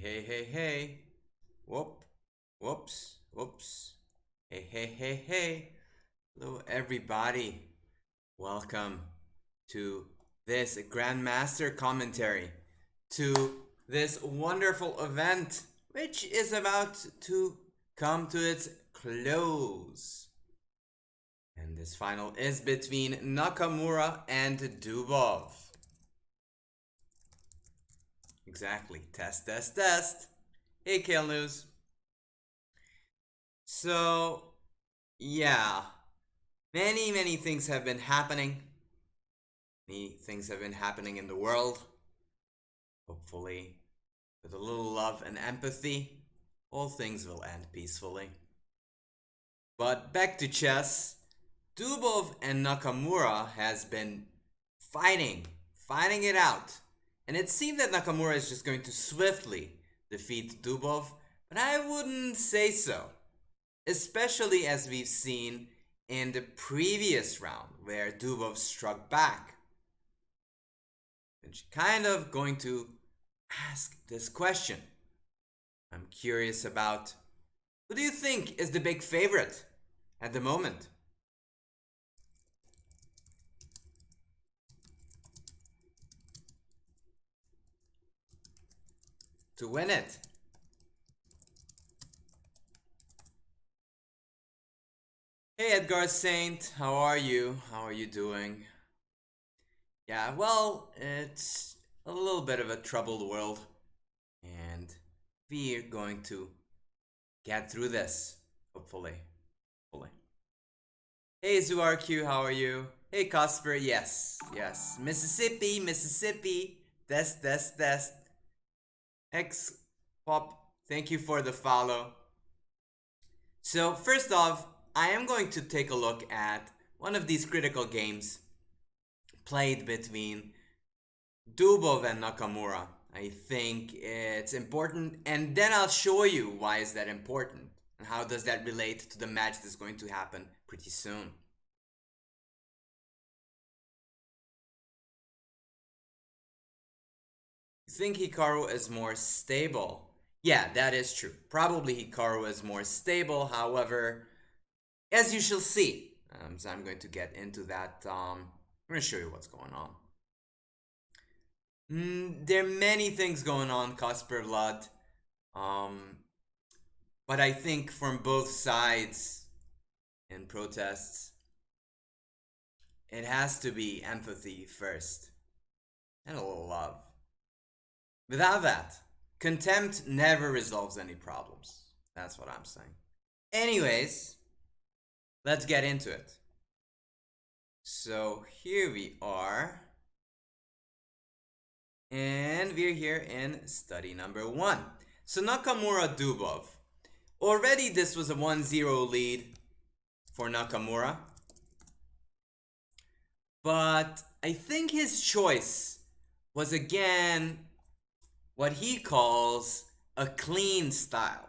Hey. Whoops. Hey. Hello, everybody. Welcome to this Grandmaster commentary, to this wonderful event, which is about to come to its close. And this final is between Nakamura and Dubov. Exactly. Test. Hey, Kale News. So, yeah. Many things have been happening. Many things have been happening in the world. Hopefully, with a little love and empathy, all things will end peacefully. But back to chess. Dubov and Nakamura has been fighting it out. And it seemed that Nakamura is just going to swiftly defeat Dubov, but I wouldn't say so. Especially as we've seen in the previous round where Dubov struck back. And she's kind of going to ask this question. I'm curious about, who do you think is the big favorite at the moment? To win it? Hey Edgar Saint, how are you? How are you doing? Yeah, well, it's a little bit of a troubled world, and we're going to get through this, hopefully. Hey ZuRQ, how are you? Hey Casper, yes. Mississippi. Test. X Pop, thank you for the follow. So first off, I am going to take a look at one of these critical games played between Dubov and Nakamura. I think it's important, and then I'll show you why is that important and how does that relate to the match that's going to happen pretty soon. You think Hikaru is more stable? Yeah, that is true. Probably Hikaru is more stable, however, as you shall see. So I'm going to get into that. I'm going to show you what's going on. There are many things going on, Kasper Vlad. But I think from both sides in protests, it has to be empathy first and a little love. Without that, contempt never resolves any problems. That's what I'm saying. Anyways, let's get into it. So here we are. And we're here in study number 1. So Nakamura Dubov. Already this was a 1-0 lead for Nakamura. But I think his choice was again what he calls a clean style.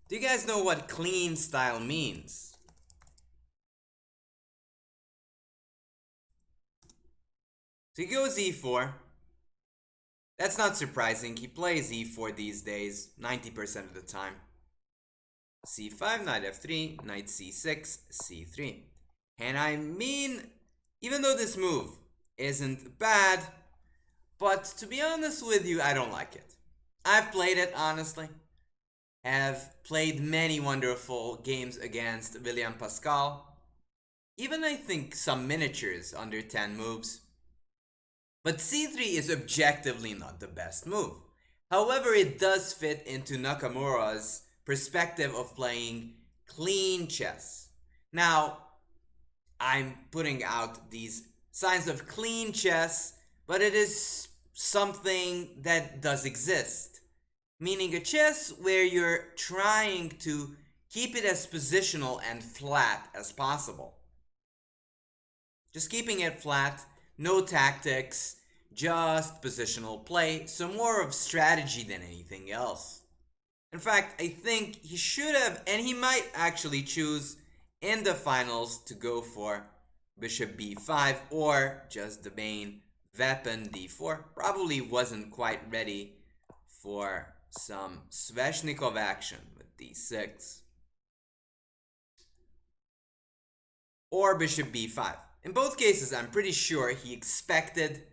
Do you guys know what clean style means? So he goes e4. That's not surprising. He plays e4 these days 90% of the time. c5, knight f3, knight c6, c3. And I mean, even though this move isn't bad, but to be honest with you, I don't like it. I've played it, honestly. Have played many wonderful games against William Pascal. Even I think some miniatures under 10 moves. But c3 is objectively not the best move. However, it does fit into Nakamura's perspective of playing clean chess. Now, I'm putting out these signs of clean chess, but it is something that does exist. Meaning a chess where you're trying to keep it as positional and flat as possible. Just keeping it flat, no tactics, just positional play, so more of strategy than anything else. In fact, I think he should have, and he might actually choose in the finals to go for bishop b5, or just the main weapon d4. Probably wasn't quite ready for some Sveshnikov action with d6. Or bishop b5. In both cases, I'm pretty sure he expected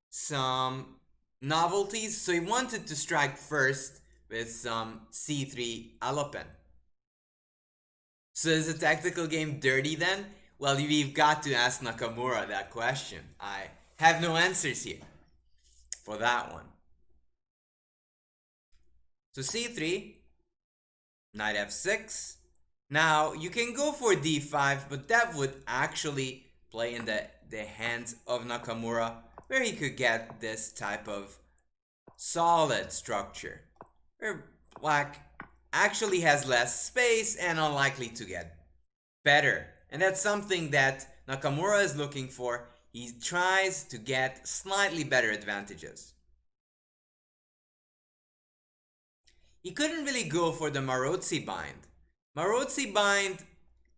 some novelties, so he wanted to strike first with some c3 Alopin. So is the tactical game dirty then? Well, we've got to ask Nakamura that question. I have no answers here for that one. So c3, knight f6. Now, you can go for d5, but that would actually play in the hands of Nakamura, where he could get this type of solid structure, where black actually has less space and unlikely to get better. And that's something that Nakamura is looking for. He tries to get slightly better advantages. He couldn't really go for the Marozzi bind. Marozzi bind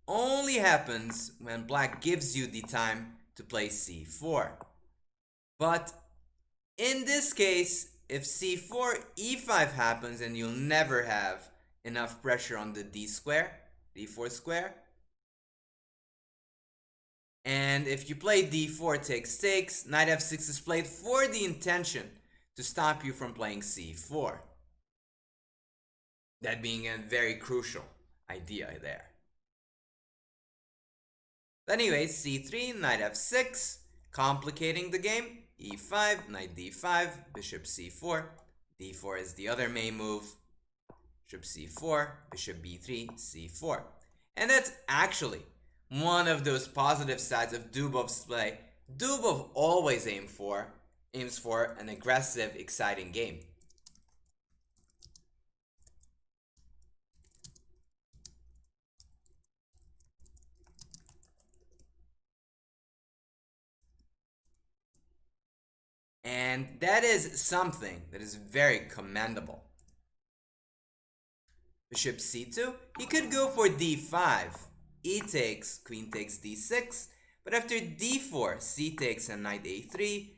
only happens when black gives you the time to play c4. But in this case, if c4, e5 happens, and you'll never have enough pressure on the d4 square. And if you play d4 takes, knight f6 is played for the intention to stop you from playing c4. That being a very crucial idea there. Anyways, c3, knight f6, complicating the game. e5, knight d5, bishop c4. d4 is the other main move. Bishop c4, bishop b3, c4. And that's actually one of those positive sides of Dubov's play. Dubov always aims for an aggressive, exciting game. And that is something that is very commendable. Bishop c2, he could go for d5. E takes, queen takes d6. But after d4, c takes and knight a3,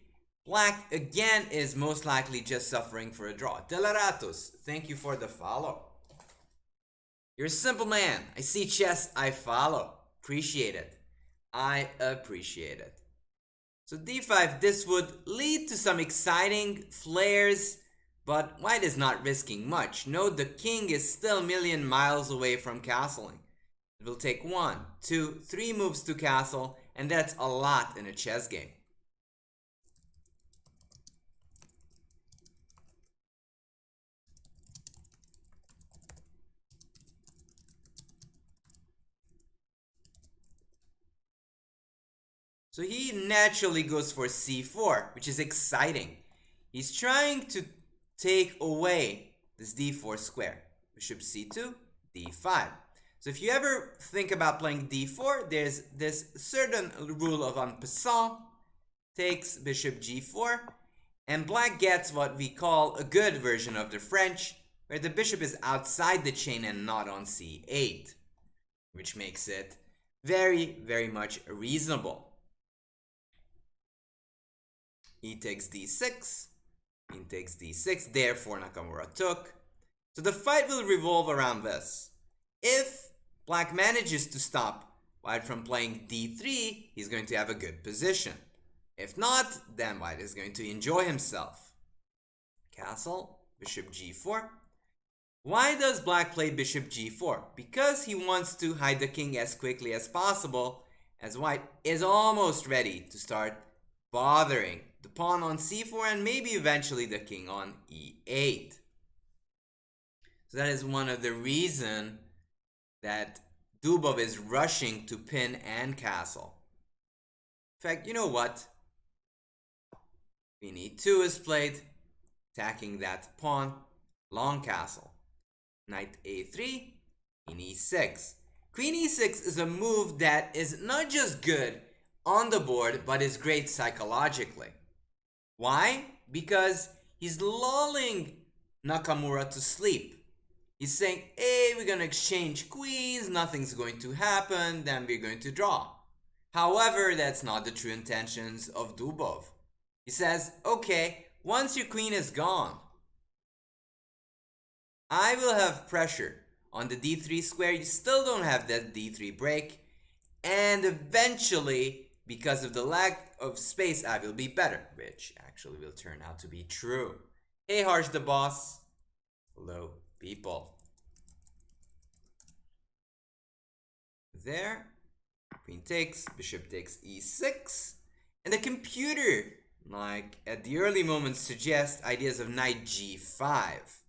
black again is most likely just suffering for a draw. Delaratus, thank you for the follow. You're a simple man. I see chess, I follow. Appreciate it. I appreciate it. So d5, this would lead to some exciting flares, but white is not risking much. Note the king is still a million miles away from castling. It will take 1, 2, 3 moves to castle, and that's a lot in a chess game. So he naturally goes for c4, which is exciting. He's trying to take away this d4 square. Bishop c2, d5. So if you ever think about playing d4, there's this certain rule of en passant. Takes bishop g4, and black gets what we call a good version of the French, where the bishop is outside the chain and not on c8, which makes it very, very much reasonable. E takes d6, queen takes d6, therefore Nakamura took. So the fight will revolve around this. If black manages to stop white from playing d3, he's going to have a good position. If not, then white is going to enjoy himself. Castle, bishop g4. Why does black play bishop g4? Because he wants to hide the king as quickly as possible, as white is almost ready to start bothering the pawn on c4 and maybe eventually the king on e8. So that is one of the reasons that Dubov is rushing to pin and castle. In fact, you know what? Queen e2 is played, attacking that pawn, long castle. Knight a3, queen e6. Queen e6 is a move that is not just good on the board, but is great psychologically. Why? Because he's lulling Nakamura to sleep. He's saying, hey, we're going to exchange queens, nothing's going to happen, then we're going to draw. However, that's not the true intentions of Dubov. He says, okay, once your queen is gone, I will have pressure on the d3 square. You still don't have that d3 break. And eventually, because of the lack of space, I will be better. Which actually will turn out to be true. Hey, Harsh the boss. Hello, people. There. Queen takes, bishop takes e6. And the computer, like at the early moments, suggests ideas of knight g5.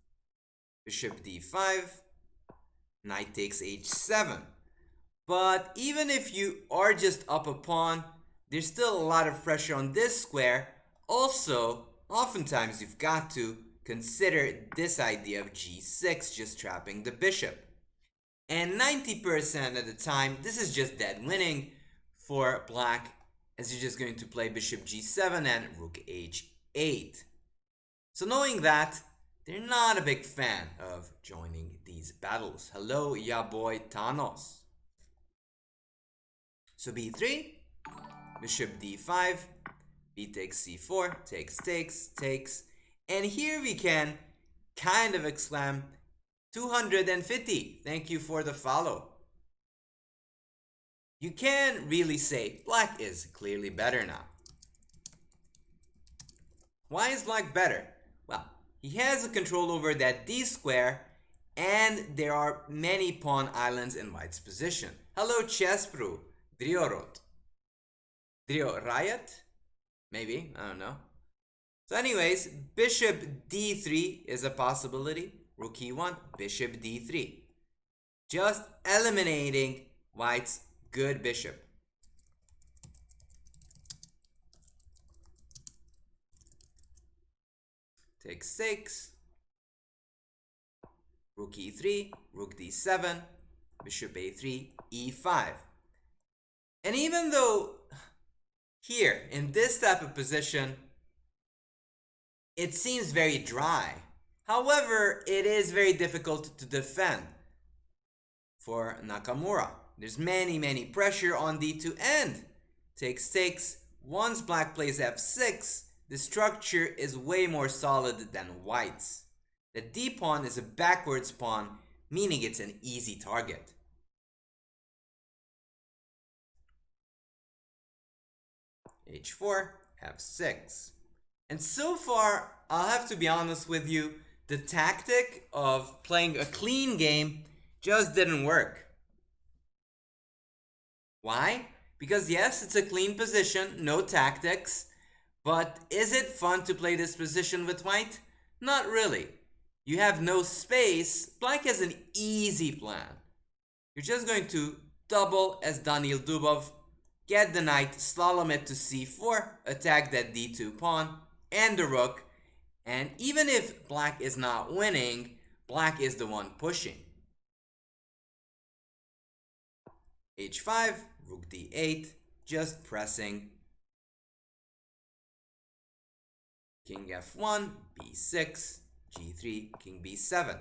Bishop d5, knight takes h7. But even if you are just up a pawn, there's still a lot of pressure on this square. Also, oftentimes you've got to consider this idea of g6 just trapping the bishop. And 90% of the time, this is just dead winning for black, as you're just going to play bishop g7 and rook h8. So knowing that, they're not a big fan of joining these battles. Hello, ya boy Thanos. So b3, bishop d5, b takes c4, takes. And here we can kind of exclaim 250. Thank you for the follow. You can really say black is clearly better now. Why is black better? Well, he has a control over that d square, and there are many pawn islands in white's position. Hello, Chespru. Driorot. Riot? Maybe, I don't know. So anyways, bishop d3 is a possibility. Rook e1, bishop d3. Just eliminating white's good bishop. Takes 6. Rook e3, rook d7, bishop a3, e5. And even though here, in this type of position, it seems very dry. However, it is very difficult to defend for Nakamura. There's many pressure on d2 and takes. Once black plays f6, the structure is way more solid than white's. The d pawn is a backwards pawn, meaning it's an easy target. h4, f6. And so far, I'll have to be honest with you, the tactic of playing a clean game just didn't work. Why? Because yes, it's a clean position, no tactics, but is it fun to play this position with white? Not really. You have no space. Black has an easy plan. You're just going to double as Daniil Dubov, get the knight, slalom it to c4, attack that d2 pawn and the rook, and even if black is not winning, black is the one pushing. h5, rook d8, just pressing. King f1, b6, g3, king b7.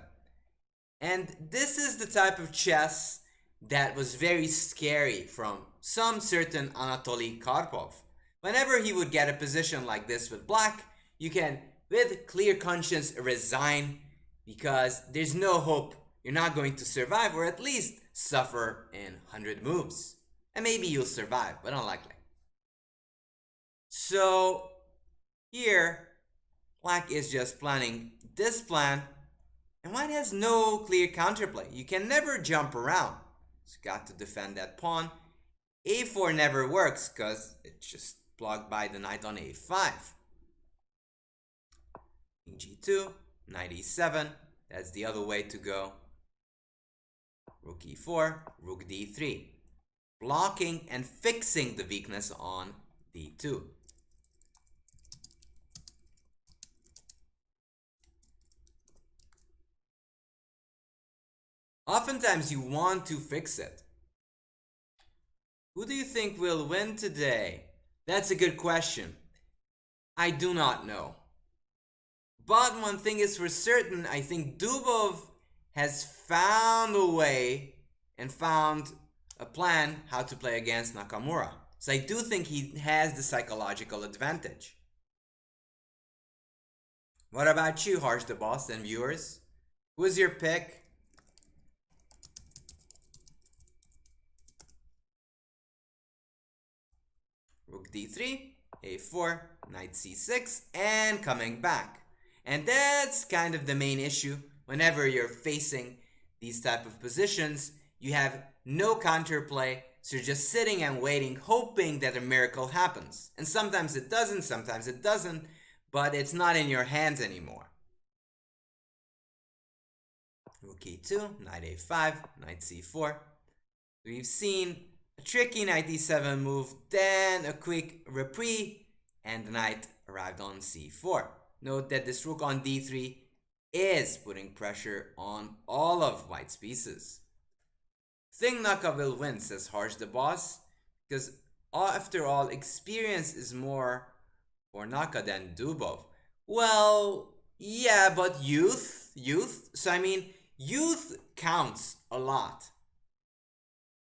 And this is the type of chess that was very scary from some certain Anatoly Karpov. Whenever he would get a position like this with black, you can, with clear conscience, resign because there's no hope. You're not going to survive, or at least suffer in 100 moves. And maybe you'll survive, but unlikely. So here, black is just planning this plan, and white has no clear counterplay. You can never jump around. So you got to defend that pawn. a4 never works because it's just blocked by the knight on a5. King g2, knight e7. That's the other way to go. Rook e4, rook d3. Blocking and fixing the weakness on d2. Oftentimes you want to fix it. Who do you think will win today? That's a good question. I do not know. But one thing is for certain, I think Dubov has found a way and found a plan how to play against Nakamura. So I do think he has the psychological advantage. What about you, Harsh the Boss and viewers? Who's your pick? Rook d3, a4, knight c6, and coming back. And that's kind of the main issue. Whenever you're facing these type of positions, you have no counterplay, so you're just sitting and waiting, hoping that a miracle happens. And sometimes it doesn't, but it's not in your hands anymore. Rook e2, knight a5, knight c4. We've seen a tricky knight d7 move, then a quick reprieve, and the knight arrived on c4. Note that this rook on d3 is putting pressure on all of white's pieces. Think Naka will win, says Harsh the Boss, because after all, experience is more for Naka than Dubov. Well, yeah, but youth. So I mean, youth counts a lot.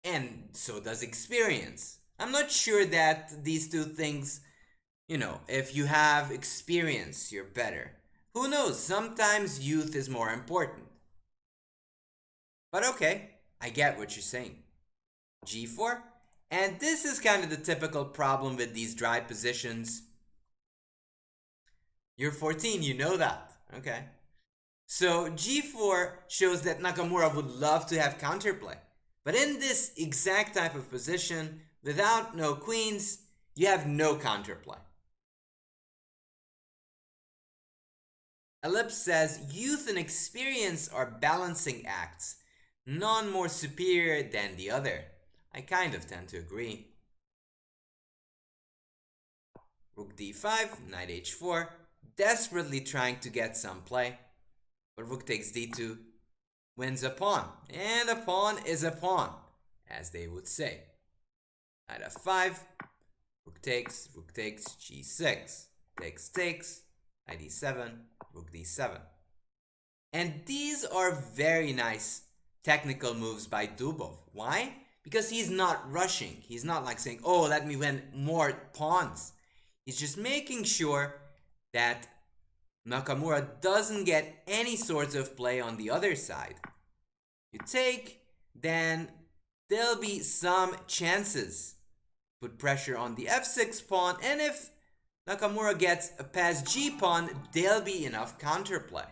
And so does experience. I'm not sure that these two things, if you have experience, you're better. Who knows? Sometimes youth is more important. But okay, I get what you're saying. G4. And this is kind of the typical problem with these dry positions. You're 14, you know that. Okay. So G4 shows that Nakamura would love to have counterplay. But in this exact type of position, without no queens, you have no counterplay. Ellipse says, youth and experience are balancing acts, none more superior than the other. I kind of tend to agree. Rook d5, knight h4, desperately trying to get some play. But rook takes d2 wins a pawn, and a pawn is a pawn, as they would say. Knight f5, rook takes, g6, takes, knight e7, rook d7. And these are very nice technical moves by Dubov. Why? Because he's not rushing. He's not like saying, oh, let me win more pawns. He's just making sure that Nakamura doesn't get any sorts of play on the other side. You take, then there'll be some chances. Put pressure on the f6 pawn, and if Nakamura gets a past g pawn, there'll be enough counterplay.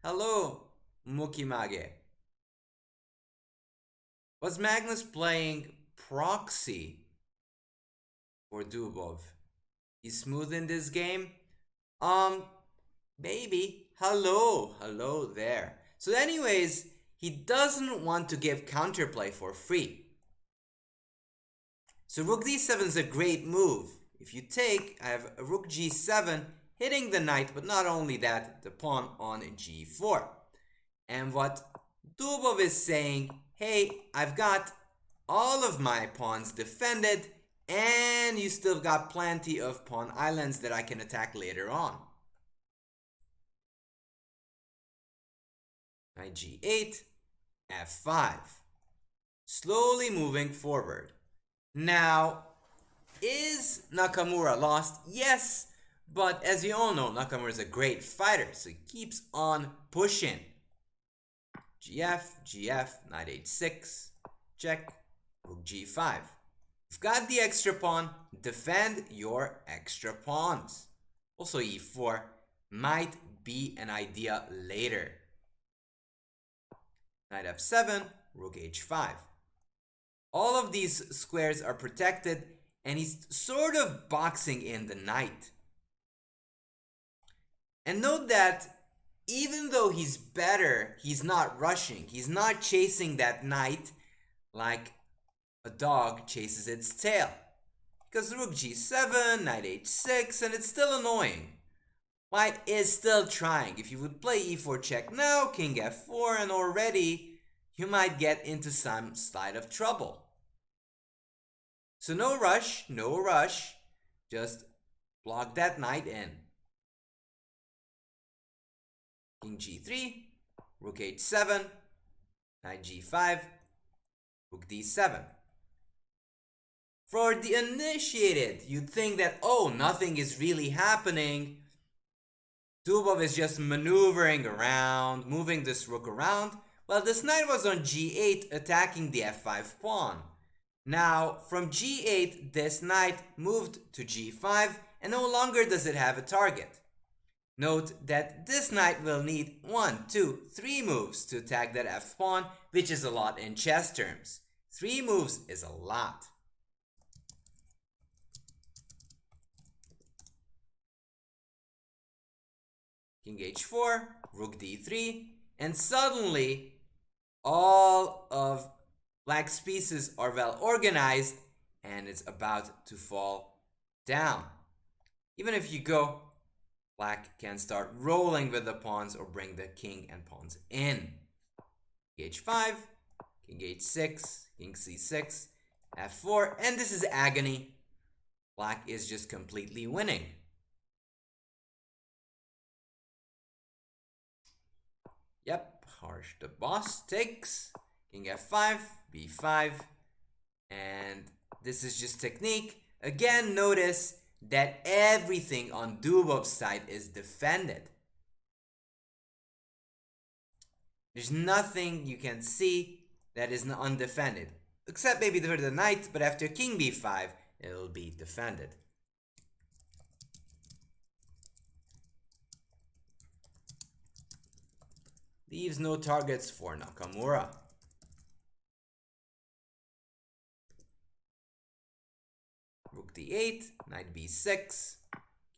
Hello, Mukimage. Was Magnus playing proxy for Dubov? He's smooth in this game? Maybe. Hello there. So anyways, he doesn't want to give counterplay for free. So rook d7 is a great move. If you take, I have a rook g7 hitting the knight, but not only that, the pawn on g4. And what Dubov is saying, hey, I've got all of my pawns defended, and you still got plenty of pawn islands that I can attack later on. Knight g8, f5. Slowly moving forward. Now, is Nakamura lost? Yes, but as you all know, Nakamura is a great fighter, so he keeps on pushing. gf, knight h6, check, rook g5. You've got the extra pawn, defend your extra pawns. Also e4 might be an idea later. Knight f7, rook h5. All of these squares are protected, and he's sort of boxing in the knight. And note that even though he's better, he's not rushing. He's not chasing that knight like a dog chases its tail. Because rook g7, knight h6, and it's still annoying. White is still trying. If you would play e4 check now, king f4, and already you might get into some slight of trouble. So no rush, just block that knight in. King g3, rook h7, knight g5, rook d7. For the uninitiated, you'd think that, oh, nothing is really happening. Dubov is just maneuvering around, moving this rook around. Well, this knight was on g8 attacking the f5 pawn. Now, from g8, this knight moved to g5 and no longer does it have a target. Note that this knight will need 1, 2, 3 moves to attack that f-pawn, which is a lot in chess terms. 3 moves is a lot. King h4, rook d3, and suddenly all of black's pieces are well organized and it's about to fall down. Even if you go, black can start rolling with the pawns or bring the king and pawns in. King h5, king h6, king c6, f4, and this is agony. Black is just completely winning. Yep, harsh the boss takes, king f5, b5, and this is just technique. Again, notice that everything on Dubov's side is defended. There's nothing you can see that is undefended, except maybe for the knight, but after king b5, it'll be defended. Leaves no targets for Nakamura. Rook d8, knight b6,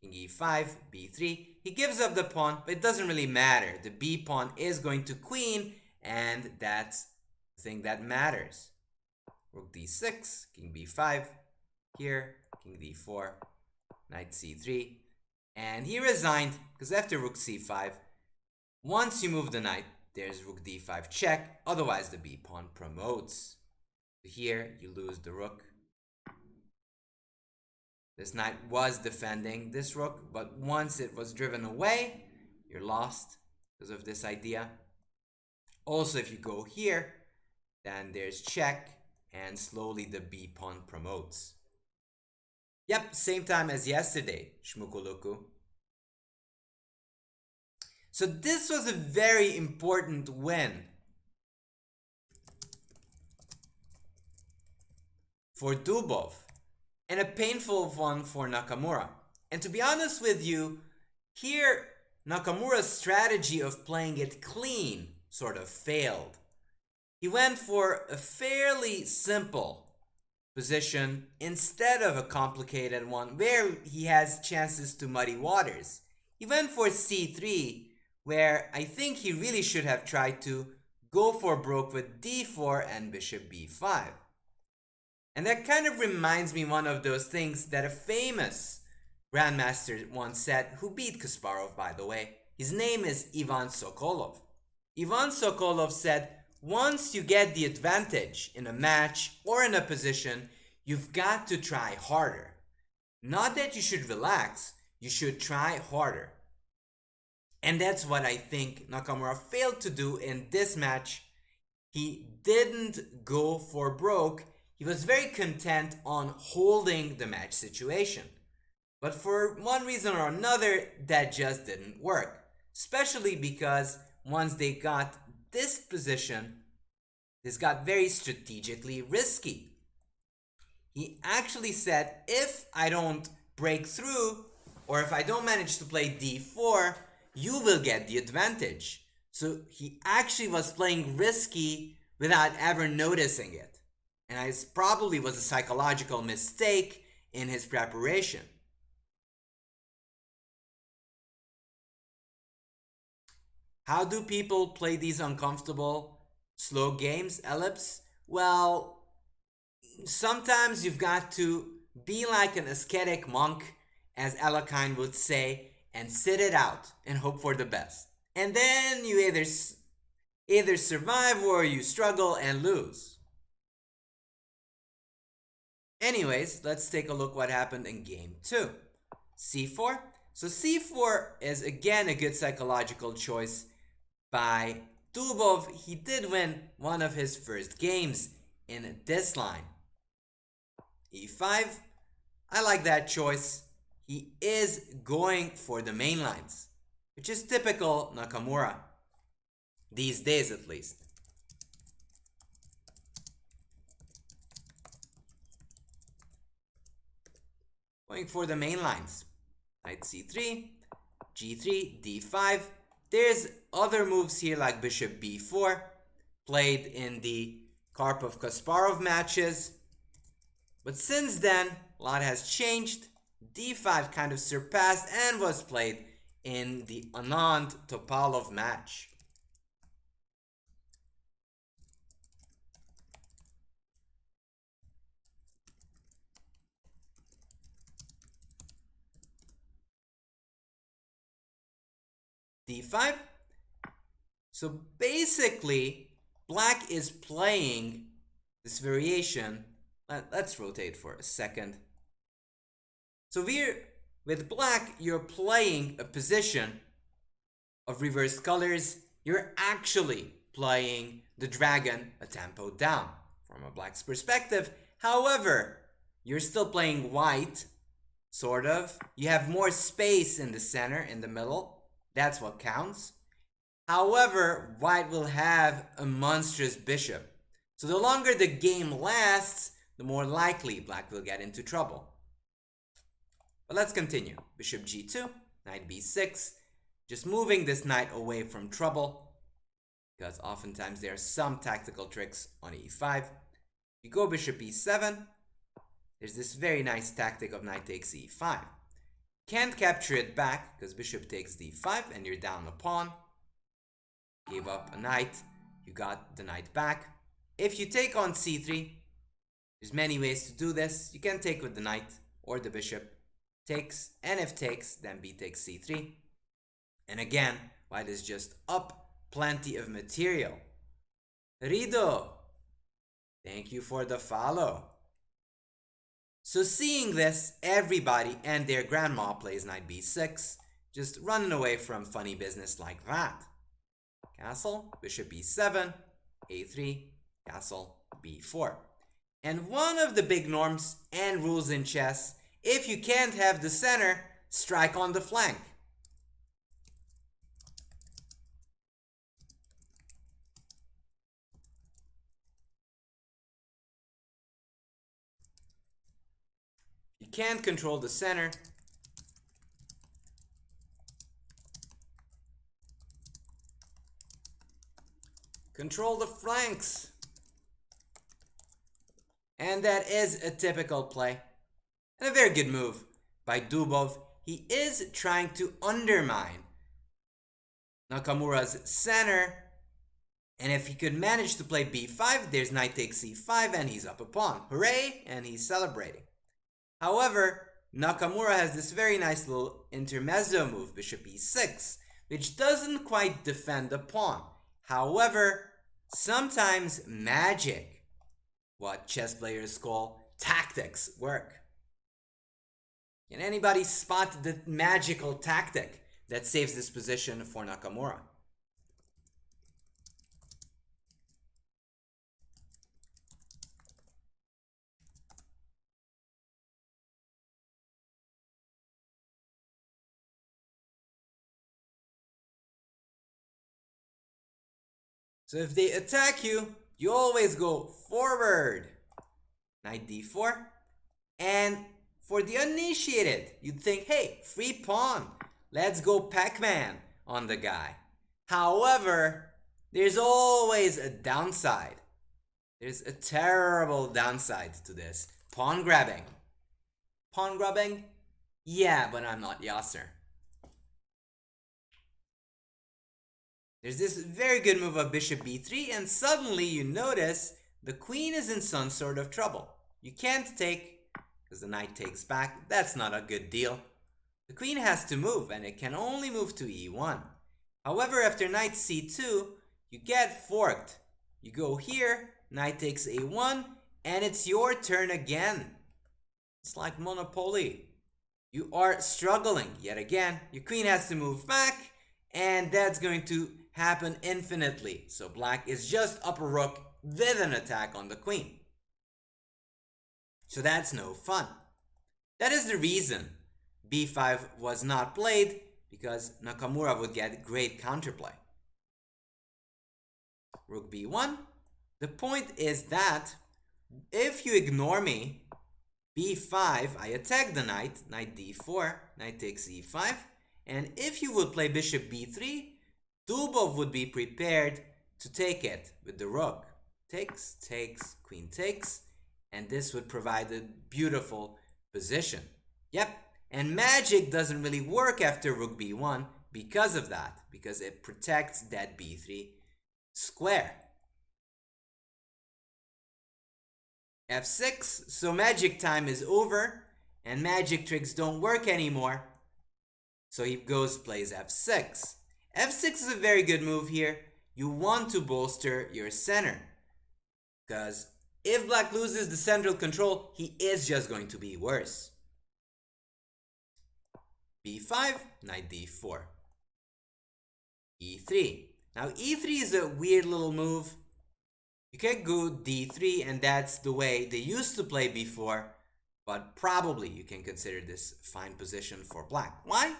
king e5, b3. He gives up the pawn, but it doesn't really matter. The b pawn is going to queen, and that's the thing that matters. Rook d6, king b5, here, king d4, knight c3. And he resigned, because after rook c5, once you move the knight, there's rook d5 check, otherwise the b pawn promotes. Here, you lose the rook. This knight was defending this rook, but once it was driven away, you're lost because of this idea. Also, if you go here, then there's check, and slowly the b pawn promotes. Yep, same time as yesterday, Shmukuluku. So this was a very important win for Dubov, and a painful one for Nakamura. And to be honest with you, here Nakamura's strategy of playing it clean sort of failed. He went for a fairly simple position instead of a complicated one where he has chances to muddy waters. He went for c3, where I think he really should have tried to go for broke with d4 and bishop b5. And that kind of reminds me one of those things that a famous Grandmaster once said, who beat Kasparov, by the way. His name is Ivan Sokolov. Ivan Sokolov said, once you get the advantage in a match or in a position, you've got to try harder. Not that you should relax, you should try harder. And that's what I think Nakamura failed to do in this match. He didn't go for broke. He was very content on holding the match situation. But for one reason or another, that just didn't work. Especially because once they got this position, this got very strategically risky. He actually said, if I don't break through, or if I don't manage to play d4, you will get the advantage. So he actually was playing risky without ever noticing it. And it probably was a psychological mistake in his preparation. How do people play these uncomfortable, slow games, Ellipse? Well, sometimes you've got to be like an ascetic monk, as Alekhine would say, and sit it out and hope for the best. And then you either survive or you struggle and lose. Anyways, let's take a look what happened in game 2. c4. So c4 is again a good psychological choice by Dubov. He did win one of his first games in this line. e5. I like that choice. He is going for the main lines, which is typical Nakamura, these days at least. Going for the main lines. Knight c3, g3, d5. There's other moves here like bishop b4, played in the Karpov-Kasparov matches. But since then, a lot has changed. d5 kind of surpassed and was played in the Anand Topalov match. d5. So basically, black is playing this variation. Let's rotate for a second. So with black, you're playing a position of reversed colors. You're actually playing the dragon a tempo down from a black's perspective. However, you're still playing white, sort of. You have more space in the center, in the middle. That's what counts. However, white will have a monstrous bishop. So the longer the game lasts, the more likely black will get into trouble. But let's continue. Bishop g2, knight b6. Just moving this knight away from trouble, because oftentimes there are some tactical tricks on e5. You go bishop e7. There's this very nice tactic of knight takes e5. Can't capture it back because bishop takes d5 and you're down a pawn. Gave up a knight, you got the knight back. If you take on c3, there's many ways to do this. You can take with the knight or the bishop. Takes, and if takes, then b takes c3. And again, white is just up plenty of material. Rido, thank you for the follow. So seeing this, everybody and their grandma plays knight b6, just running away from funny business like that. Castle, bishop b7, a3, castle, b4. And one of the big norms and rules in chess, if you can't have the center, strike on the flank. You can't control the center. Control the flanks. And that is a typical play. And a very good move by Dubov. He is trying to undermine Nakamura's center. And if he could manage to play b5, there's knight takes c5 and he's up a pawn. Hooray! And he's celebrating. However, Nakamura has this very nice little intermezzo move, bishop e6, which doesn't quite defend the pawn. However, sometimes magic, what chess players call tactics, work. Can anybody spot the magical tactic that saves this position for Nakamura? So if they attack you, you always go forward. Knight d4. And for the uninitiated, you'd think, hey, free pawn. Let's go Pac-Man on the guy. However, there's always a downside. There's a terrible downside to this. Pawn grabbing. Pawn grabbing? Yeah, but I'm not Yasser. There's this very good move of bishop b3, and suddenly you notice the queen is in some sort of trouble. You can't take, because the knight takes back. That's not a good deal. The queen has to move, and it can only move to e1. However, after knight c2, you get forked. You go here, knight takes a1, and it's your turn again. It's like Monopoly. You are struggling yet again. Your queen has to move back, and that's going to happen infinitely. So black is just up a rook with an attack on the queen. So that's no fun. That is the reason b5 was not played, because Nakamura would get great counterplay. Rook b1. The point is that if you ignore me, b5, I attack the knight, knight d4, knight takes e5, and if you would play bishop b3, Dubov would be prepared to take it with the rook. Takes, takes, queen takes, and this would provide a beautiful position. Yep, and magic doesn't really work after rook b1 because of that, because it protects that b3 square. f6, so magic time is over, and magic tricks don't work anymore. So he plays f6. f6 is a very good move here. You want to bolster your center, because if black loses the central control, he is just going to be worse. b5, knight d4. e3. Now e3 is a weird little move. You can go d3, and that's the way they used to play before, but probably you can consider this fine position for black. Why?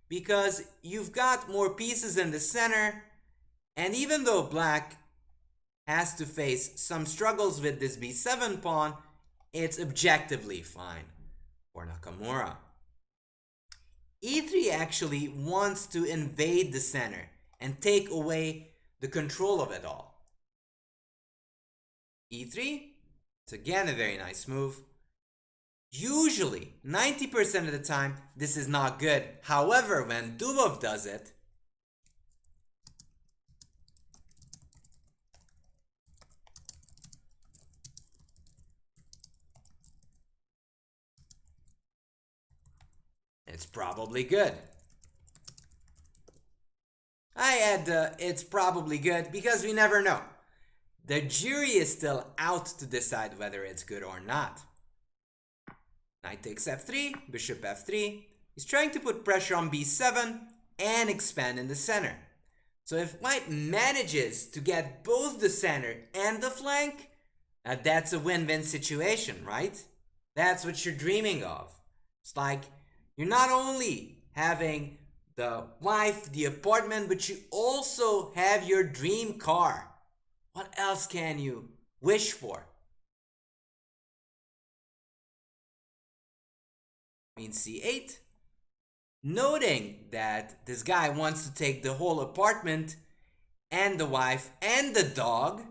Because you've got more pieces in the center, and even though black has to face some struggles with this b7 pawn, it's objectively fine for Nakamura. e3 actually wants to invade the center and take away the control of it all. e3, it's again a very nice move. Usually, 90% of the time, this is not good. However, when Dubov does it, it's probably good. I add it's probably good because we never know. The jury is still out to decide whether it's good or not. Knight takes f3, bishop f3. He's trying to put pressure on b7 and expand in the center. So if white manages to get both the center and the flank, that's a win-win situation, right? That's what you're dreaming of. It's like you're not only having the wife, the apartment, but you also have your dream car. What else can you wish for? Queen c8. Noting that this guy wants to take the whole apartment and the wife and the dog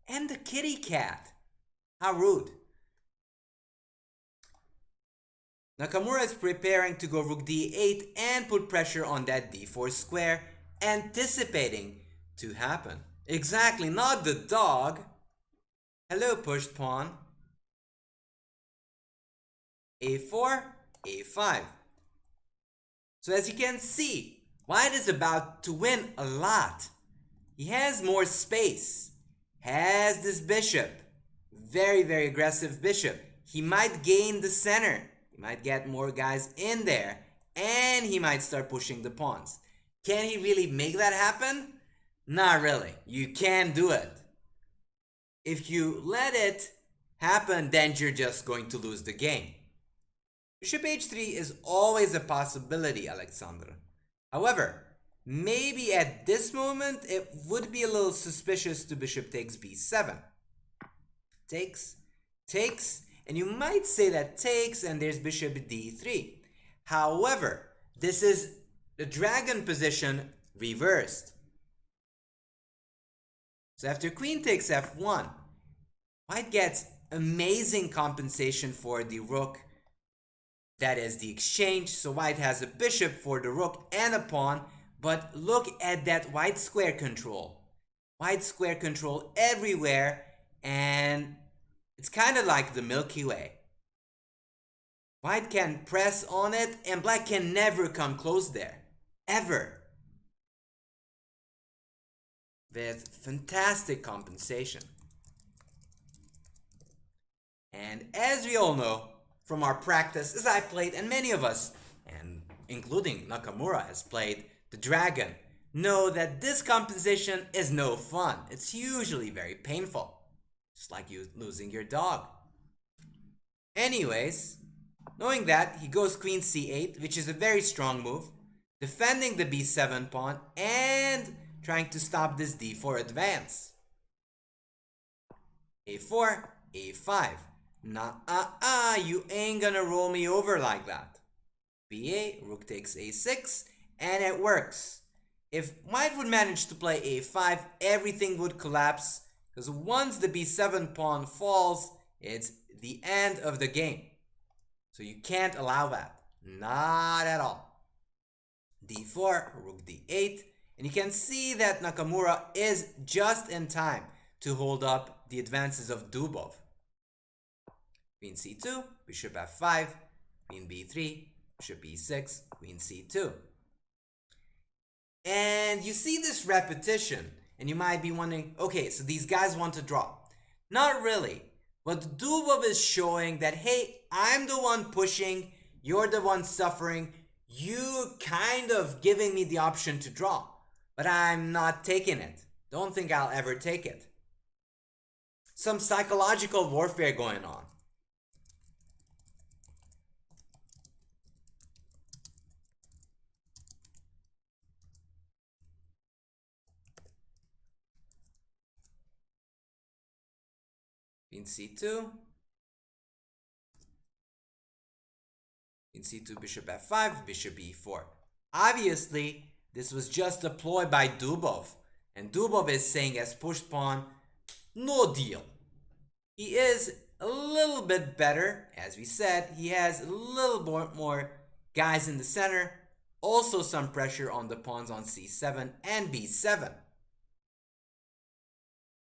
and the kitty cat. How rude. Nakamura is preparing to go rook d8 and put pressure on that d4 square, anticipating to happen. Exactly, not the dog. Hello, pushed pawn. a4, a5. So as you can see, white is about to win a lot. He has more space. Has this bishop. Very, very aggressive bishop. He might gain the center. He might get more guys in there. And he might start pushing the pawns. Can he really make that happen? Not really. You can't do it. If you let it happen, then you're just going to lose the game. Bishop h3 is always a possibility, Alexandra. However, maybe at this moment it would be a little suspicious to bishop takes b7. Takes, takes, and you might say that takes and there's bishop d3. However, this is the dragon position reversed. So after queen takes f1, white gets amazing compensation for the rook. That is the exchange. So white has a bishop for the rook and a pawn. But look at that white square control. White square control everywhere. And it's kind of like the Milky Way. White can press on it and black can never come close there. Ever. With fantastic compensation. And as we all know from our practice, as I played, and many of us, and including Nakamura, has played the dragon, know that this compensation is no fun. It's usually very painful. Just like you losing your dog. Anyways, knowing that, he goes queen c8, which is a very strong move, defending the b7 pawn and trying to stop this d4 advance. a4, a5. Nah, you ain't gonna roll me over like that. b8, rook takes a6, and it works. If white would manage to play a5, everything would collapse, because once the b7 pawn falls, it's the end of the game. So you can't allow that. Not at all. d4, rook d8, and you can see that Nakamura is just in time to hold up the advances of Dubov. Queen c2, bishop f5, queen b3, bishop e6, queen c2. And you see this repetition, and you might be wondering, okay, so these guys want to draw. Not really. But Dubov is showing that, hey, I'm the one pushing, you're the one suffering, you kind of giving me the option to draw, but I'm not taking it. Don't think I'll ever take it. Some psychological warfare going on. Queen c2. Queen c2, bishop f5, bishop e4. Obviously, this was just a ploy by Dubov. And Dubov is saying as pushed pawn, no deal. He is a little bit better. As we said, he has a little more guys in the center. Also some pressure on the pawns on c7 and b7.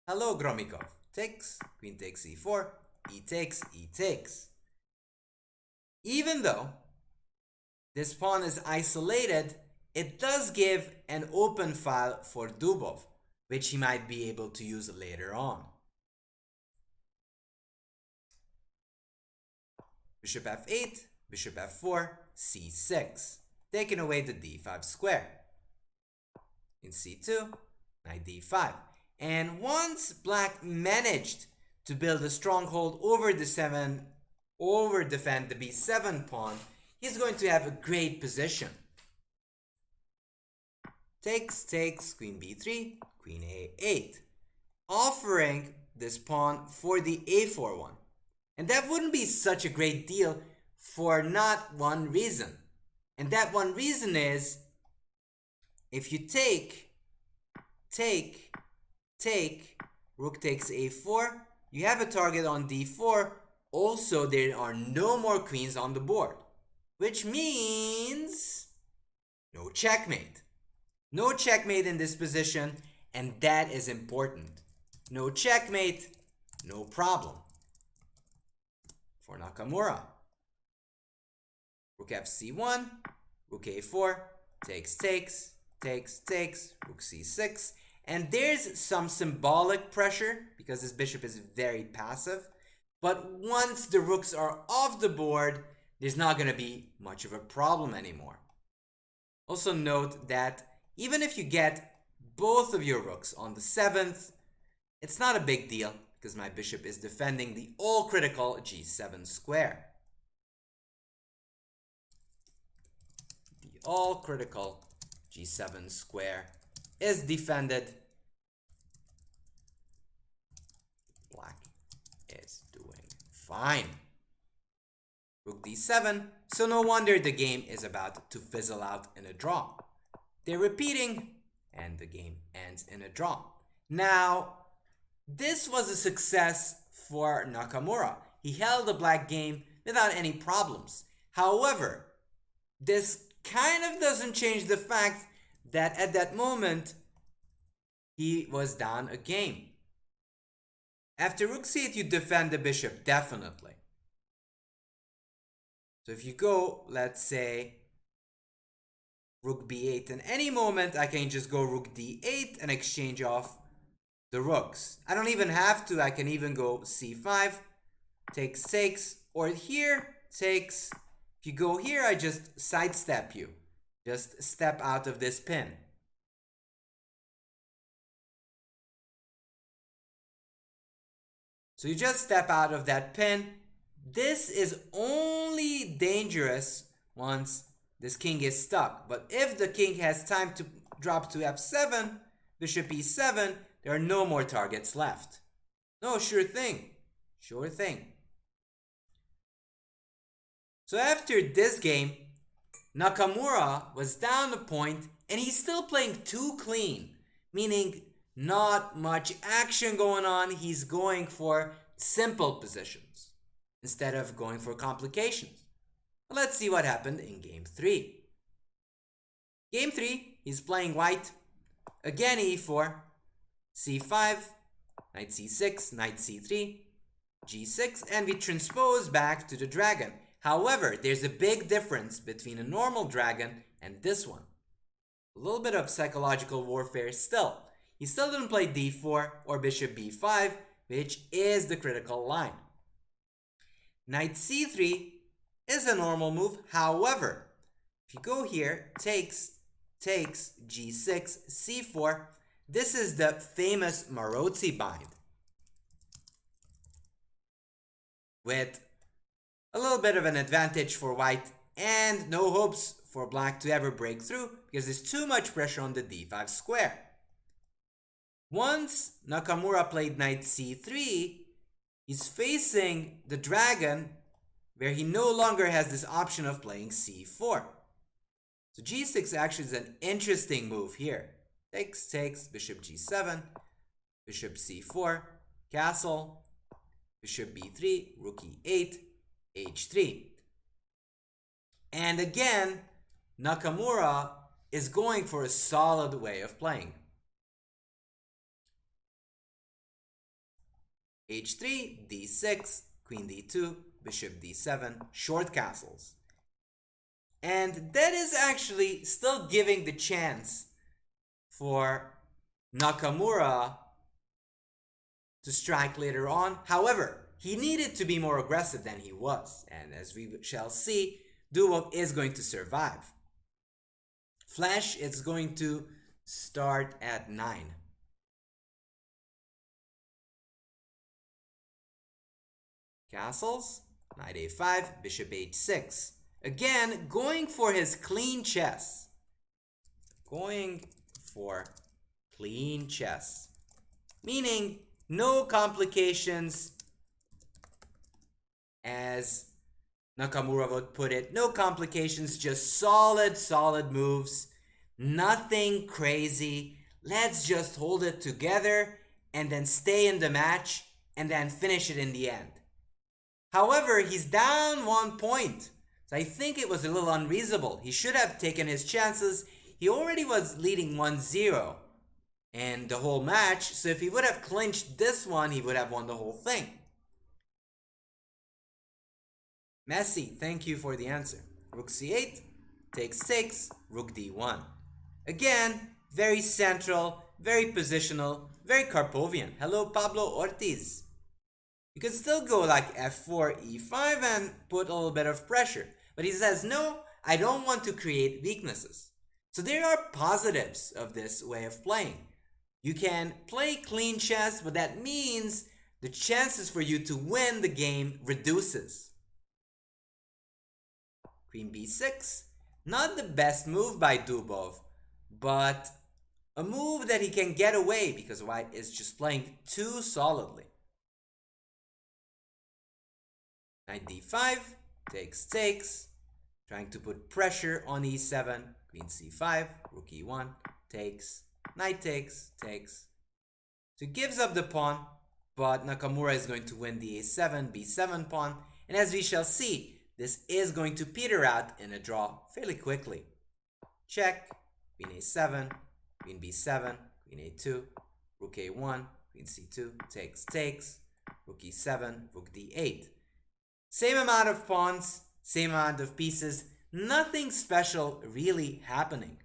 Hello, Gromikov. Takes, queen takes e4, e takes, e takes. Even though this pawn is isolated, it does give an open file for Dubov, which he might be able to use later on. Bishop f8, bishop f4, c6, taking away the d5 square. In c2, knight d5. And once black managed to build a stronghold over defend the b7 pawn, he's going to have a great position. Takes, takes, queen b3, queen a8, offering this pawn for the a4 one. And that wouldn't be such a great deal for not one reason. And that one reason is, if you take, rook takes a4, you have a target on d4. Also, there are no more queens on the board, which means no checkmate. No checkmate in this position, and that is important. No checkmate, no problem for Nakamura. Rook fc1, rook a4, takes, takes, takes, takes, rook c6. And there's some symbolic pressure because this bishop is very passive. But once the rooks are off the board, there's not going to be much of a problem anymore. Also note that even if you get both of your rooks on the 7th, it's not a big deal because my bishop is defending the all-critical g7 square. The all-critical g7 square is defended. Black is doing fine. Rook d7, so no wonder the game is about to fizzle out in a draw. They're repeating, and the game ends in a draw. Now, this was a success for Nakamura. He held the black game without any problems. However, this kind of doesn't change the fact that at that moment, he was down a game. After rook c8, you defend the bishop, definitely. So if you go, let's say, rook b8, in any moment, I can just go rook d8 and exchange off the rooks. I don't even have to. I can even go c5, takes, takes, or here, takes. If you go here, I just sidestep you. Just step out of this pin. So you just step out of that pin. This is only dangerous once this king is stuck. But if the king has time to drop to f7, bishop e7, there are no more targets left. No, sure thing. Sure thing. So after this game, Nakamura was down a point and he's still playing too clean, meaning not much action going on. He's going for simple positions instead of going for complications. Let's see what happened in game 3. Game 3, he's playing white. Again e4, c5, knight c6, knight c3, g6, and we transpose back to the dragon. However, there's a big difference between a normal dragon and this one. A little bit of psychological warfare still. He still didn't play d4 or bishop b5, which is the critical line. Knight c3 is a normal move. However, if you go here, takes g6, c4, this is the famous Marozzi bind with a little bit of an advantage for white and no hopes for black to ever break through because there's too much pressure on the d5 square. Once Nakamura played knight c3, he's facing the dragon where he no longer has this option of playing c4. So g6 actually is an interesting move here. Takes, bishop g7, bishop c4, castle, bishop b3, rook e8, h3. And again, Nakamura is going for a solid way of playing. h3, d6, queen d2, bishop d7, short castles. And that is actually still giving the chance for Nakamura to strike later on. However, he needed to be more aggressive than he was. And as we shall see, Dubov is going to survive. Flash is going to start at 9. Castles, knight a5, bishop h6. Again, going for his clean chess. Going for clean chess. Meaning no complications, as Nakamura would put it. No complications, just solid moves. Nothing crazy. Let's just hold it together and then stay in the match and then finish it in the end. However, he's down 1 point. So I think it was a little unreasonable. He should have taken his chances. He already was leading 1-0 in the whole match. So if he would have clinched this one, he would have won the whole thing. Messi, thank you for the answer. Rook c8, takes, rook d1. Again, very central, very positional, very Karpovian. Hello, Pablo Ortiz. You could still go like f4, e5 and put a little bit of pressure. But he says, no, I don't want to create weaknesses. So there are positives of this way of playing. You can play clean chess, but that means the chances for you to win the game reduces. Queen b6, not the best move by Dubov, but a move that he can get away because white is just playing too solidly. Knight d5, takes, trying to put pressure on e7, queen c5, rook e1, takes, knight takes. So it gives up the pawn, but Nakamura is going to win the a7, b7 pawn, and as we shall see, this is going to peter out in a draw fairly quickly. Check, queen a7, queen b7, queen a2, rook a1, queen c2, takes, rook e7, rook d8. Same amount of pawns, same amount of pieces, nothing special really happening.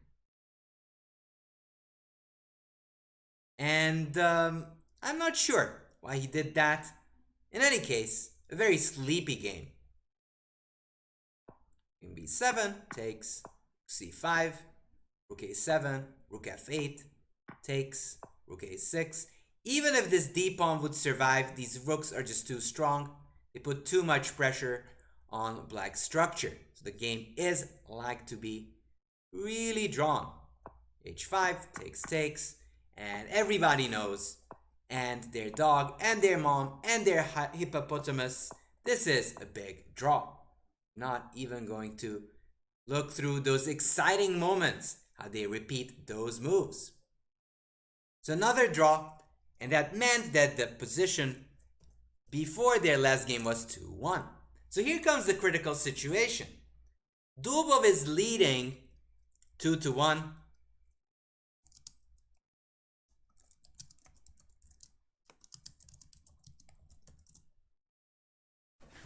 And I'm not sure why he did that. In any case, a very sleepy game. Queen b7, takes, c5, rook a7, rook f8, takes, rook a6. Even if this d pawn would survive, these rooks are just too strong. They put too much pressure on black structure. So the game is like to be really drawn. H5 takes, and everybody knows, and their dog and their mom and their hippopotamus, this is a big draw. Not even going to look through those exciting moments, how they repeat those moves. So another draw, and that meant that the position before their last game was 2-1. So here comes the critical situation. Dubov is leading 2-1.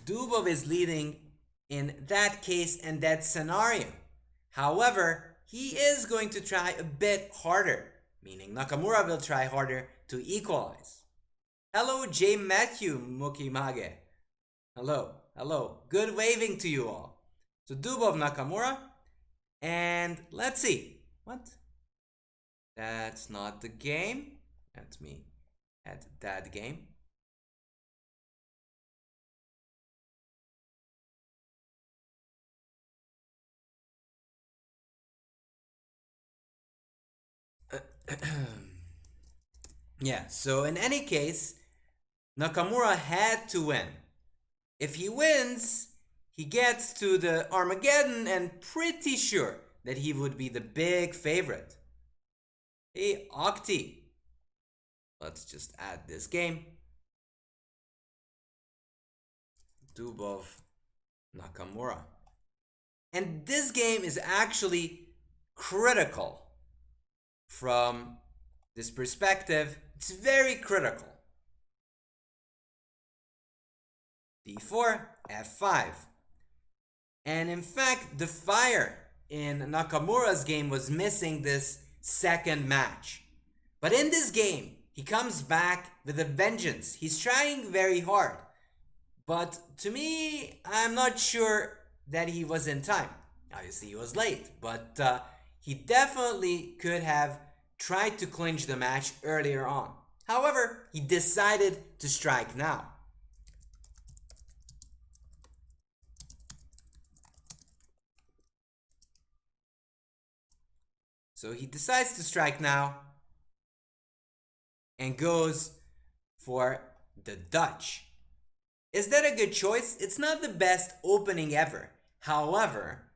Dubov is leading in that case and that scenario. However, he is going to try a bit harder, meaning Nakamura will try harder to equalize. Hello, J. Matthew Mukimage. Hello. Good waving to you all. So Dubov Nakamura, and let's see. What? That's not the game. Let me add that game. Yeah, so in any case, Nakamura had to win. If he wins, he gets to the Armageddon and pretty sure that he would be the big favorite. Hey, Octi. Let's just add this game. Dubov Nakamura. And this game is actually critical from this perspective. It's very critical. D4, F5. And in fact, the fire in Nakamura's game was missing this second match. But in this game, he comes back with a vengeance. He's trying very hard. But to me, I'm not sure that he was in time. Obviously, he was late. But he definitely could have tried to clinch the match earlier on. However, he decided to strike now. So he decides to strike now and goes for the Dutch. Is that a good choice? It's not the best opening ever. However,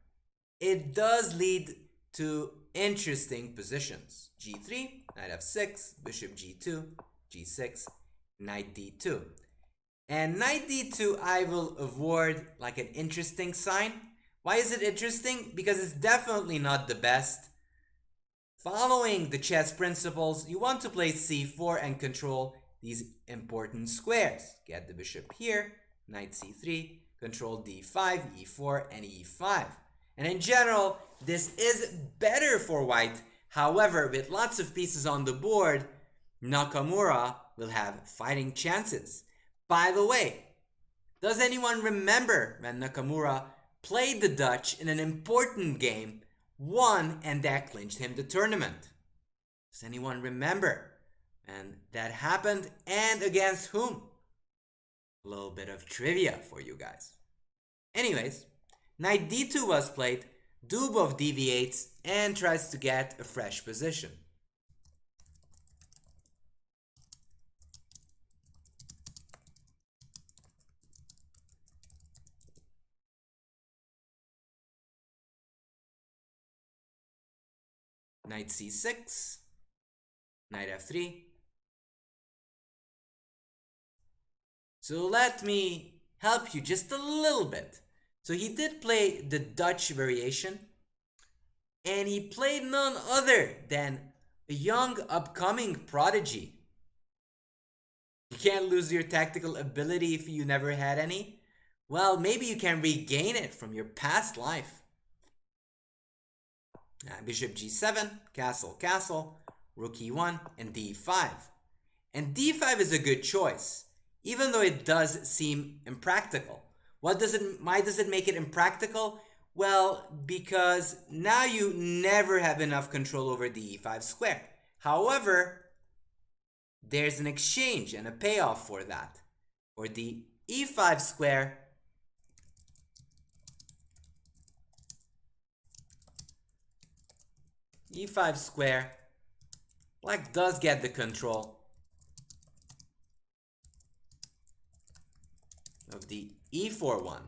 it does lead to interesting positions. G3, knight f6, bishop g2, g6, knight d2. And knight d2 I will avoid like an interesting sign. Why is it interesting? Because it's definitely not the best. Following the chess principles, you want to play c4 and control these important squares. Get the bishop here, knight c3, control d5, e4, and e5. And in general, this is better for white. However, with lots of pieces on the board, Nakamura will have fighting chances. By the way, does anyone remember when Nakamura played the Dutch in an important game, won, and that clinched him the tournament? Does anyone remember? And that happened, and against whom? A little bit of trivia for you guys. Anyways, knight d2 was played, Dubov deviates and tries to get a fresh position. Knight c6, knight f3. So let me help you just a little bit. So he did play the Dutch variation, and he played none other than a young upcoming prodigy. You can't lose your tactical ability if you never had any. Well, maybe you can regain it from your past life. Bishop g7, castle, rook e1, and d5. And d5 is a good choice, even though it does seem impractical. Why does it make it impractical? Well, because now you never have enough control over the e5 square. However, there's an exchange and a payoff for that, for the e5 square, e5 square. Black does get the control of the e4 one.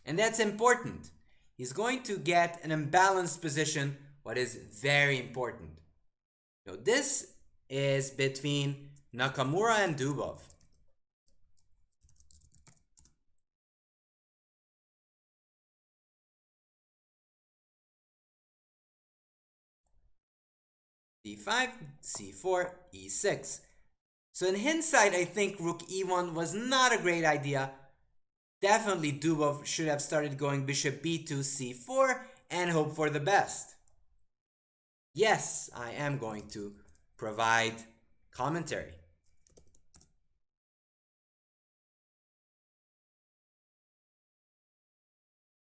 And that's important. He's going to get an imbalanced position, what is very important. So this is between Nakamura and Dubov. d5, c4, e6. So in hindsight, I think rook e1 was not a great idea. Definitely Dubov should have started going bishop b2, c4 and hope for the best. Yes, I am going to provide commentary.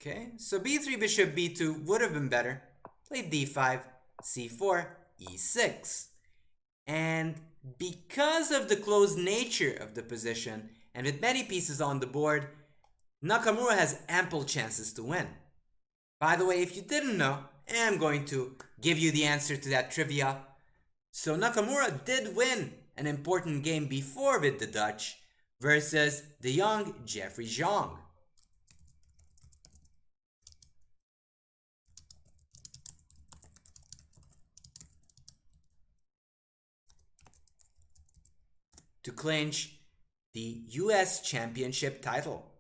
Okay, so b3, bishop b2 would have been better. Played d5, c4, e6. And because of the closed nature of the position, and with many pieces on the board, Nakamura has ample chances to win. By the way, if you didn't know, I'm going to give you the answer to that trivia. So Nakamura did win an important game before with the Dutch versus the young Jeffrey Zhang. To clinch the US Championship title.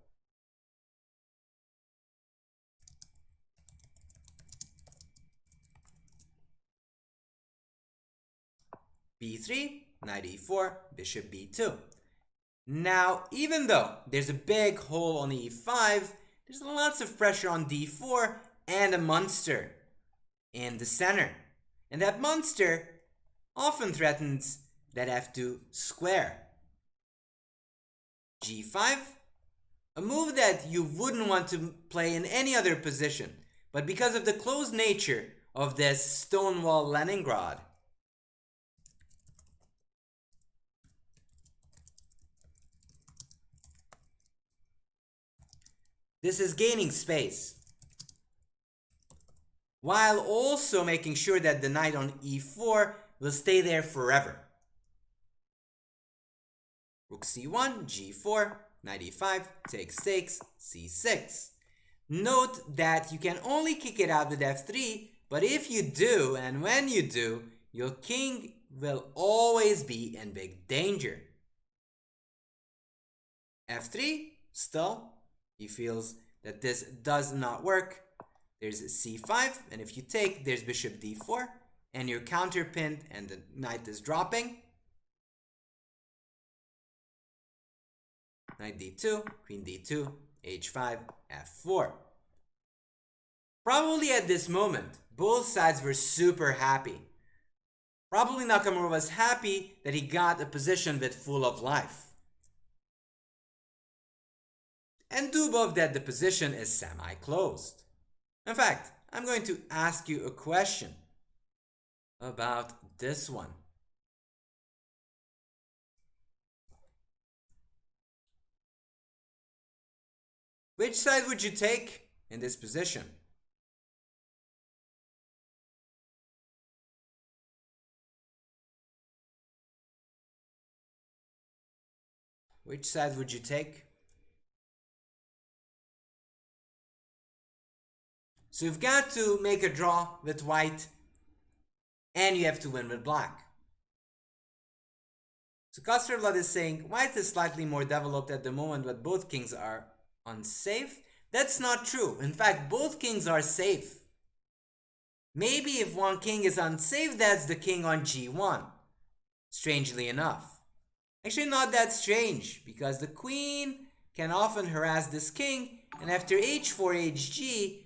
b3, knight e4, bishop b2. Now, even though there's a big hole on e5, there's lots of pressure on d4 and a monster in the center. And that monster often threatens that f2 square. g5, a move that you wouldn't want to play in any other position, but because of the closed nature of this Stonewall Leningrad, this is gaining space, while also making sure that the knight on e4 will stay there forever. Rook c1, g4, knight e5, takes, c6. Note that you can only kick it out with f3, but if you do, and when you do, your king will always be in big danger. f3, still, he feels that this does not work. There's c5, and if you take, there's bishop d4, and you're counterpinned, and the knight is dropping. Knight d2, queen d2, h5, f4. Probably at this moment, both sides were super happy. Probably Nakamura was happy that he got a position with full of life. And Dubov that the position is semi-closed. In fact, I'm going to ask you a question about this one. Which side would you take in this position? Which side would you take? So you've got to make a draw with white, and you have to win with black. So Kasterblad is saying white is slightly more developed at the moment, but both kings are unsafe. That's not true. In fact, both kings are safe. Maybe if one king is unsafe, that's the king on g1. Strangely enough. Actually, not that strange, because the queen can often harass this king, and after h4, hg,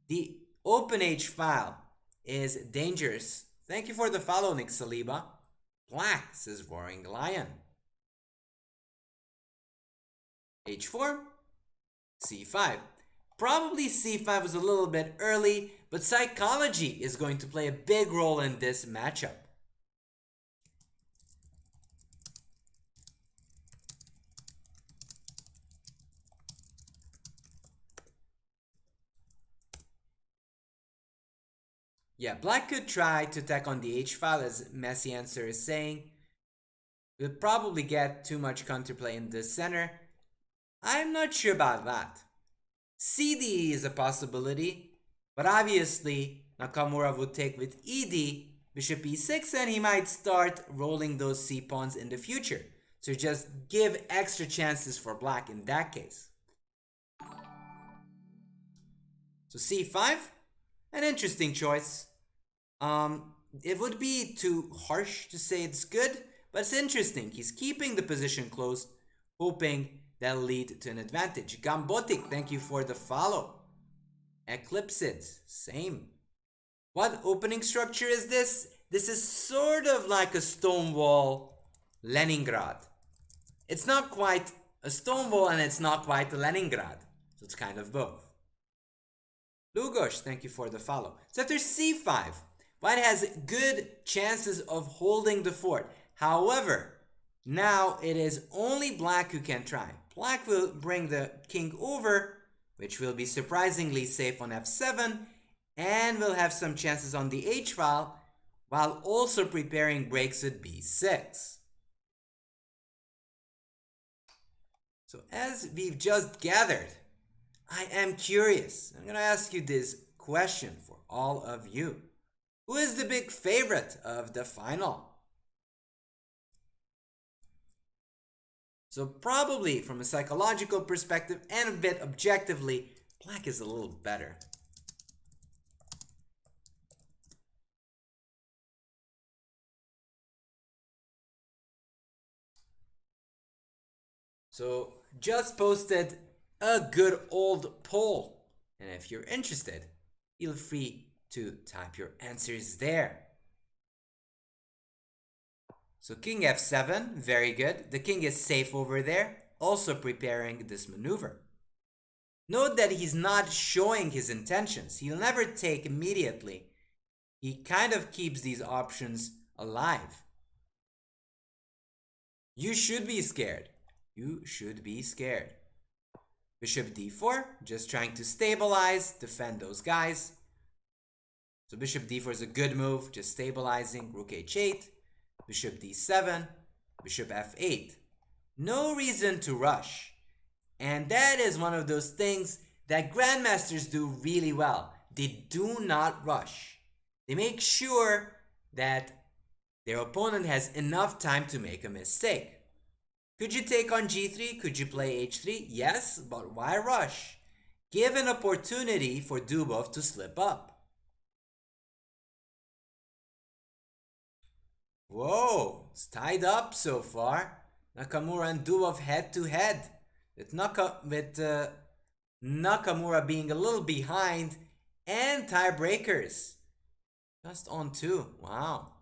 the open h file is dangerous. Thank you for the follow, Nick Saliba. Black, says Roaring Lion. h4, c5. Probably c5 was a little bit early, but psychology is going to play a big role in this matchup. Yeah, black could try to attack on the H file, as Messy Answer is saying. We'll probably get too much counterplay in the center. I'm not sure about that. CD is a possibility, but obviously Nakamura would take with ED, bishop e6, and he might start rolling those C pawns in the future. So just give extra chances for black in that case. So c5, an interesting choice. It would be too harsh to say it's good, but it's interesting. He's keeping the position close, hoping that'll lead to an advantage. Gambotic, thank you for the follow. Eclipsed, same. What opening structure is this? This is sort of like a stone wall Leningrad. It's not quite a stone wall and it's not quite a Leningrad. So it's kind of both. Lugosh, thank you for the follow. So after c5, white has good chances of holding the fort. However, now it is only black who can try. Black will bring the king over, which will be surprisingly safe on f7, and will have some chances on the h file, while also preparing breaks at b6. So as we've just gathered, I am curious. I'm going to ask you this question for all of you. Who is the big favorite of the final? So probably from a psychological perspective and a bit objectively, black is a little better. So just posted a good old poll. And if you're interested, feel free to type your answers there. So king f7, very good. The king is safe over there, also preparing this maneuver. Note that he's not showing his intentions. He'll never take immediately. He kind of keeps these options alive. You should be scared. You should be scared. Bishop d4, just trying to stabilize, defend those guys. So bishop d4 is a good move, just stabilizing. Rook h8, bishop d7, bishop f8. No reason to rush. And that is one of those things that grandmasters do really well. They do not rush. They make sure that their opponent has enough time to make a mistake. Could you take on g3? Could you play h3? Yes, but why rush? Give an opportunity for Dubov to slip up. Whoa, it's tied up so far. Nakamura and Dubov head to head. With Nakamura being a little behind and tiebreakers. Just on 2. Wow.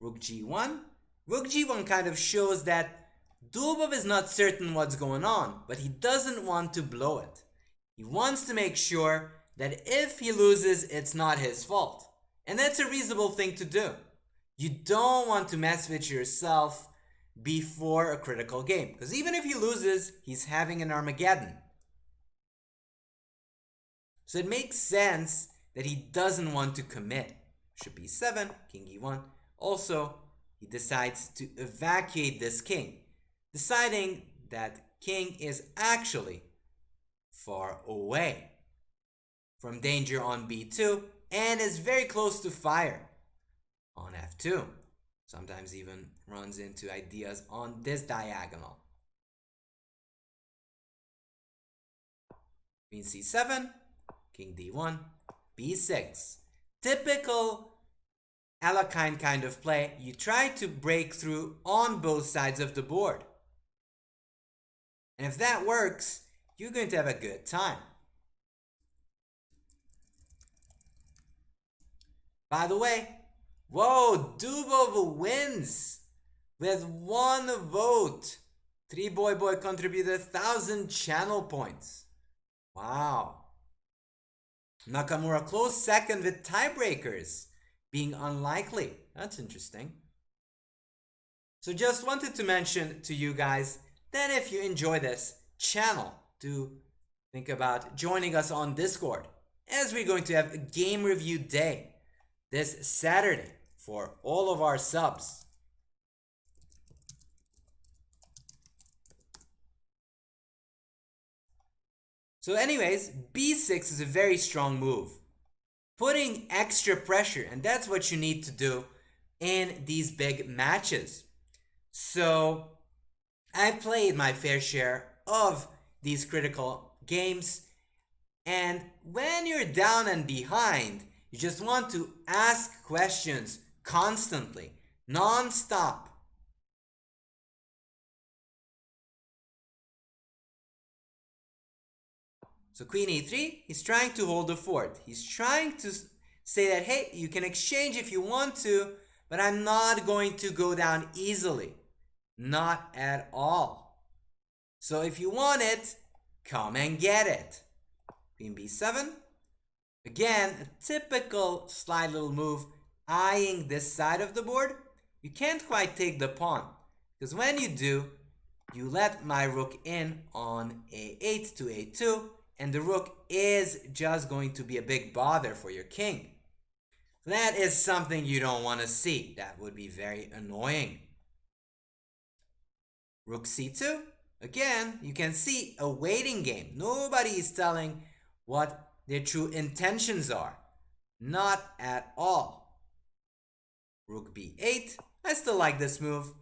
Rook g1. Rook g1 kind of shows that Dubov is not certain what's going on, but he doesn't want to blow it. He wants to make sure that if he loses, it's not his fault. And that's a reasonable thing to do. You don't want to mess with yourself before a critical game, because even if he loses, he's having an Armageddon. So it makes sense that he doesn't want to commit. Bishop e7, king e1. Also, he decides to evacuate this king, deciding that king is actually far away from danger on b2 and is very close to fire on f2. Sometimes even runs into ideas on this diagonal. Queen c7, king d1, b6. Typical Alekhine kind of play. You try to break through on both sides of the board. And if that works, you're going to have a good time. By the way, whoa, Dubov wins with 1 vote. 3boy contributed 1,000 channel points. Wow. Nakamura close second with tiebreakers being unlikely. That's interesting. So just wanted to mention to you guys that if you enjoy this channel, do think about joining us on Discord. as we're going to have a game review day this Saturday for all of our subs. So anyways, b6 is a very strong move, putting extra pressure, and that's what you need to do in these big matches. So I've played my fair share of these critical games, and when you're down and behind, you just want to ask questions constantly, non-stop. So queen e3, he's trying to hold the fort. He's trying to say that, hey, you can exchange if you want to, but I'm not going to go down easily. Not at all. So if you want it, come and get it. Queen b7. Again, a typical sly little move, eyeing this side of the board. You can't quite take the pawn, because when you do, you let my rook in on a8 to a2, and the rook is just going to be a big bother for your king. That is something you don't want to see. That would be very annoying. Rook c2. Again, you can see a waiting game. Nobody is telling what their true intentions are. Not at all. Rook b8. I still like this move.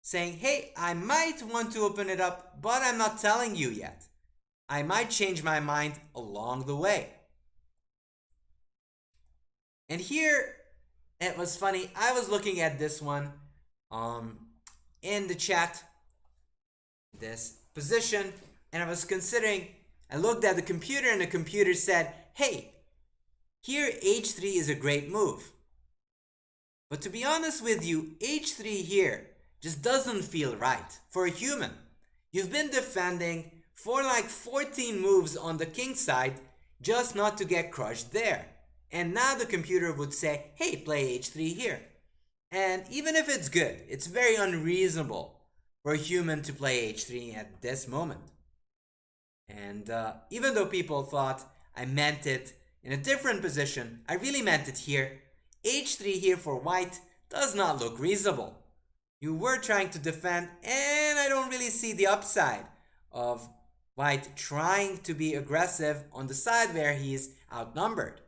Saying, hey, I might want to open it up, but I'm not telling you yet. I might change my mind along the way. And here, it was funny. I was looking at this one in the chat, this position, and I was considering, I looked at the computer and the computer said, hey, here h3 is a great move. But to be honest with you, h3 here just doesn't feel right for a human. You've been defending for like 14 moves on the king side just not to get crushed there. And now the computer would say, hey, play h3 here. And even if it's good, it's very unreasonable for a human to play h3 at this moment. And even though people thought I meant it in a different position, I really meant it here. h3 here for white does not look reasonable. You were trying to defend, and I don't really see the upside of white trying to be aggressive on the side where he's outnumbered.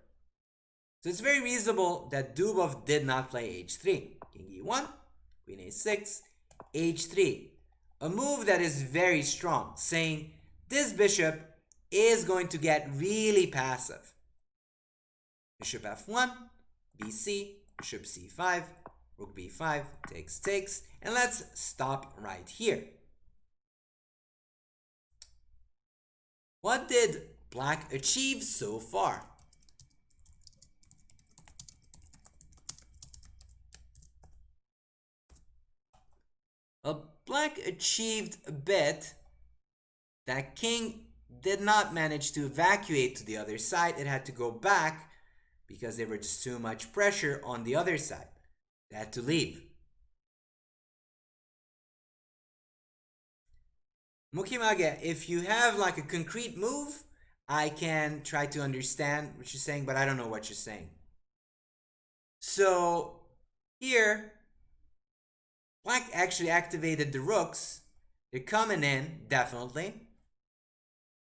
So it's very reasonable that Dubov did not play h3. King e1, queen a6, h3. A move that is very strong, saying this bishop is going to get really passive. Bishop f1, bc, bishop c5, rook b5, takes, and let's stop right here. What did black achieve so far? Well, black achieved a bit. That king did not manage to evacuate to the other side. It had to go back because there was just too much pressure on the other side. They had to leave. Mukimage, if you have like a concrete move, I can try to understand what you're saying, but I don't know what you're saying. So here, black actually activated the rooks. They're coming in, definitely.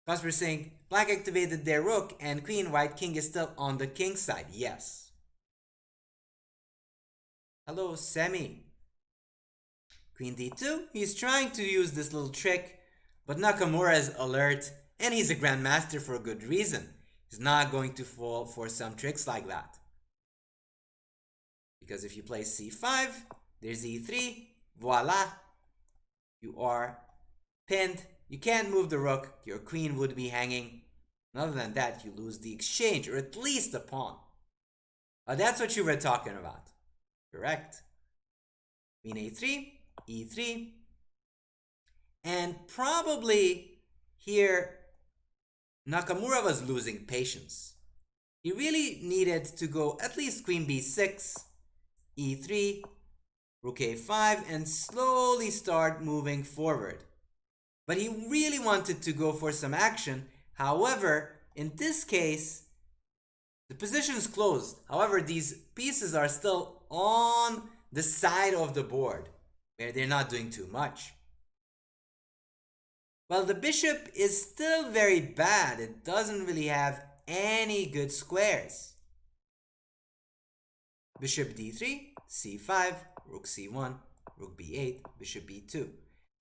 Because we're saying black activated their rook and queen, white king is still on the king side. Yes. Hello, Semi. Queen d2. He's trying to use this little trick, but Nakamura is alert, and he's a Grandmaster for a good reason. He's not going to fall for some tricks like that. Because if you play c5, there's e3, voila, you are pinned. You can't move the rook, your queen would be hanging. And other than that, you lose the exchange, or at least the pawn. That's what you were talking about. Correct. Queen a3, e3. And probably here, Nakamura was losing patience. He really needed to go at least queen b6, e3, rook a5, and slowly start moving forward. But he really wanted to go for some action. However, in this case, The position is closed. However, these pieces are still on the side of the board where they're not doing too much. Well, the bishop is still very bad. It doesn't really have any good squares. Bishop d3, c5, rook c1, rook b8, bishop b2.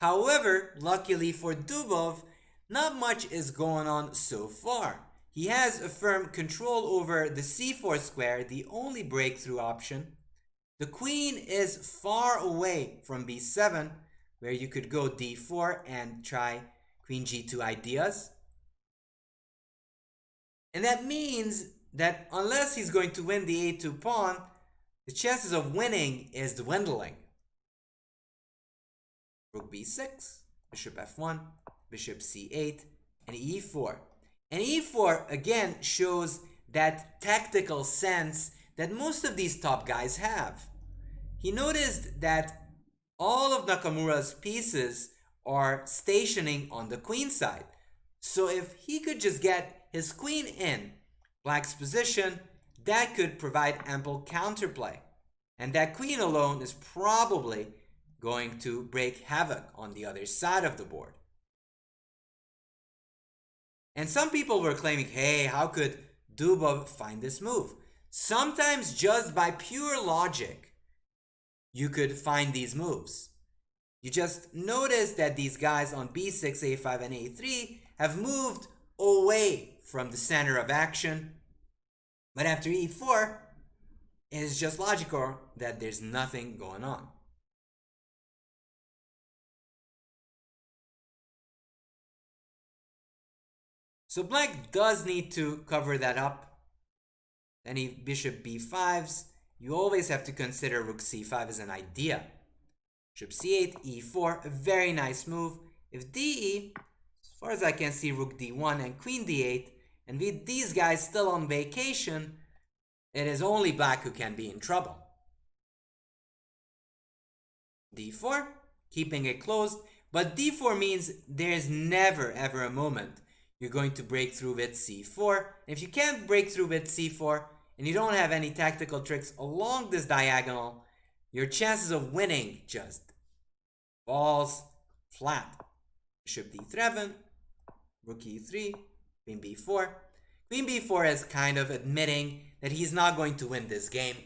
However, luckily for Dubov, not much is going on so far. He has a firm control over the c4 square, the only breakthrough option. The queen is far away from b7, where you could go d4 and try queen g2 ideas. And that means that unless he's going to win the a2 pawn, the chances of winning is dwindling. Rook b6, bishop f1, bishop c8, and e4. And e4 again shows that tactical sense that most of these top guys have. He noticed that all of Nakamura's pieces are stationing on the queen side. So if he could just get his queen in black's position, that could provide ample counterplay. And that queen alone is probably going to break havoc on the other side of the board. And some people were claiming, hey, how could Dubov find this move? Sometimes just by pure logic, you could find these moves. You just notice that these guys on b6, a5, and a3 have moved away from the center of action. But after e4, it is just logical that there's nothing going on. So black does need to cover that up. Any bishop b5s, you always have to consider rook c5 as an idea. Bishop c8, e4, a very nice move. If de, as far as I can see, rook d1 and queen d8, and with these guys still on vacation, it is only black who can be in trouble. d4, keeping it closed, but d4 means there's never ever a moment you're going to break through with c4. And if you can't break through with c4, and you don't have any tactical tricks along this diagonal, your chances of winning just falls flat. Bishop d7, rook e3, queen b4. Queen b4 is kind of admitting that he's not going to win this game.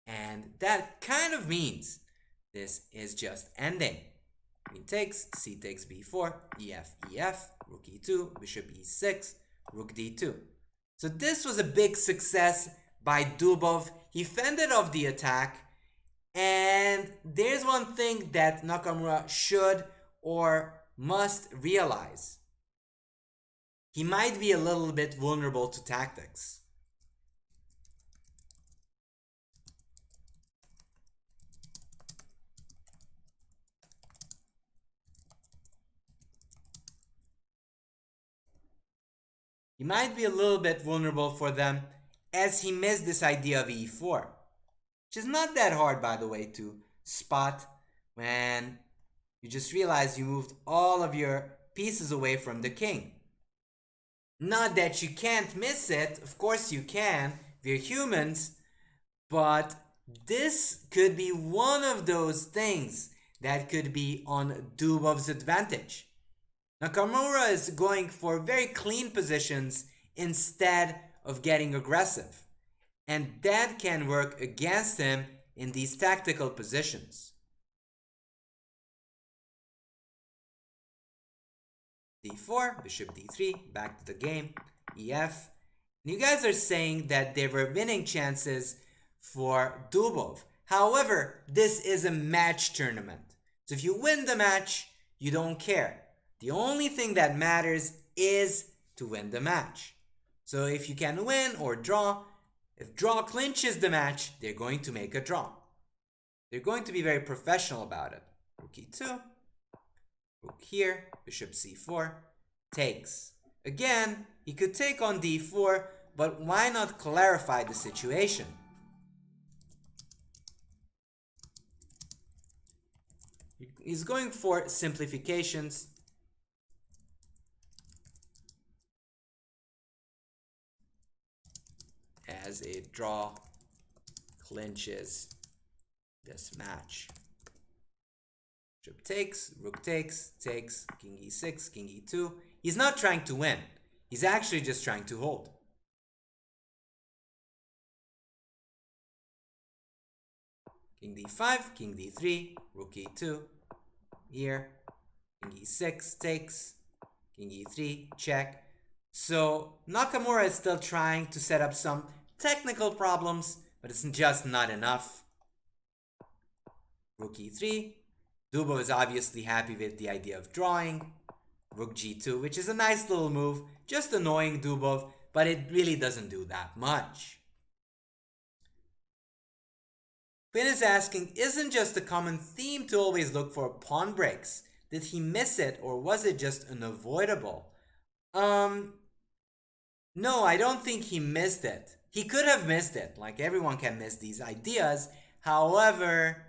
And that kind of means this is just ending. Queen takes, c takes b4, ef, ef, rook e2, bishop e6, rook d2. So this was a big success by Dubov. He fended off the attack. And there's one thing that Nakamura should or must realize. He might be a little bit vulnerable to tactics. He might be a little bit vulnerable for them as he missed this idea of e4. Which is not that hard, by the way, to spot when you just realize you moved all of your pieces away from the king. Not that you can't miss it, of course you can, we're humans, but this could be one of those things that could be on Dubov's advantage. Nakamura is going for very clean positions instead of getting aggressive. And that can work against him in these tactical positions. d4, bishop d3, back to the game, ef. And you guys are saying that there were winning chances for Dubov. However, this is a match tournament. So if you win the match, you don't care. The only thing that matters is to win the match. So if you can win or draw, if draw clinches the match, they're going to make a draw. They're going to be very professional about it. Rook e2, rook here, bishop c4, takes. Again, he could take on d4, but why not clarify the situation? He's going for simplifications. draw clinches this match. Bishop takes, rook takes, takes, king e6, king e2. He's not trying to win. He's actually just trying to hold. King d5, king d3, rook e2. Here, king e6 takes, king e3, check. So Nakamura is still trying to set up some technical problems, but it's just not enough. Rook e3. Dubov is obviously happy with the idea of drawing. Rook g2, which is a nice little move, just annoying Dubov, but it really doesn't do that much. Quinn is asking, isn't just a common theme to always look for pawn breaks? Did he miss it, or was it just unavoidable? No, I don't think he missed it. He could have missed it, like everyone can miss these ideas. However,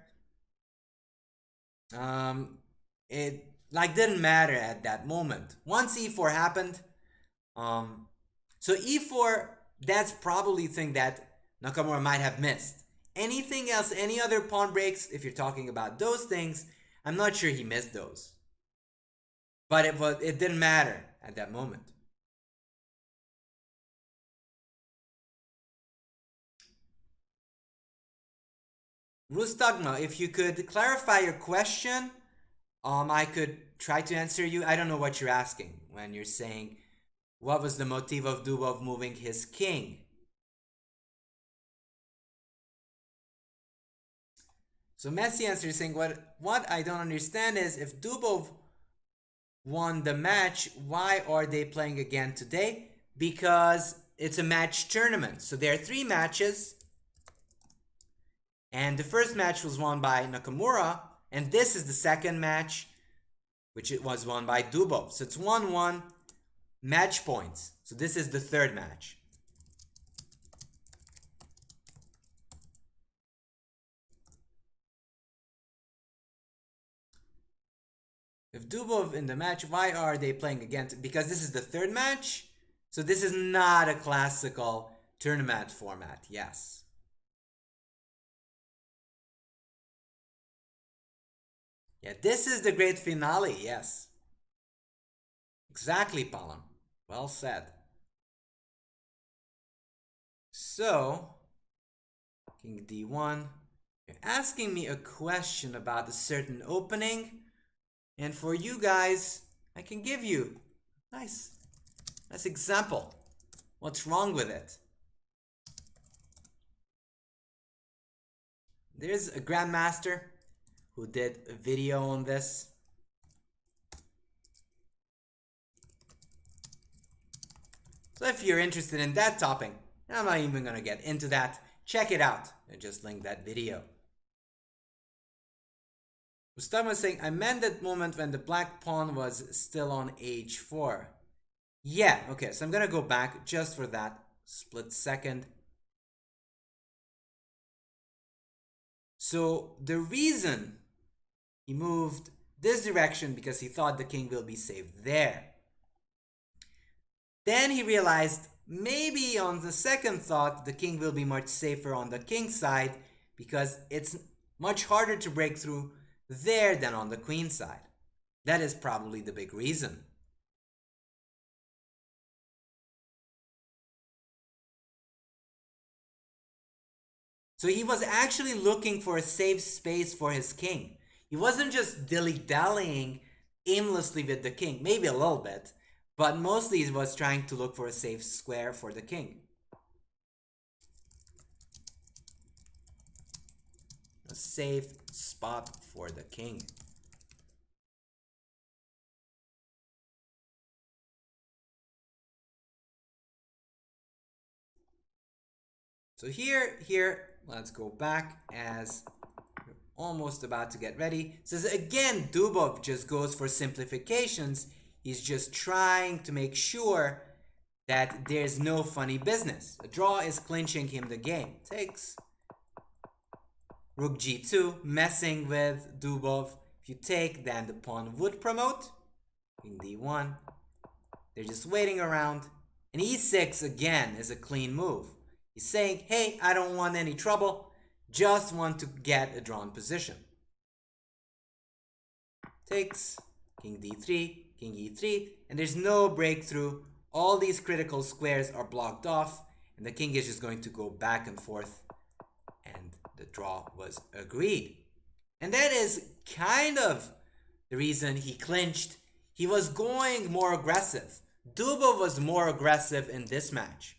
it didn't matter at that moment. Once e4 happened, so e4, that's probably the thing that Nakamura might have missed. Anything else, any other pawn breaks, if you're talking about those things, I'm not sure he missed those. But it didn't matter at that moment. Rustagma, if you could clarify your question, I could try to answer you. I don't know what you're asking when you're saying, what was the motive of Dubov moving his king? So Messi answer is saying, what I don't understand is, if Dubov won the match, why are they playing again today? Because it's a match tournament. So there are 3 matches. And the first match was won by Nakamura. And this is the second match, which it was won by Dubov. So it's 1-1 match points. So this is the third match. If Dubov in the match, why are they playing again? Because this is the third match. So this is not a classical tournament format. Yes. Yeah, this is the great finale. Yes. Exactly, Palam. Well said. So, King d1. You're asking me a question about a certain opening. And for you guys, I can give you a nice example. What's wrong with it? There's a Grandmaster who did a video on this. So if you're interested in that topic, I'm not even going to get into that. Check it out. I just linked that video. Mustafa is saying, I meant that moment when the black pawn was still on h4. Yeah, okay, so I'm going to go back just for that split second. So the reason he moved this direction because he thought the king will be safe there. Then he realized maybe on the second thought the king will be much safer on the king side because it's much harder to break through there than on the queen side. That is probably the big reason. So he was actually looking for a safe space for his king. He wasn't just dilly-dallying aimlessly with the king, maybe a little bit, but mostly he was trying to look for a safe square for the king. A safe spot for the king. So here, let's go back as we're almost about to get ready. It says again, Dubov just goes for simplifications. He's just trying to make sure that there's no funny business. A draw is clinching him the game. Takes. Rook g2, messing with Dubov. If you take, then the pawn would promote. King d1. They're just waiting around. And e6 again is a clean move. He's saying, hey, I don't want any trouble, just want to get a drawn position. Takes, king d3, king e3, and there's no breakthrough. All these critical squares are blocked off, and the king is just going to go back and forth, and the draw was agreed. And that is kind of the reason he clinched. He was going more aggressive. Dubov was more aggressive in this match.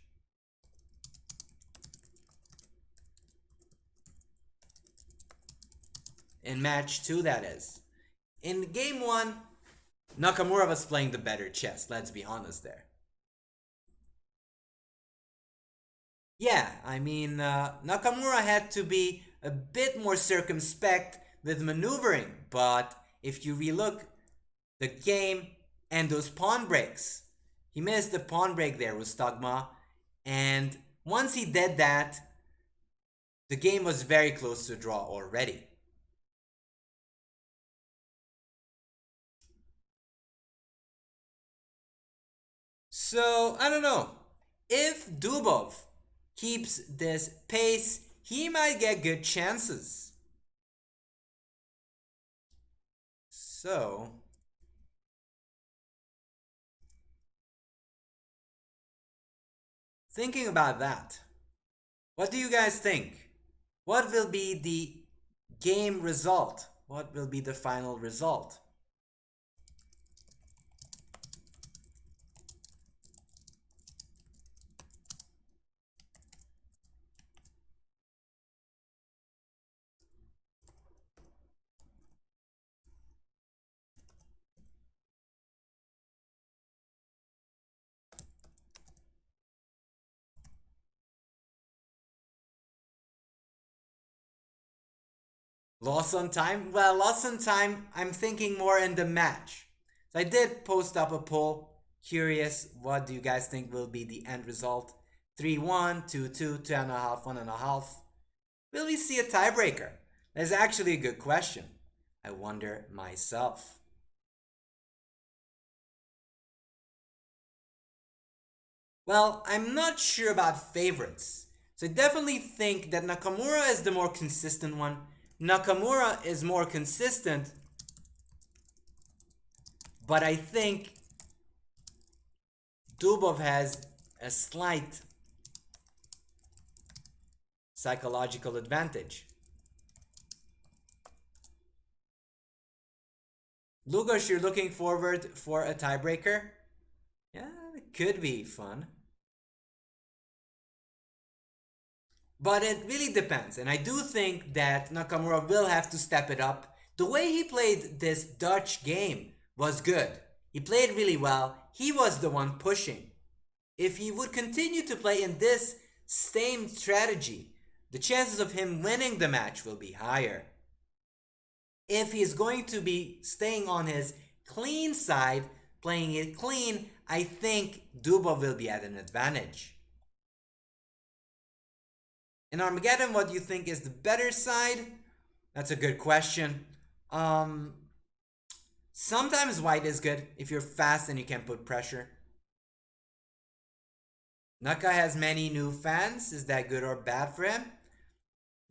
In match 2, that is. In game 1, Nakamura was playing the better chess, let's be honest there. Yeah, I mean, Nakamura had to be a bit more circumspect with maneuvering, but if you relook the game and those pawn breaks, he missed the pawn break there with Stagma, and once he did that, the game was very close to a draw already. So, I don't know. If Dubov keeps this pace, he might get good chances. So, thinking about that, what do you guys think? What will be the game result? What will be the final result? Loss on time? Well, loss on time, I'm thinking more in the match. So I did post up a poll. Curious, what do you guys think will be the end result? 3-1, 2-2, 2.5, 1.5. Will we see a tiebreaker? That's actually a good question. I wonder myself. Well, I'm not sure about favorites. So I definitely think that Nakamura is the more consistent one. Nakamura is more consistent, but I think Dubov has a slight psychological advantage. Lugos, you're looking forward for a tiebreaker? Yeah, it could be fun. But it really depends, and I do think that Nakamura will have to step it up. The way he played this Dutch game was good. He played really well. He was the one pushing. If he would continue to play in this same strategy, the chances of him winning the match will be higher. If he's going to be staying on his clean side, playing it clean, I think Dubov will be at an advantage. In Armageddon, what do you think is the better side? That's a good question. Sometimes white is good if you're fast and you can put pressure. Naka has many new fans. Is that good or bad for him?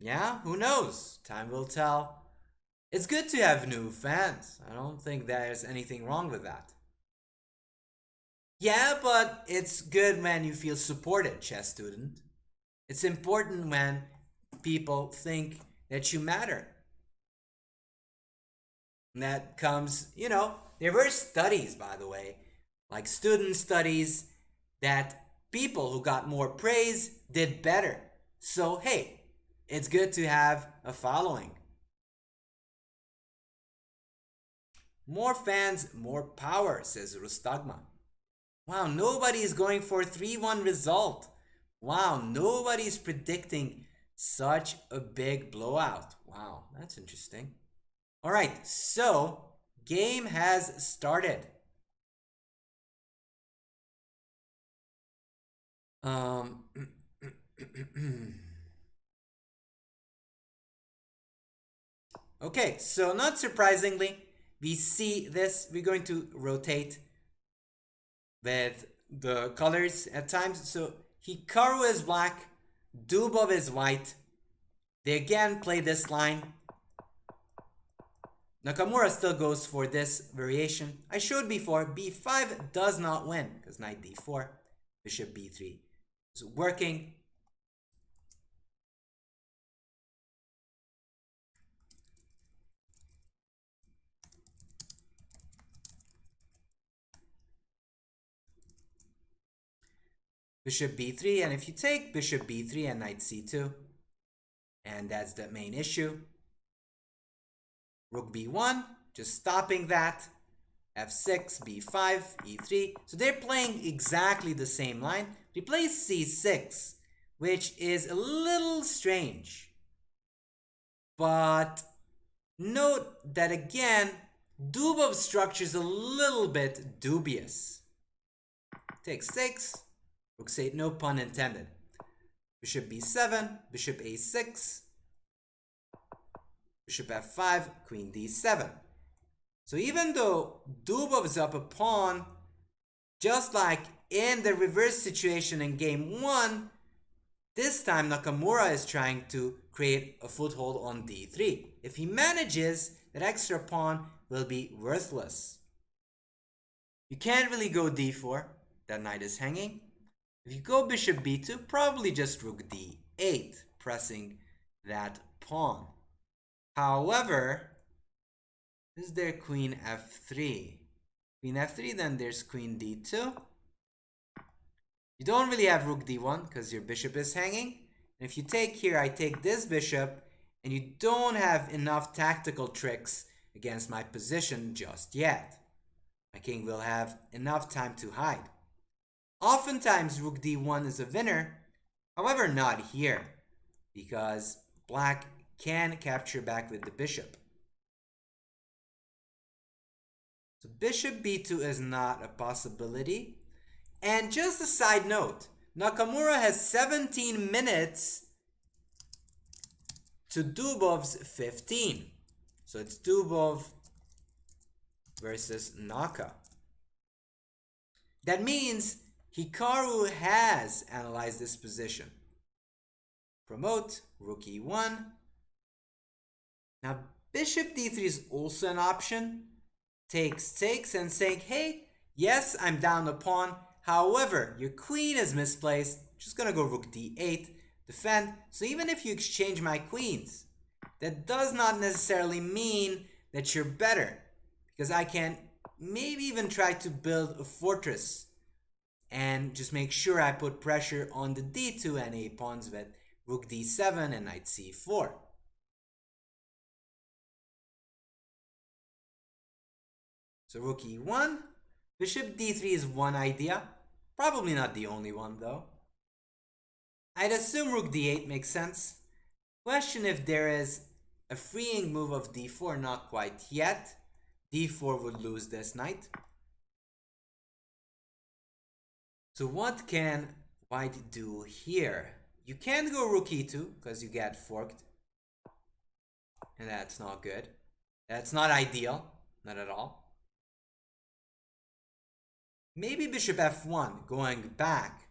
Yeah, who knows? Time will tell. It's good to have new fans. I don't think there's anything wrong with that. Yeah, but it's good when you feel supported, chess student. It's important when people think that you matter. And that comes, there were studies, by the way, like student studies, that people who got more praise did better. So, hey, it's good to have a following. More fans, more power, says Rustagma. Wow, nobody is going for a 3-1 result. Wow, nobody's predicting such a big blowout. Wow, that's interesting. All right, so game has started. Okay, so not surprisingly, we see this. We're going to rotate with the colors at times. So Hikaru is black, Dubov is white. They again play this line. Nakamura still goes for this variation. I showed before, b5 does not win because knight d4, bishop b3 is working. Bishop b3, and if you take bishop b3 and knight c2, and that's the main issue. Rook b1, just stopping that. f6, b5, e3. So they're playing exactly the same line. He plays c6, which is a little strange. But note that again, Dubov's structure is a little bit dubious. Takes 6, rook c8, no pun intended. Bishop b7, bishop a6, bishop f5, queen d7. So even though Dubov is up a pawn, just like in the reverse situation in game 1, this time Nakamura is trying to create a foothold on d3. If he manages, that extra pawn will be worthless. You can't really go d4, that knight is hanging. If you go bishop b2, probably just rook d8, pressing that pawn. However, is there queen f3? Queen f3, then there's queen d2. You don't really have rook d1 because your bishop is hanging. And if you take here, I take this bishop, and you don't have enough tactical tricks against my position just yet. My king will have enough time to hide. Oftentimes, rook d1 is a winner, however not here, because black can capture back with the bishop. So bishop b2 is not a possibility. And just a side note, Nakamura has 17 minutes to Dubov's 15. So it's Dubov versus Naka. That means Hikaru has analyzed this position. Promote, rook e1. Now bishop d3 is also an option. Takes, and saying, hey, yes, I'm down a pawn. However, your queen is misplaced. Just gonna go rook d8, defend. So even if you exchange my queens, that does not necessarily mean that you're better. Because I can maybe even try to build a fortress and just make sure I put pressure on the d2 and a pawns with rook d7 and knight c4. So rook e1, bishop d3 is one idea. Probably not the only one though. I'd assume rook d8 makes sense. Question if there is a freeing move of d4, not quite yet. d4 would lose this knight. So what can white do here? You can't go rook e2 because you get forked. And that's not good. That's not ideal. Not at all. Maybe bishop f1 going back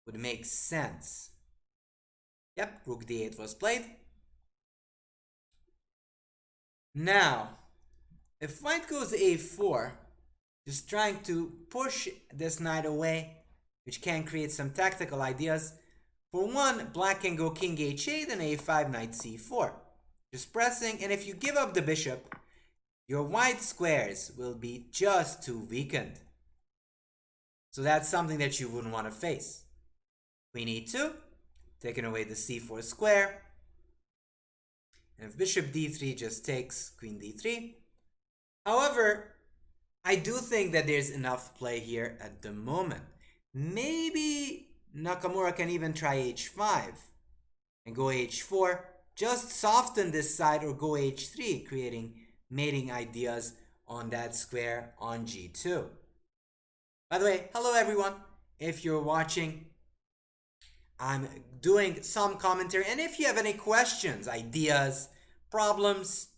would make sense. Yep, rook d8 was played. Now, if white goes a4, just trying to push this knight away, which can create some tactical ideas. For one, black can go king h8 and a5, knight c4. Just pressing, and if you give up the bishop, your white squares will be just too weakened. So that's something that you wouldn't want to face. Queen e2, taking away the c4 square. And if bishop d3 just takes queen d3. However, I do think that there's enough play here at the moment. Maybe Nakamura can even try h5 and go h4. Just soften this side or go h3, creating mating ideas on that square on g2. By the way, hello everyone. If you're watching, I'm doing some commentary. And if you have any questions, ideas, problems,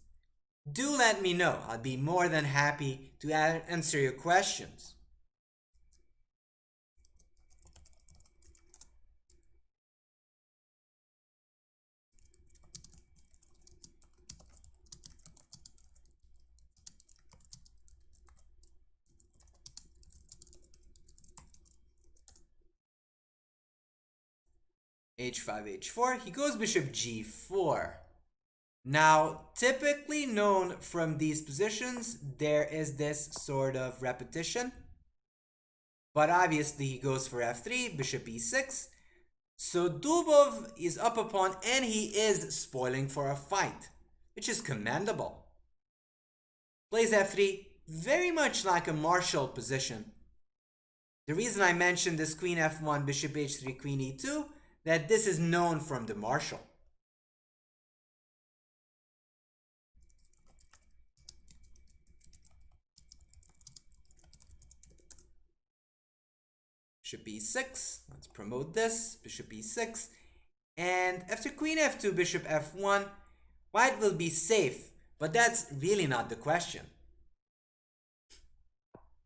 do let me know. I'll be more than happy to answer your questions. h5, h4. He goes bishop g4. Now, typically known from these positions, there is this sort of repetition. But obviously he goes for f3, bishop e6. So Dubov is up a pawn and he is spoiling for a fight, which is commendable. Plays f3, very much like a martial position. The reason I mentioned this queen f1, bishop h3, queen e2, that this is known from the martial. Bishop e6, let's promote this, bishop e6. And after queen f2, bishop f1, white will be safe, but that's really not the question.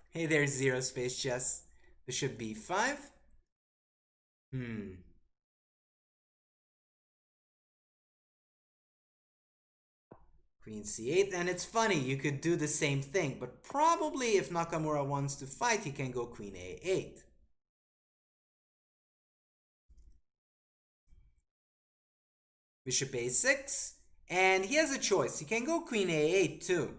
Hey there, Zero Space Chess. Bishop b5. Queen c8, and it's funny, you could do the same thing, but probably if Nakamura wants to fight, he can go queen a8. Bishop a6, and he has a choice. He can go queen a8 too.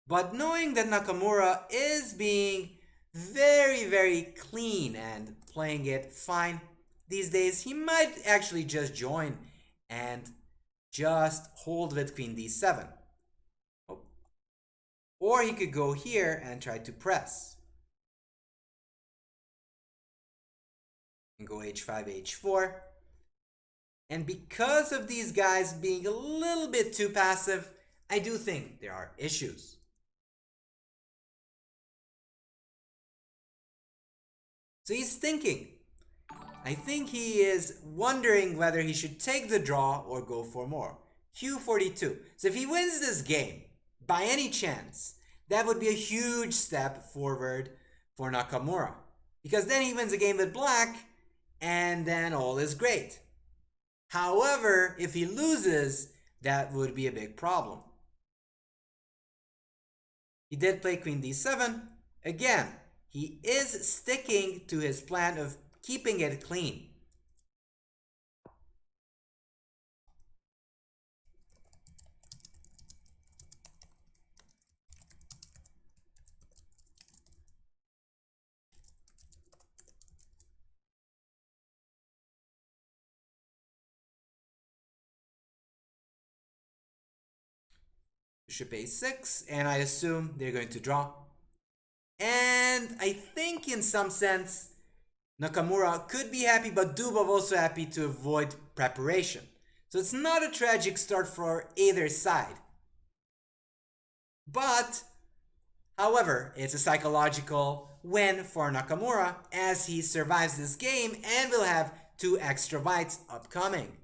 But knowing that Nakamura is being very, very clean and playing it fine these days, he might actually just join and just hold with queen d7. Or he could go here and try to press. And go h5, h4. And because of these guys being a little bit too passive, I do think there are issues. So he's thinking. I think he is wondering whether he should take the draw or go for more. Q42. So if he wins this game, by any chance, that would be a huge step forward for Nakamura. Because then he wins a game with black, and then all is great. However, if he loses, that would be a big problem. He did play queen d7. Again, he is sticking to his plan of keeping it clean. Bishop a6, and I assume they're going to draw. And I think in some sense, Nakamura could be happy, but Dubov also happy to avoid preparation. So it's not a tragic start for either side. But, however, it's a psychological win for Nakamura as he survives this game and will have 2 extra whites upcoming.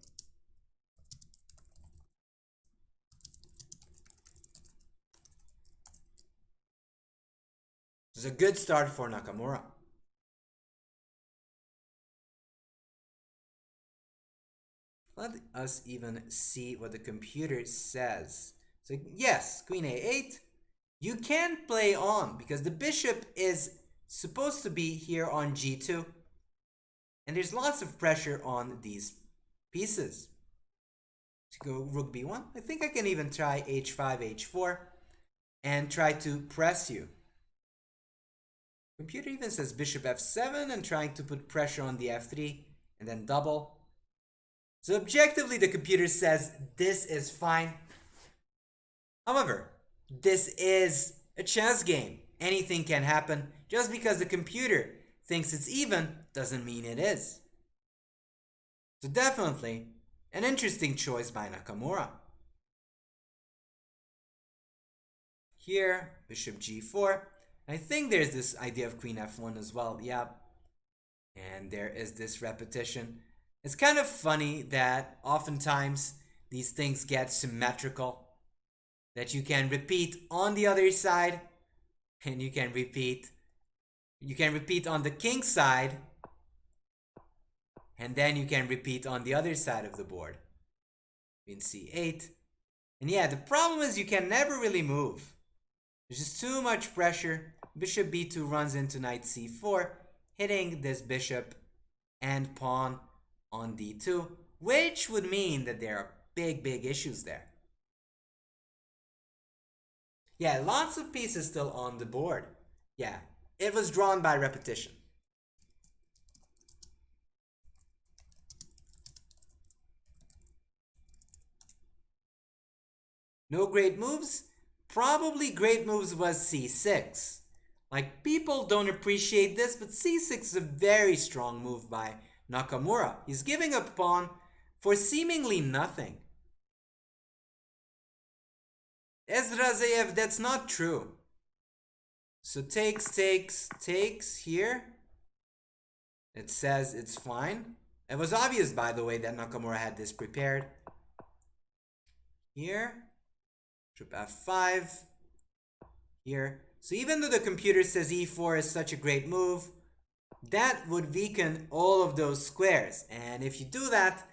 It's a good start for Nakamura. Let us even see what the computer says. So yes, queen a8. You can play on because the bishop is supposed to be here on g2. And there's lots of pressure on these pieces. To go rook b1. I think I can even try h5, h4 and try to press you. Computer even says bishop f7 and trying to put pressure on the f3 and then double. So objectively, the computer says this is fine. However, this is a chess game. Anything can happen. Just because the computer thinks it's even doesn't mean it is. So definitely an interesting choice by Nakamura. Here, bishop g4. I think there's this idea of queen f1 as well. Yeah. And there is this repetition. It's kind of funny that oftentimes these things get symmetrical. That you can repeat on the other side. And you can repeat on the king side. And then you can repeat on the other side of the board. Queen c8. And yeah, the problem is you can never really move. There's just too much pressure. Bishop b2 runs into knight c4, hitting this bishop and pawn on d2, which would mean that there are big issues there. Yeah, lots of pieces still on the board. Yeah, it was drawn by repetition. No great moves? Probably great moves was c6. Like, people don't appreciate this, but c6 is a very strong move by Nakamura. He's giving up pawn for seemingly nothing. Ezrazev, that's not true. So takes here. It says it's fine. It was obvious, by the way, that Nakamura had this prepared. Here. Trip f5. Here. So even though the computer says e4 is such a great move, that would weaken all of those squares. And if you do that,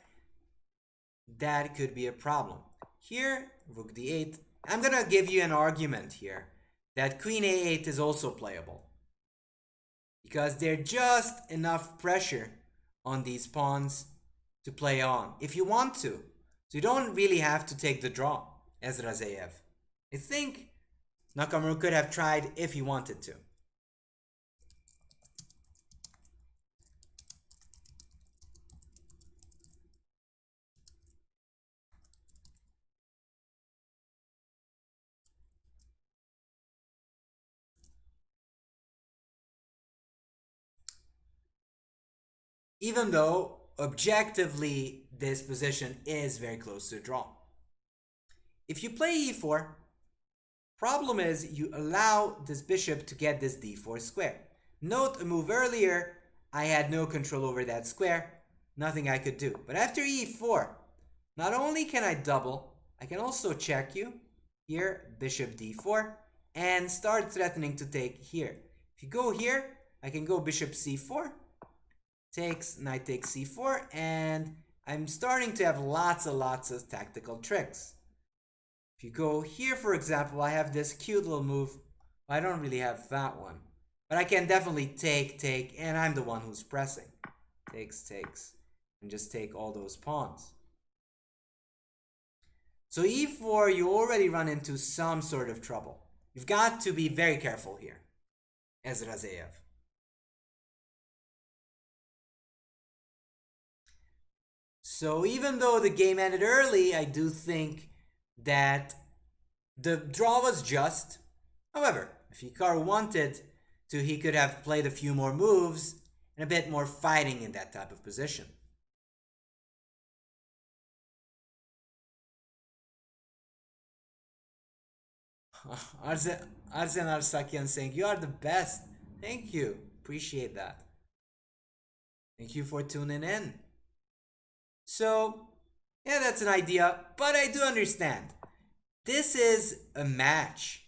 that could be a problem. Here, rook d8. I'm going to give you an argument here that queen a8 is also playable, because there's just enough pressure on these pawns to play on if you want to. So you don't really have to take the draw, Ezrazev. I think Nakamura could have tried if he wanted to. Even though objectively this position is very close to a draw. If you play e4, problem is you allow this bishop to get this d4 square. Note a move earlier, I had no control over that square, nothing I could do. But after e4, not only can I double, I can also check you. Here, bishop d4, and start threatening to take here. If you go here, I can go bishop c4, takes, knight takes c4, and I'm starting to have lots of tactical tricks. If you go here, for example, I have this cute little move. I don't really have that one, but I can definitely take, and I'm the one who's pressing. Takes, and just take all those pawns. So e4, you already run into some sort of trouble. You've got to be very careful here, Ezrazev. So even though the game ended early, I do think that the draw was just. However, if Hikaru wanted to, he could have played a few more moves and a bit more fighting in that type of position. Arzen Arsakian saying, you are the best. Thank you. Appreciate that. Thank you for tuning in. So, yeah, that's an idea, but I do understand. This is a match.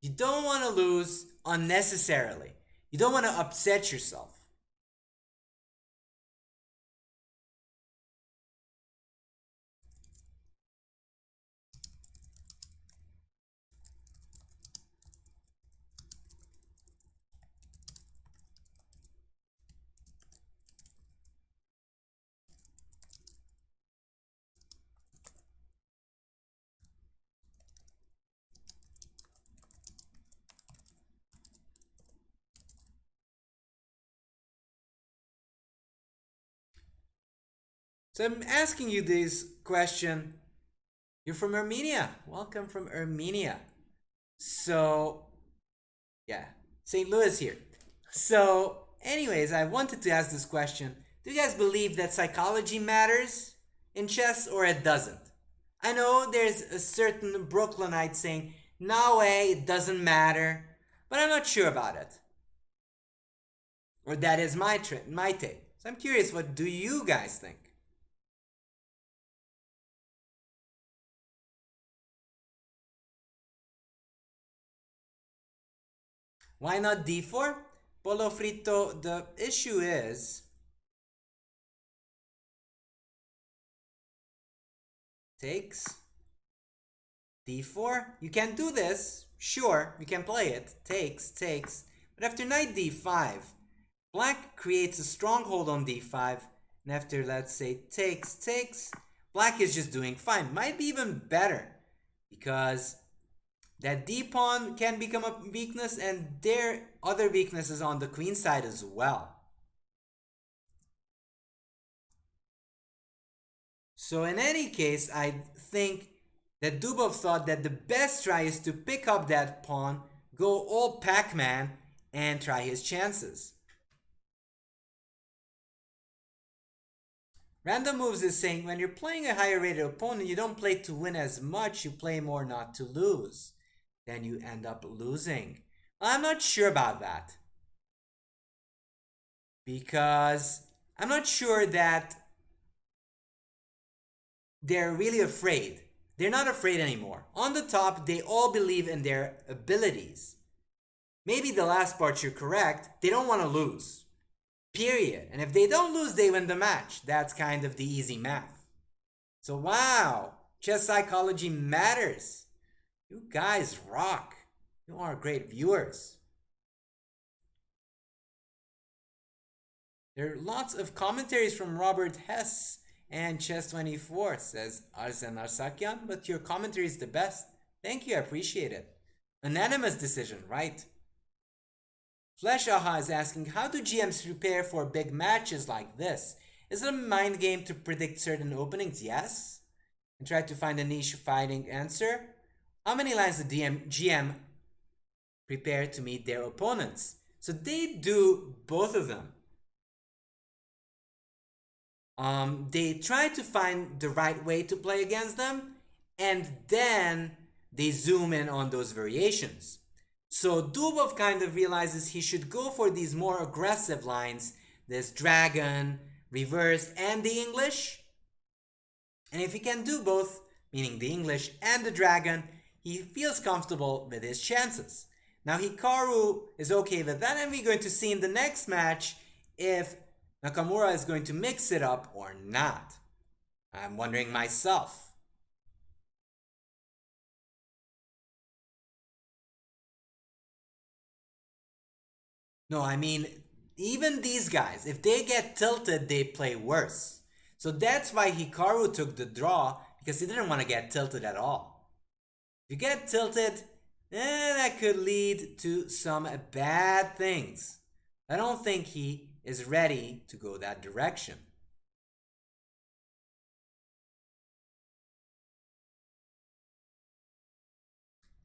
You don't want to lose unnecessarily. You don't want to upset yourself. So I'm asking you this question. You're from Armenia. Welcome from Armenia. So, yeah, St. Louis here. So, anyways, I wanted to ask this question. Do you guys believe that psychology matters in chess, or it doesn't? I know there's a certain Brooklynite saying, no way, it doesn't matter. But I'm not sure about it. Or that is my take. So I'm curious, what do you guys think? Why not d4? Polo Frito, the issue is takes d4. You can do this, sure, you can play it. Takes. But after knight d5, black creates a stronghold on d5. And after, let's say, takes, black is just doing fine. Might be even better, because that d pawn can become a weakness, and there are other weaknesses on the queen side as well. So in any case, I think that Dubov thought that the best try is to pick up that pawn, go all Pac-Man, and try his chances. Random Moves is saying when you're playing a higher rated opponent, you don't play to win as much, you play more not to lose. Then you end up losing. I'm not sure about that, because I'm not sure that they're really afraid. They're not afraid anymore. On the top, they all believe in their abilities. Maybe the last part you're correct. They don't want to lose. Period. And if they don't lose, they win the match. That's kind of the easy math. So wow, chess psychology matters. You guys rock. You are great viewers. There are lots of commentaries from Robert Hess and Chess24, says Arsen Arsakyan, but your commentary is the best. Thank you, I appreciate it. Unanimous decision, right? Flesh Aha is asking, how do GMs prepare for big matches like this? Is it a mind game to predict certain openings? Yes. And try to find a niche fighting answer? How many lines the GM prepare to meet their opponents? So they do both of them. They try to find the right way to play against them, and then they zoom in on those variations. So Dubov kind of realizes he should go for these more aggressive lines, this dragon, reversed, and the English. And if he can do both, meaning the English and the dragon, he feels comfortable with his chances. Now Hikaru is okay with that, and we're going to see in the next match if Nakamura is going to mix it up or not. I'm wondering myself. No, I mean, even these guys, if they get tilted, they play worse. So that's why Hikaru took the draw, because he didn't want to get tilted at all. If you get tilted, that could lead to some bad things. I don't think he is ready to go that direction.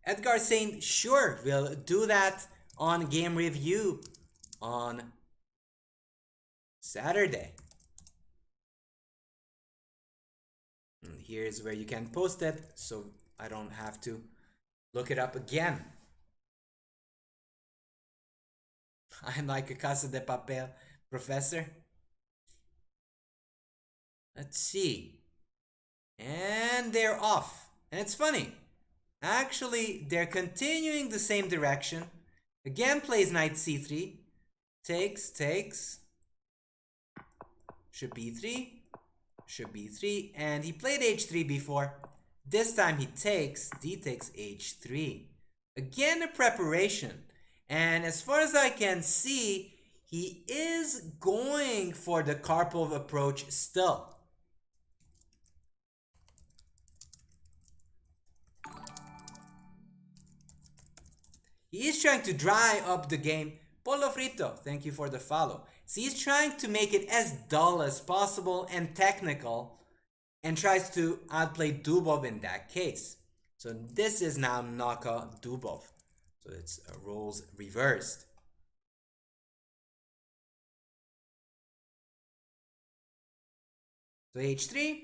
Edgar saying, sure, we'll do that on game review on Saturday. And here's where you can post it, so I don't have to look it up again. I'm like a Casa de Papel professor. Let's see. And they're off. And it's funny. Actually, they're continuing the same direction. Again plays knight c3. Takes. Should b3. Should b3. And he played h3 before. This time he takes. D takes h3. Again a preparation. And as far as I can see, he is going for the Karpov approach still. He is trying to dry up the game. Polo Frito, thank you for the follow. So he's trying to make it as dull as possible and technical, and tries to outplay Dubov in that case. So this is now Naka Dubov. So it's roles reversed. So h3.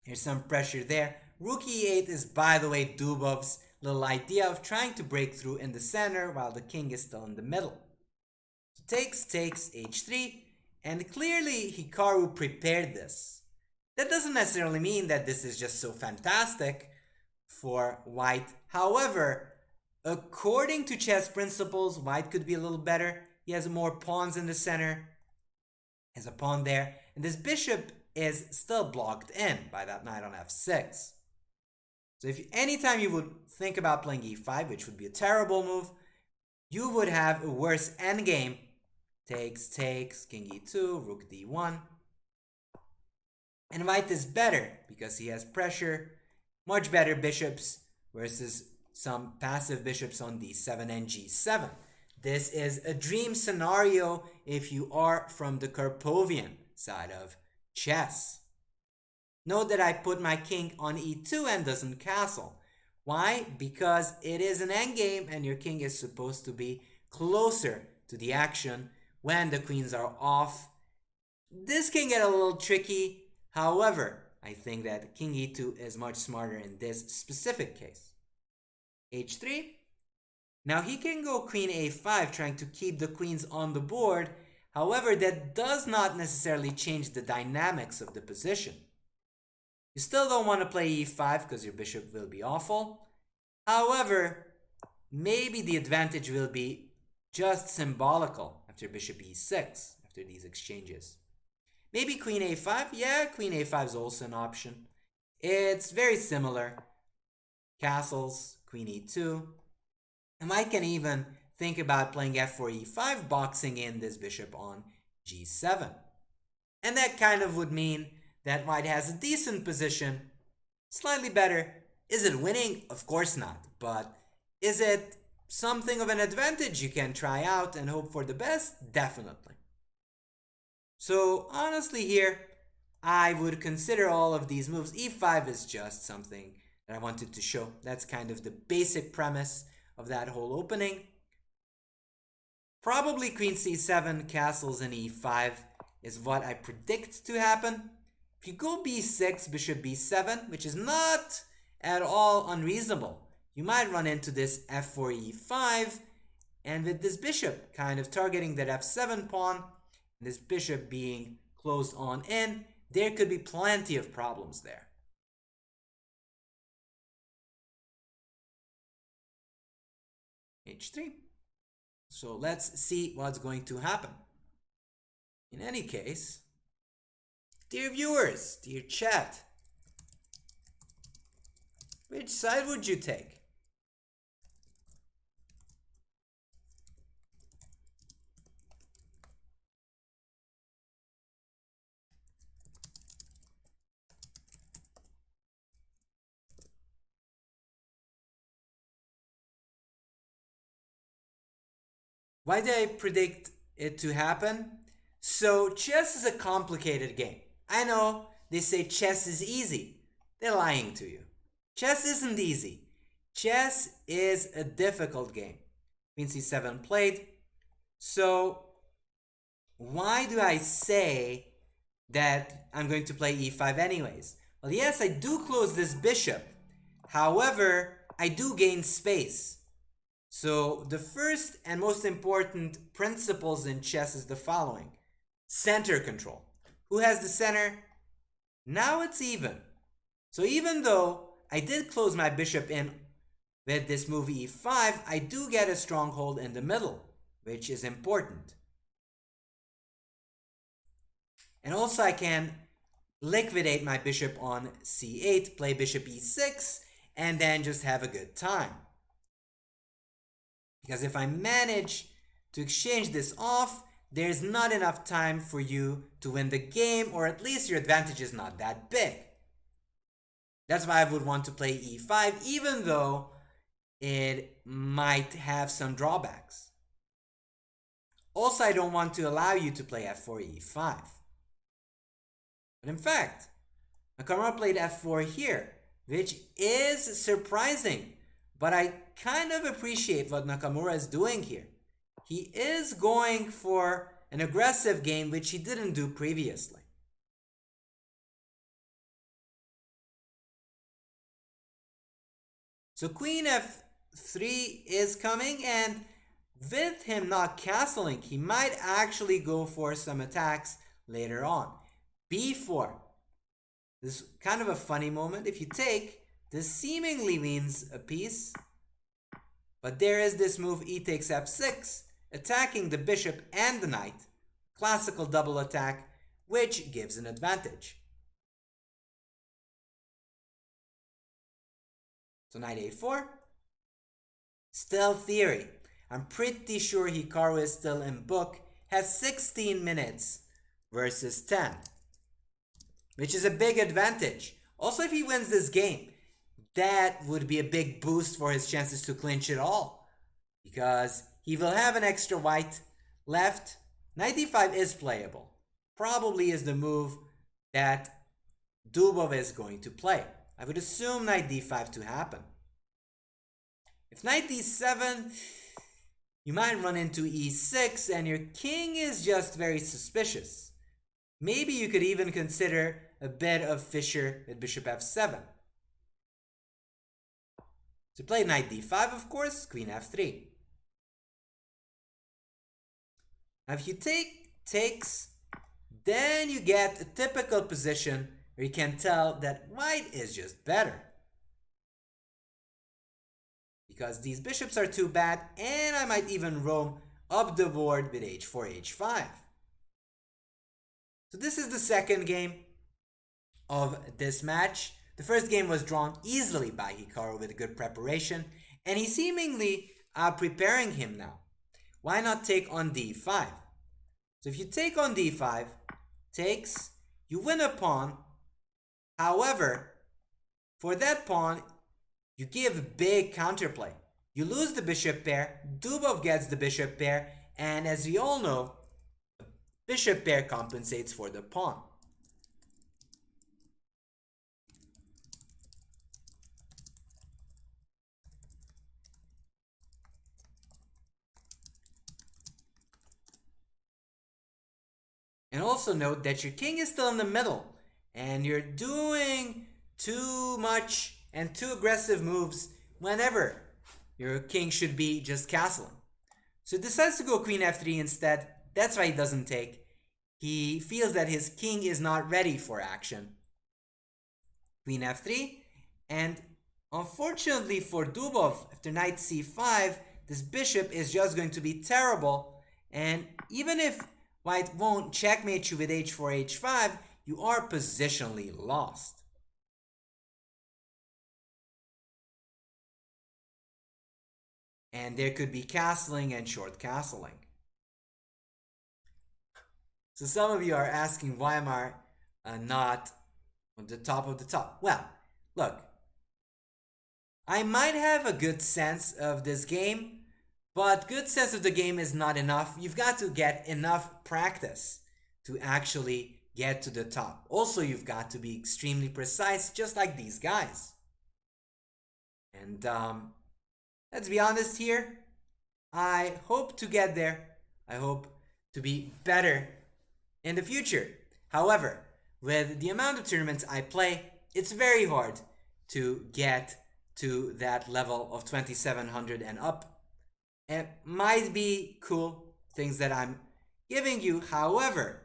Here's some pressure there. Rook e8 is, by the way, Dubov's little idea of trying to break through in the center while the king is still in the middle. So takes h3, and clearly Hikaru prepared this. That doesn't necessarily mean that this is just so fantastic for white. However, according to chess principles, white could be a little better. He has more pawns in the center. Has a pawn there. And this bishop is still blocked in by that knight on f6. So if anytime you would think about playing e5, which would be a terrible move, you would have a worse endgame. Takes, king e2, rook d1. And white is better because he has pressure, much better bishops versus some passive bishops on d7 and g7. This is a dream scenario if you are from the Karpovian side of chess. Note that I put my king on e2 and doesn't castle. Why? Because it is an endgame and your king is supposed to be closer to the action when the queens are off. This can get a little tricky. However, I think that king e2 is much smarter in this specific case. h3. Now he can go queen a5 trying to keep the queens on the board. However, that does not necessarily change the dynamics of the position. You still don't want to play e5 because your bishop will be awful. However, maybe the advantage will be just symbolical after bishop e6, after these exchanges. Maybe queen a5. Yeah, queen a5 is also an option. It's very similar. Castles, queen e2. And I can even think about playing f4 e5, boxing in this bishop on g7. And that kind of would mean that white has a decent position, slightly better. Is it winning? Of course not. But is it something of an advantage you can try out and hope for the best? Definitely. So honestly here, I would consider all of these moves. e5 is just something that I wanted to show. That's kind of the basic premise of that whole opening. Probably queen c7, castles, and e5 is what I predict to happen. If you go b6, bishop b7, which is not at all unreasonable, you might run into this f4 e5, and with this bishop kind of targeting that f7 pawn, and this bishop being closed on in, there could be plenty of problems there. h3. So let's see what's going to happen. In any case, dear viewers, dear chat, which side would you take? Why did I predict it to happen? So chess is a complicated game. I know they say chess is easy. They're lying to you. Chess isn't easy. Chess is a difficult game. Queen c7 played. So why do I say that I'm going to play e5 anyways? Well, yes, I do close this bishop. However, I do gain space. So the first and most important principles in chess is the following. Center control. Who has the center? Now it's even. So even though I did close my bishop in with this move e5, I do get a stronghold in the middle, which is important. And also I can liquidate my bishop on c8, play bishop e6, and then just have a good time. Because if I manage to exchange this off, there's not enough time for you to win the game, or at least your advantage is not that big. That's why I would want to play e5, even though it might have some drawbacks. Also, I don't want to allow you to play f4 e5. But in fact, Nakamura played f4 here, which is surprising. But I kind of appreciate what Nakamura is doing here. He is going for an aggressive game, which he didn't do previously. So queen f3 is coming, and with him not castling, he might actually go for some attacks later on. b4. This is kind of a funny moment. If you take, this seemingly wins a piece, but there is this move e takes f6, attacking the bishop and the knight, classical double attack, which gives an advantage. So knight a4, still theory. I'm pretty sure Hikaru is still in book, has 16 minutes versus 10. which is a big advantage. Also, if he wins this game, that would be a big boost for his chances to clinch it all, because he will have an extra white left. Knight d5 is playable. Probably is the move that Dubov is going to play. I would assume knight d5 to happen. If knight d7, you might run into e6 and your king is just very suspicious. Maybe you could even consider a bit of fissure with bishop f7. To play knight d5, of course, queen f3. Now if you takes, then you get a typical position where you can tell that white is just better, because these bishops are too bad, and I might even roam up the board with h4, h5. So this is the second game of this match. The first game was drawn easily by Hikaru with good preparation, and he's seemingly preparing him now. Why not take on d5? So if you take on d5, takes, you win a pawn. However, for that pawn, you give big counterplay. You lose the bishop pair, Dubov gets the bishop pair, and as we all know, the bishop pair compensates for the pawn. And also note that your king is still in the middle, and you're doing too much and too aggressive moves whenever your king should be just castling. So he decides to go queen f3 instead. That's why he doesn't take. He feels that his king is not ready for action. Queen f3, and unfortunately for Dubov, after knight c5, this bishop is just going to be terrible, and even if white won't checkmate you with h4, h5, you are positionally lost. And there could be castling and short castling. So some of you are asking, why am I not on the top of the top? Well, look, I might have a good sense of this game, but good sense of the game is not enough. You've got to get enough practice to actually get to the top. Also, you've got to be extremely precise, just like these guys. And let's be honest here. I hope to get there. I hope to be better in the future. However, with the amount of tournaments I play, it's very hard to get to that level of 2700 and up. It might be cool, things that I'm giving you. However,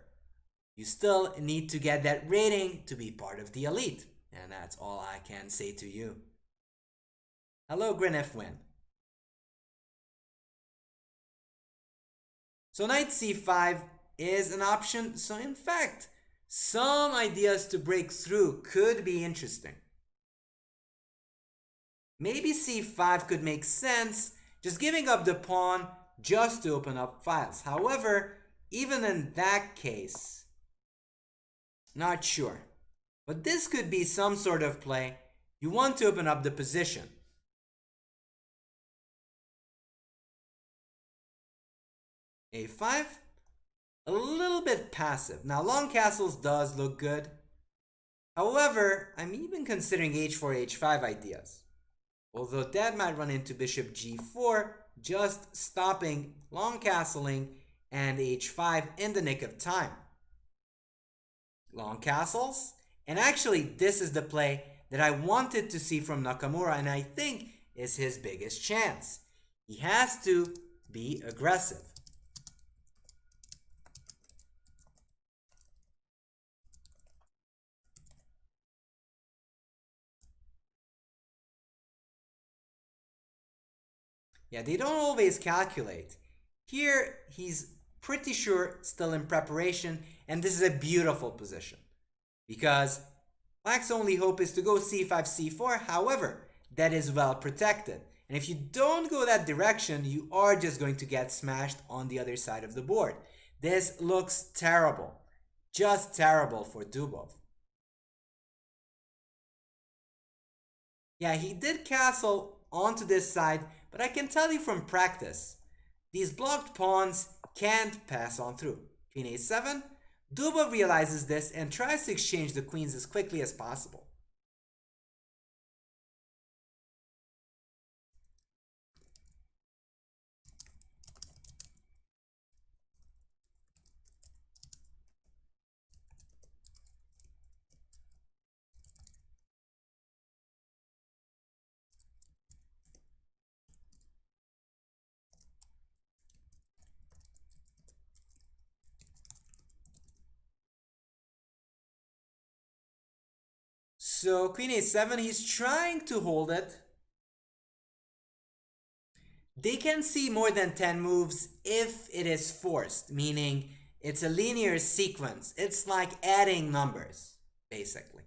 you still need to get that rating to be part of the elite. And that's all I can say to you. Hello, Grandmaster. So knight c5 is an option. So in fact, some ideas to break through could be interesting. Maybe c5 could make sense, just giving up the pawn just to open up files. However, even in that case, not sure. But this could be some sort of play. You want to open up the position. a5, a little bit passive. Now long castles does look good. However, I'm even considering h4, h5 ideas. Although that might run into bishop g4, just stopping long castling and h5 in the nick of time. Long castles, and actually this is the play that I wanted to see from Nakamura, and I think is his biggest chance. He has to be aggressive. Yeah, they don't always calculate. Here, he's pretty sure still in preparation, and this is a beautiful position. Because Black's only hope is to go c5, c4, however, that is well protected. And if you don't go that direction, you are just going to get smashed on the other side of the board. This looks terrible. Just terrible for Dubov. Yeah, he did castle onto this side, but I can tell you from practice, these blocked pawns can't pass on through. Queen a7. Dubov realizes this and tries to exchange the queens as quickly as possible. So queen a7, he's trying to hold it. They can see more than 10 moves if it is forced, meaning it's a linear sequence. It's like adding numbers, basically.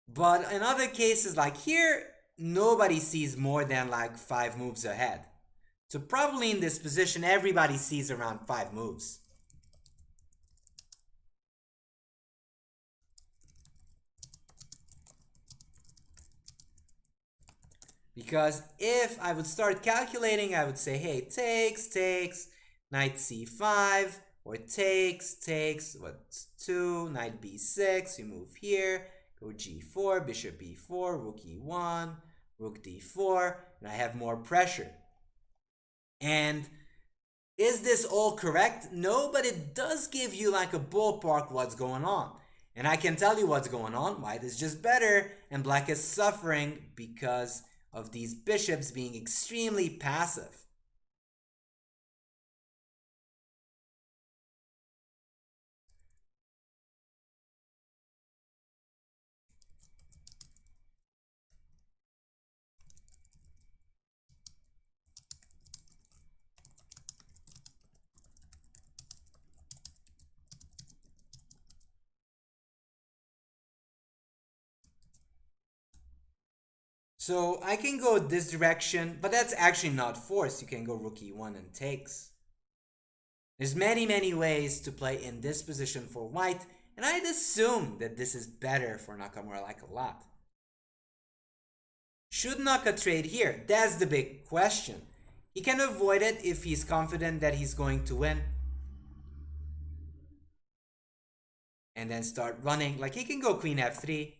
But in other cases, like here, nobody sees more than like 5 moves ahead. So probably in this position, everybody sees around 5 moves. Because if I would start calculating, I would say, hey, takes, knight c5, or takes, what's 2, knight b6, you move here, go g4, bishop e4, rook e1, rook d4, and I have more pressure. And is this all correct? No, but it does give you like a ballpark what's going on. And I can tell you what's going on. White is just better, and black is suffering because of these bishops being extremely passive. So I can go this direction, but that's actually not forced. You can go rook e1 and takes. There's many ways to play in this position for white, and I'd assume that this is better for Nakamura like a lot. Should Naka trade here? That's the big question. He can avoid it if he's confident that he's going to win. And then start running. Like he can go queen f3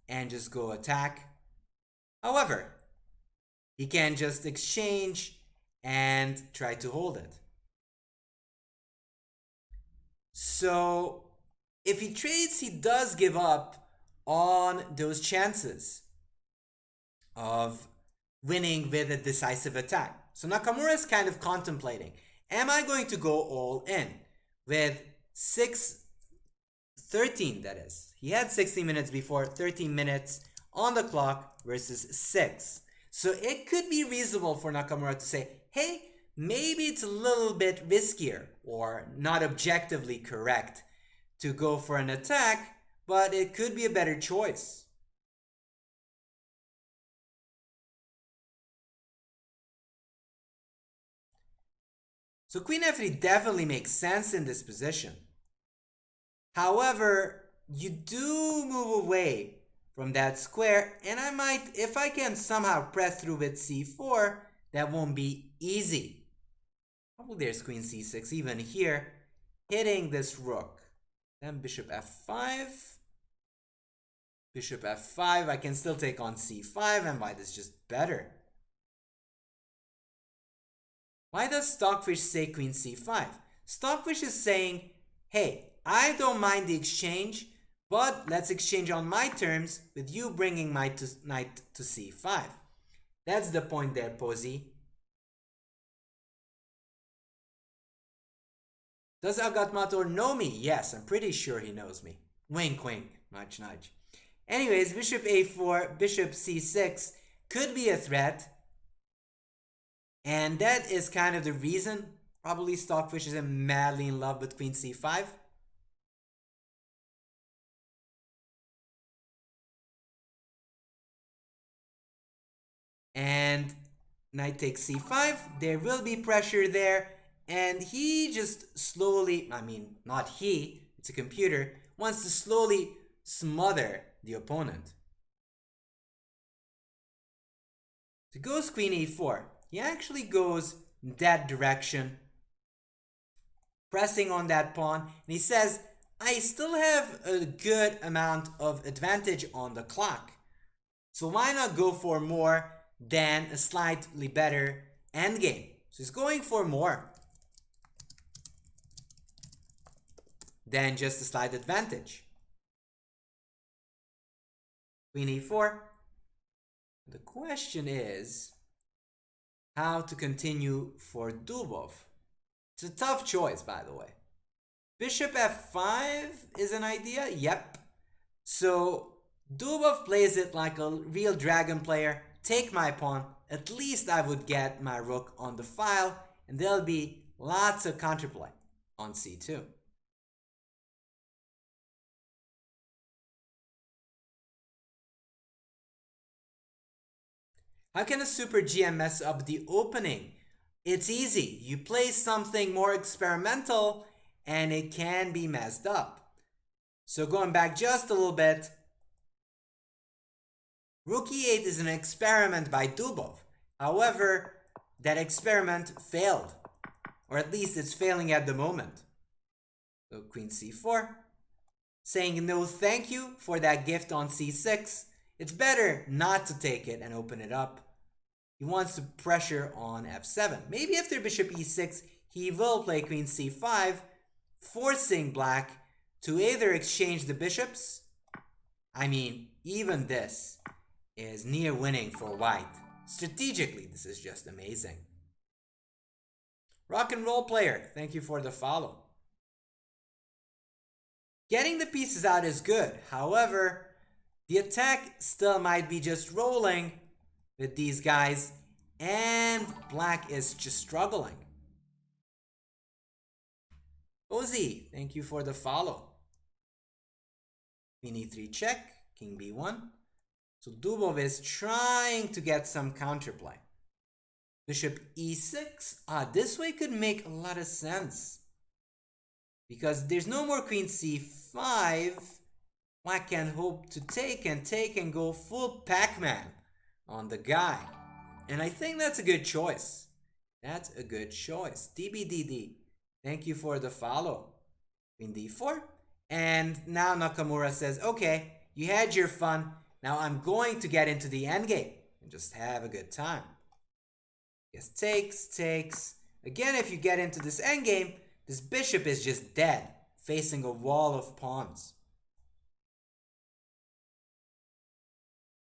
and just go attack. However, he can just exchange and try to hold it. So if he trades, he does give up on those chances of winning with a decisive attack. So Nakamura is kind of contemplating, am I going to go all in with 13, that is. He had 60 minutes before, 13 minutes on the clock versus 6. So it could be reasonable for Nakamura to say, hey, maybe it's a little bit riskier or not objectively correct to go for an attack, but it could be a better choice. So queen f3 definitely makes sense in this position. However, you do move away from that square, and I might, if I can somehow press through with c4, that won't be easy. Probably there's queen c6 even here, hitting this rook. Then bishop f5. Bishop f5, I can still take on c5, and white is just better. Why does Stockfish say queen c5? Stockfish is saying, hey, I don't mind the exchange, but let's exchange on my terms with you bringing my knight to c5. That's the point there, Posey. Does Agatmator know me? Yes, I'm pretty sure he knows me. Wink, wink, nudge, nudge. Anyways, bishop a4, bishop c6 could be a threat. And that is kind of the reason probably Stockfish is madly in love with queen c5. And knight takes c5. There will be pressure there. And he just slowly, I mean, not he, it's a computer, wants to slowly smother the opponent. So goes queen e4. He actually goes in that direction, pressing on that pawn, and he says, I still have a good amount of advantage on the clock. So why not go for more than a slightly better endgame? So he's going for more than just a slight advantage. Queen e4. The question is how to continue for Dubov. It's a tough choice, by the way. Bishop f5 is an idea? Yep. So Dubov plays it like a real dragon player. Take my pawn. At least I would get my rook on the file, and there'll be lots of counterplay on c2. How can a super GM mess up the opening? It's easy. You play something more experimental and it can be messed up. So going back just a little bit, Rook e8 is an experiment by Dubov. However, that experiment failed. Or at least it's failing at the moment. So Queen c4. Saying no thank you for that gift on c6. It's better not to take it and open it up. He wants to pressure on f7. Maybe after bishop e6, he will play queen c5, forcing black to either exchange the bishops. I mean, even this is near winning for white. Strategically, this is just amazing. Rock and roll player, thank you for the follow. Getting the pieces out is good. However, the attack still might be just rolling with these guys, and black is just struggling. Ozi, thank you for the follow. Queen e3 check, king b1. So Dubov is trying to get some counterplay. Bishop e6. This way could make a lot of sense. Because there's no more queen c5. Black can hope to take and go full Pac-Man on the guy. And I think that's a good choice. That's a good choice. DBDD, thank you for the follow. Queen d4. And now Nakamura says, okay, you had your fun. Now I'm going to get into the endgame and just have a good time. Yes, takes. Again, if you get into this endgame, this bishop is just dead, facing a wall of pawns.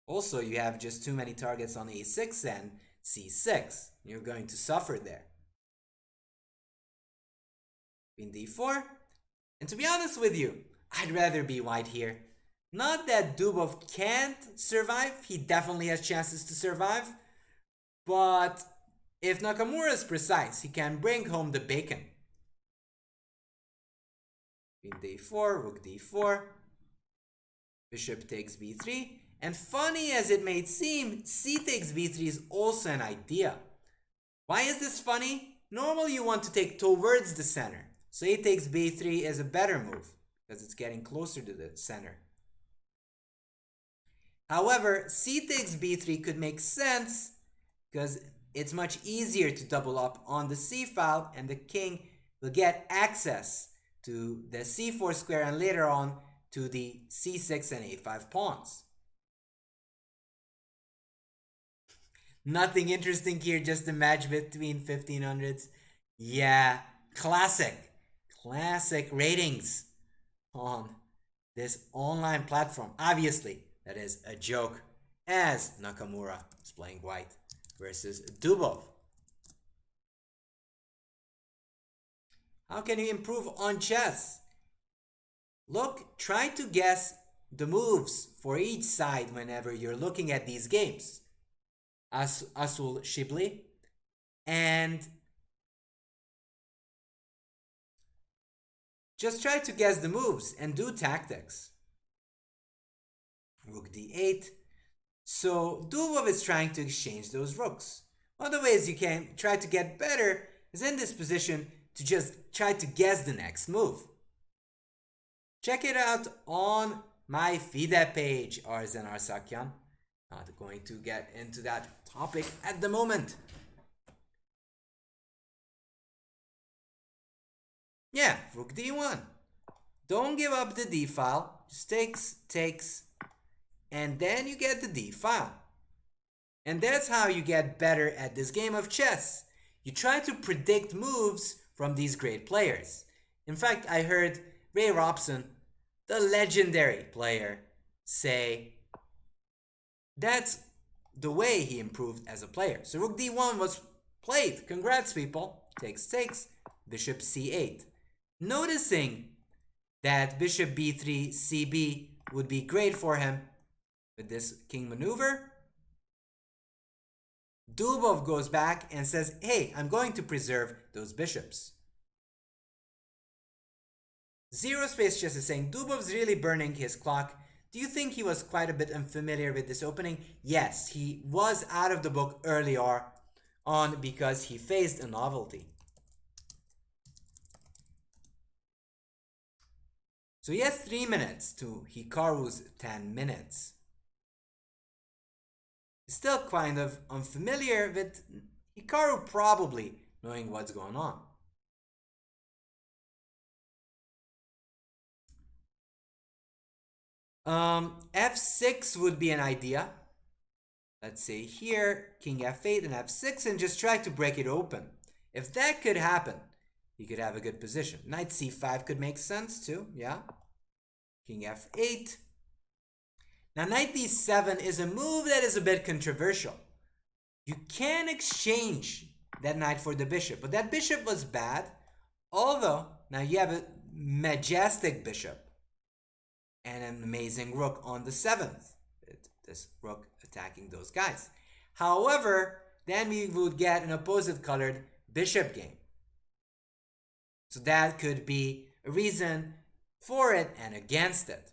Also, you have just too many targets on e6 and c6. You're going to suffer there. Queen d4. And to be honest with you, I'd rather be white here. Not that Dubov can't survive. He definitely has chances to survive. But if Nakamura is precise, he can bring home the bacon. Queen d4, rook d4. Bishop takes b3. And funny as it may seem, c takes b3 is also an idea. Why is this funny? Normally you want to take towards the center. So a takes b3 is a better move because it's getting closer to the center. However, c takes b3 could make sense because it's much easier to double up on the c file and the king will get access to the c4 square and later on to the c6 and a5 pawns. Nothing interesting here, just a match between 1500s. Yeah, classic ratings on this online platform. Obviously, that is a joke, as Nakamura is playing white versus Dubov. How can you improve on chess? Look, try to guess the moves for each side whenever you're looking at these games. Asul Shibli, and just try to guess the moves and do tactics. Rook d8. So Dubov is trying to exchange those rooks. One of the ways you can try to get better is in this position to just try to guess the next move. Check it out on my FIDE page, Arzen Arsakyan. Not going to get into that topic at the moment. Yeah, rook d1. Don't give up the d file. Just takes, and then you get the d file. And that's how you get better at this game of chess. You try to predict moves from these great players. In fact, I heard Ray Robson, the legendary player, say that's the way he improved as a player. So rook d1 was played. Congrats, people. Takes, bishop c8. Noticing that bishop b3, cb would be great for him with this king maneuver, Dubov goes back and says, hey, I'm going to preserve those bishops. Zero Space Chess is saying, Dubov's really burning his clock. Do you think he was quite a bit unfamiliar with this opening? Yes, he was out of the book earlier on because he faced a novelty. So he has 3 minutes to Hikaru's 10 minutes. He's still kind of unfamiliar with Hikaru probably knowing what's going on. F6 would be an idea. Let's say here, king f8 and f6 and just try to break it open. If that could happen, he could have a good position. Knight c5 could make sense too, yeah. King f8. Now knight d7 is a move that is a bit controversial. You can exchange that knight for the bishop, but that bishop was bad. Although, now you have a majestic bishop and an amazing rook on the 7th. This rook attacking those guys. However, then we would get an opposite colored bishop game. So that could be a reason for it and against it.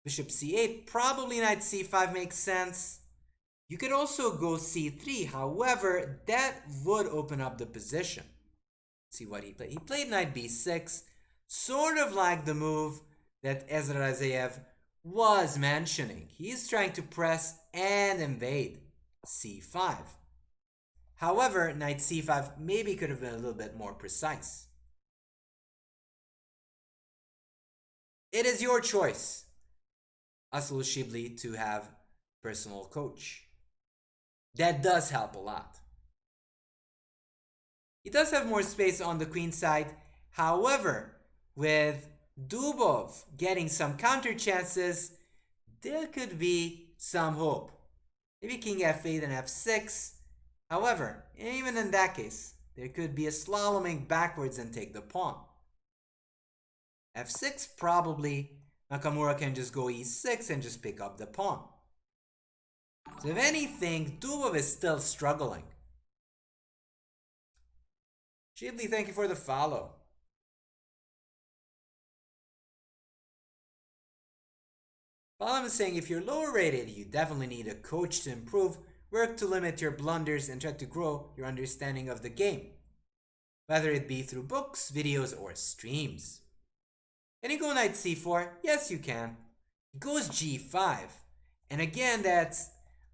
Bishop c8, probably knight c5 makes sense. You could also go c3, however, that would open up the position. Let's see what he played. He played knight b6, sort of like the move that Ezra Razaev was mentioning. He's trying to press and invade c5. However, knight c5 maybe could have been a little bit more precise. It is your choice, Asul Shibli, to have personal coach. That does help a lot. He does have more space on the queen side. However, with Dubov getting some counter chances, there could be some hope. Maybe king f8 and f6. However, even in that case, there could be a slaloming backwards and take the pawn. f6, probably Nakamura can just go e6 and just pick up the pawn. So if anything, Dubov is still struggling. Shibli, thank you for the follow. Balam is saying, if you're lower rated, you definitely need a coach to improve, work to limit your blunders, and try to grow your understanding of the game, whether it be through books, videos, or streams. Can you go knight c4? Yes, you can. He goes g5. And again, that's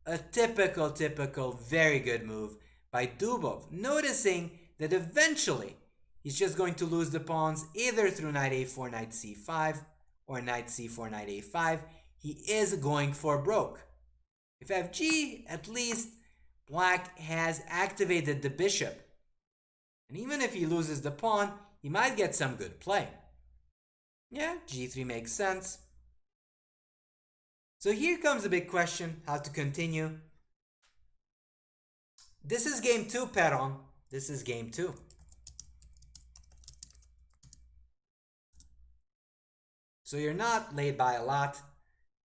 a typical, very good move by Dubov, noticing that eventually he's just going to lose the pawns either through knight a4, knight c5, or knight c4, knight a5. He is going for broke. If fg, at least black has activated the bishop. And even if he loses the pawn, he might get some good play. Yeah, g3 makes sense. So here comes the big question, how to continue. This is game 2, Peron. This is game 2. So you're not late by a lot.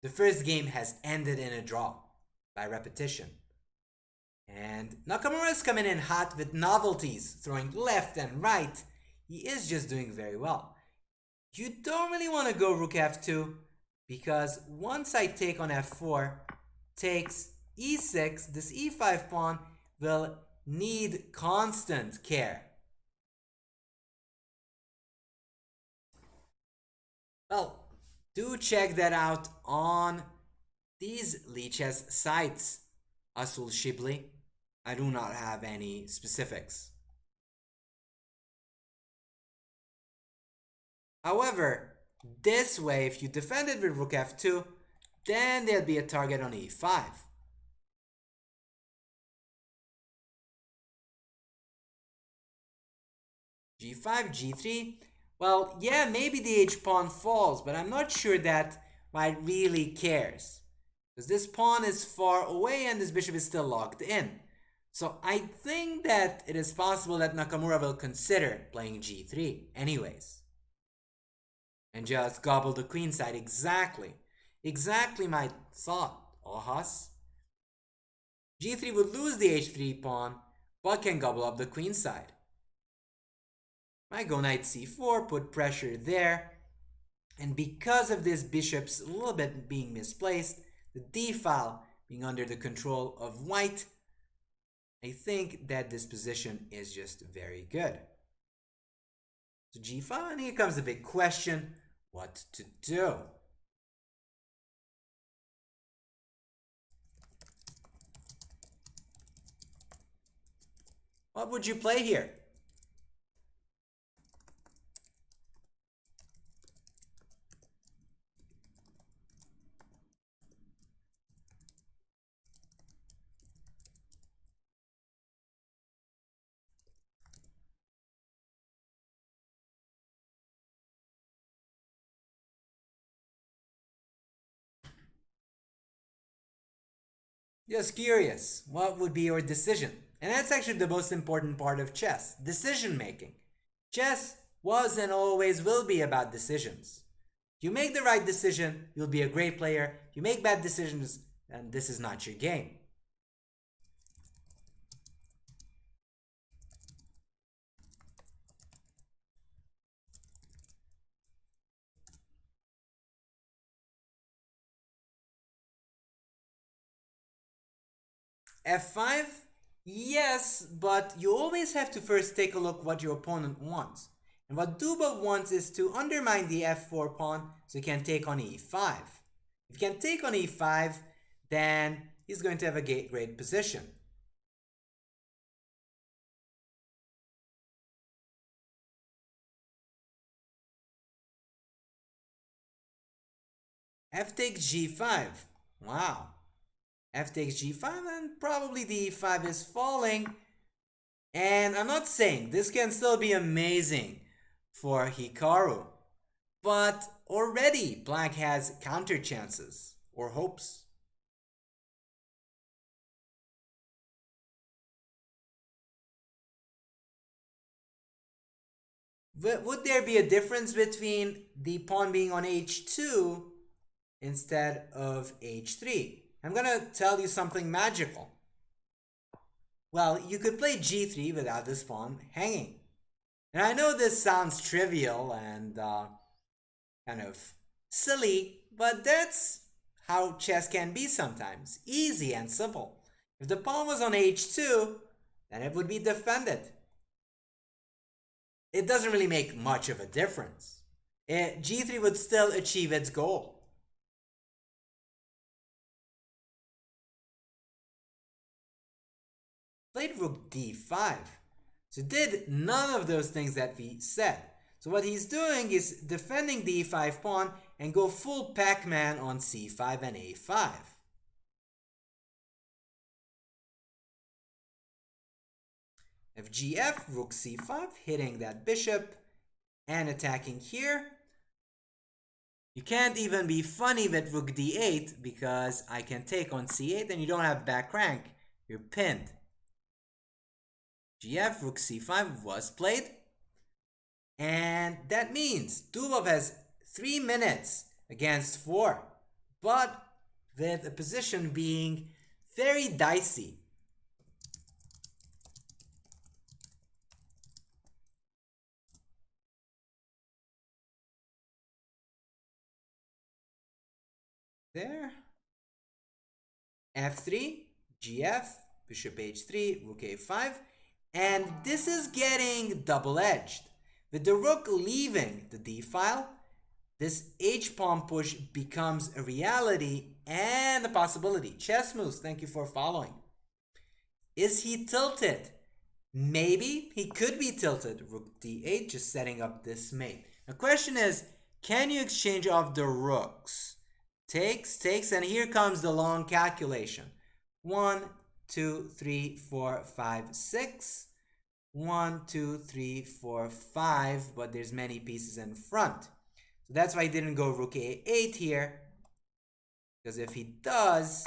The first game has ended in a draw by repetition. And Nakamura is coming in hot with novelties, throwing left and right. He is just doing very well. You don't really want to go rook f2 because once I take on f4, takes e6, this e5 pawn will need constant care. Well, Do check that out on these lichess sites, Asul Shibli. I do not have any specifics. However, this way, if you defend it with rook f2, then there'll be a target on e5. g5, g3. Well, yeah, maybe the h-pawn falls, but I'm not sure that white really cares. Because this pawn is far away and this bishop is still locked in. So I think that it is possible that Nakamura will consider playing g3 anyways. And just gobble the queen side. Exactly my thought, Ohas. g3 would lose the h3 pawn, but can gobble up the queen side. I go knight c4, put pressure there. And because of this bishop's a little bit being misplaced, the d file being under the control of white, I think that this position is just very good. So g5, and here comes the big question, what to do? What would you play here? Just curious, what would be your decision? And that's actually the most important part of chess, decision making. Chess was and always will be about decisions. If you make the right decision, you'll be a great player. If you make bad decisions, then this is not your game. f5? Yes, but you always have to first take a look what your opponent wants. And what Dubov wants is to undermine the f4 pawn so he can take on e5. If he can take on e5, then he's going to have a great position. F takes g5. Wow. F takes g5 and probably the e5 is falling. And I'm not saying this can still be amazing for Hikaru, but already black has counter chances or hopes. Would there be a difference between the pawn being on h2 instead of h3? I'm gonna tell you something magical. Well, you could play g3 without this pawn hanging. And I know this sounds trivial and kind of silly, but that's how chess can be sometimes. Easy and simple. If the pawn was on h2, then it would be defended. It doesn't really make much of a difference. g3 would still achieve its goal. Played rook d5. So did none of those things that we said. So what he's doing is defending the e5 pawn and go full Pac-Man on c5 and a5. fgf, rook c5, hitting that bishop and attacking here. You can't even be funny with rook d8 because I can take on c8 and you don't have back rank. You're pinned. gf, rook c5 was played. And that means Dubov has 3 minutes against 4. But with a position being very dicey. There. f3, gf, bishop h3, rook a5. And this is getting double-edged. With the rook leaving the d-file, this h-pawn push becomes a reality and a possibility. Chess moves, thank you for following. Is he tilted? Maybe he could be tilted. Rook d8, just setting up this mate. The question is, can you exchange off the rooks? Takes, and here comes the long calculation. 1, 2, 3, 4, 5, 6. 1, 2, 3, 4, 5, but there's many pieces in front. So that's why I didn't go rook a8 here. Because if he does,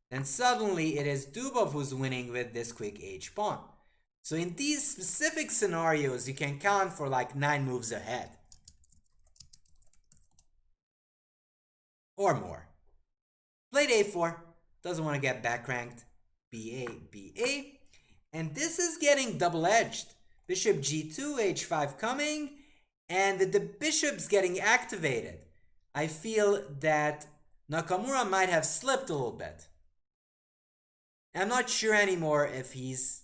then suddenly it is Dubov who's winning with this quick h-pawn. So in these specific scenarios, you can count for like 9 moves ahead. Or more. Played a4. Doesn't want to get back ranked. ba, ba. And this is getting double-edged. Bishop g2, h5 coming. And the bishop's getting activated. I feel that Nakamura might have slipped a little bit. I'm not sure anymore if he's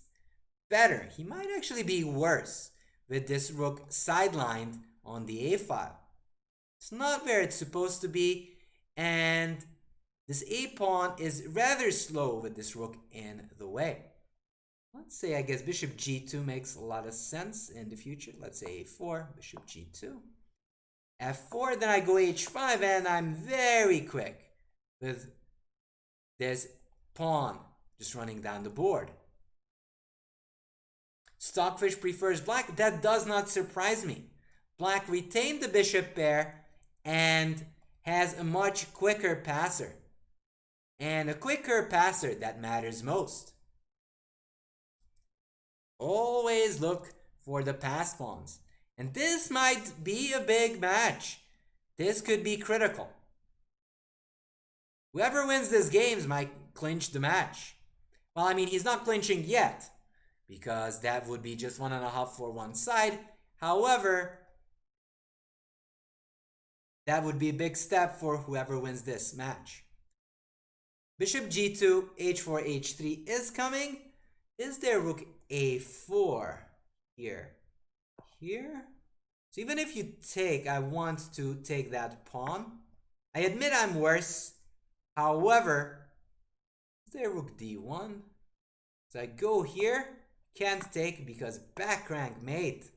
better. He might actually be worse with this rook sidelined on the a file. It's not where it's supposed to be, and this a-pawn is rather slow with this rook in the way. Let's say, I guess, bishop g2 makes a lot of sense in the future. Let's say a4, bishop g2. f4, then I go h5, and I'm very quick with this pawn just running down the board. Stockfish prefers black. That does not surprise me. Black retained the bishop pair and has a much quicker passer. And a quicker passer that matters most. Always look for the pass pawns. And this might be a big match. This could be critical. Whoever wins this game might clinch the match. Well, I mean, he's not clinching yet, because that would be just 1.5 for one side. However, that would be a big step for whoever wins this match. Bishop g2, h4, h3 is coming. Is there rook a4 here? Here? So even if you take, I want to take that pawn. I admit I'm worse. However, is there rook d1? So I go here. Can't take because back rank mate.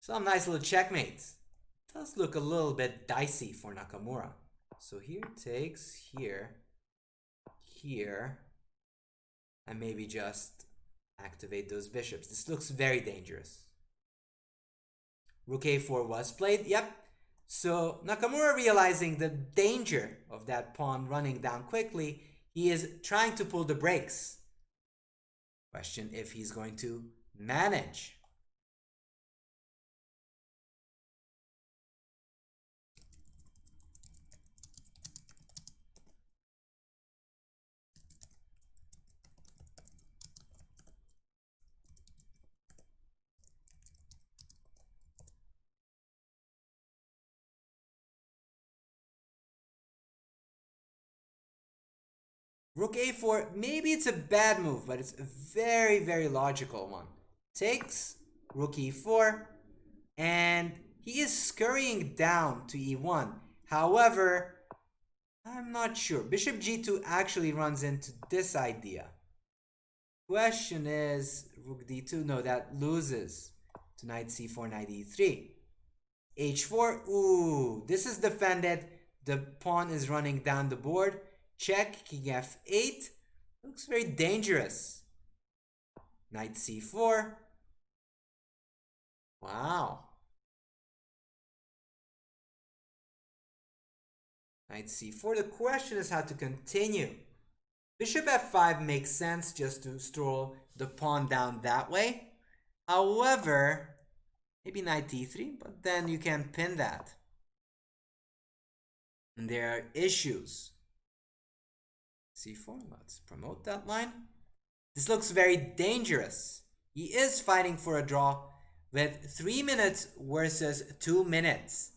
Some nice little checkmates. Does look a little bit dicey for Nakamura. So here takes, here, and maybe just activate those bishops. This looks very dangerous. Rook a4 was played, yep. So Nakamura, realizing the danger of that pawn running down quickly, he is trying to pull the brakes. Question if he's going to manage. Rook a4, maybe it's a bad move, but it's a very, very logical one. Takes, rook e4, and he is scurrying down to e1. However, I'm not sure. Bishop g2 actually runs into this idea. Question is, rook d2, no, that loses to knight c4, knight e3. h4, ooh, this is defended. The pawn is running down the board. Check, king f8. Looks very dangerous. Knight c4. Wow. Knight c4. The question is how to continue. Bishop f5 makes sense just to stroll the pawn down that way. However, maybe knight d3, but then you can pin that. And there are issues. c4, let's promote that line. This looks very dangerous. He is fighting for a draw with 3 minutes versus 2 minutes.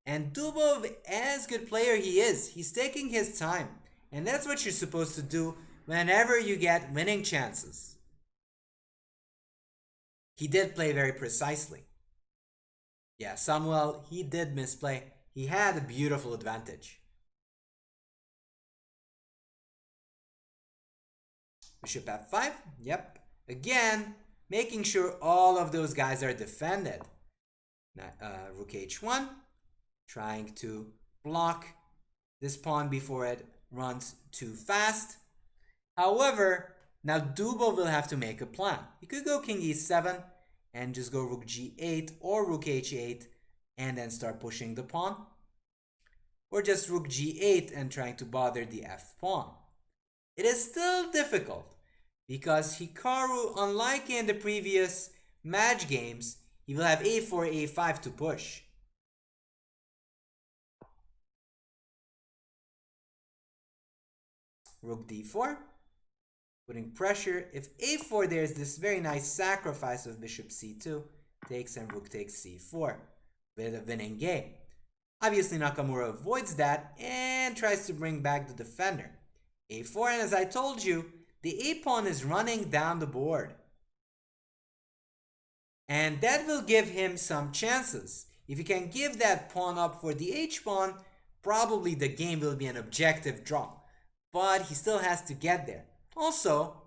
And Dubov, as good player he is, he's taking his time. And that's what you're supposed to do whenever you get winning chances. He did play very precisely. Yeah, Samuel, he did misplay. He had a beautiful advantage. Bishop f5. Yep. Again, making sure all of those guys are defended. Rook h1. Trying to block this pawn before it runs too fast. However, now Dubov will have to make a plan. He could go king e7 and just go rook g8 or rook h8 and then start pushing the pawn. Or just rook g8 and trying to bother the f pawn. It is still difficult because Hikaru, unlike in the previous match games, he will have a4, a5 to push. Rook d4, putting pressure. If a4, there's this very nice sacrifice of bishop c2, takes and rook takes c4 with a winning game. Obviously, Nakamura avoids that and tries to bring back the defender. a4, and as I told you, the a-pawn is running down the board. And that will give him some chances. If he can give that pawn up for the h-pawn, probably the game will be an objective draw. But he still has to get there. Also,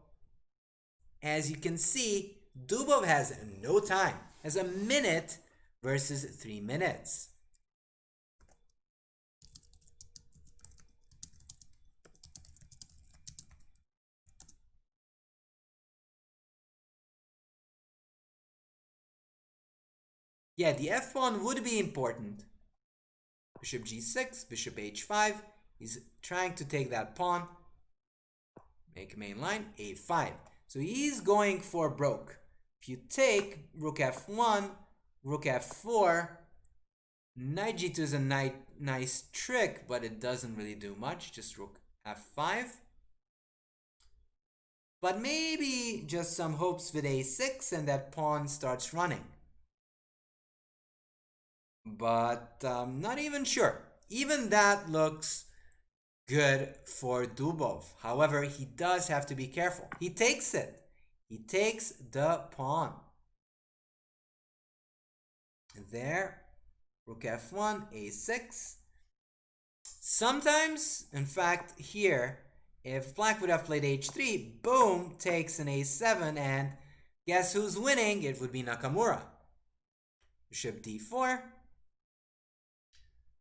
as you can see, Dubov has no time. Has a minute versus 3 minutes. Yeah, the f-pawn would be important. Bishop g6, bishop h5. He's trying to take that pawn. Make main line, a5. So he's going for broke. If you take rook f1, rook f4, knight g2 is a nice trick, but it doesn't really do much. Just rook f5. But maybe just some hopes with a6 and that pawn starts running. But not even sure. Even that looks good for Dubov. However, he does have to be careful. He takes it. He takes the pawn. There, rook f1, a6. Sometimes, in fact, here, if black would have played h3, boom, takes an a7, and guess who's winning? It would be Nakamura. Bishop d4.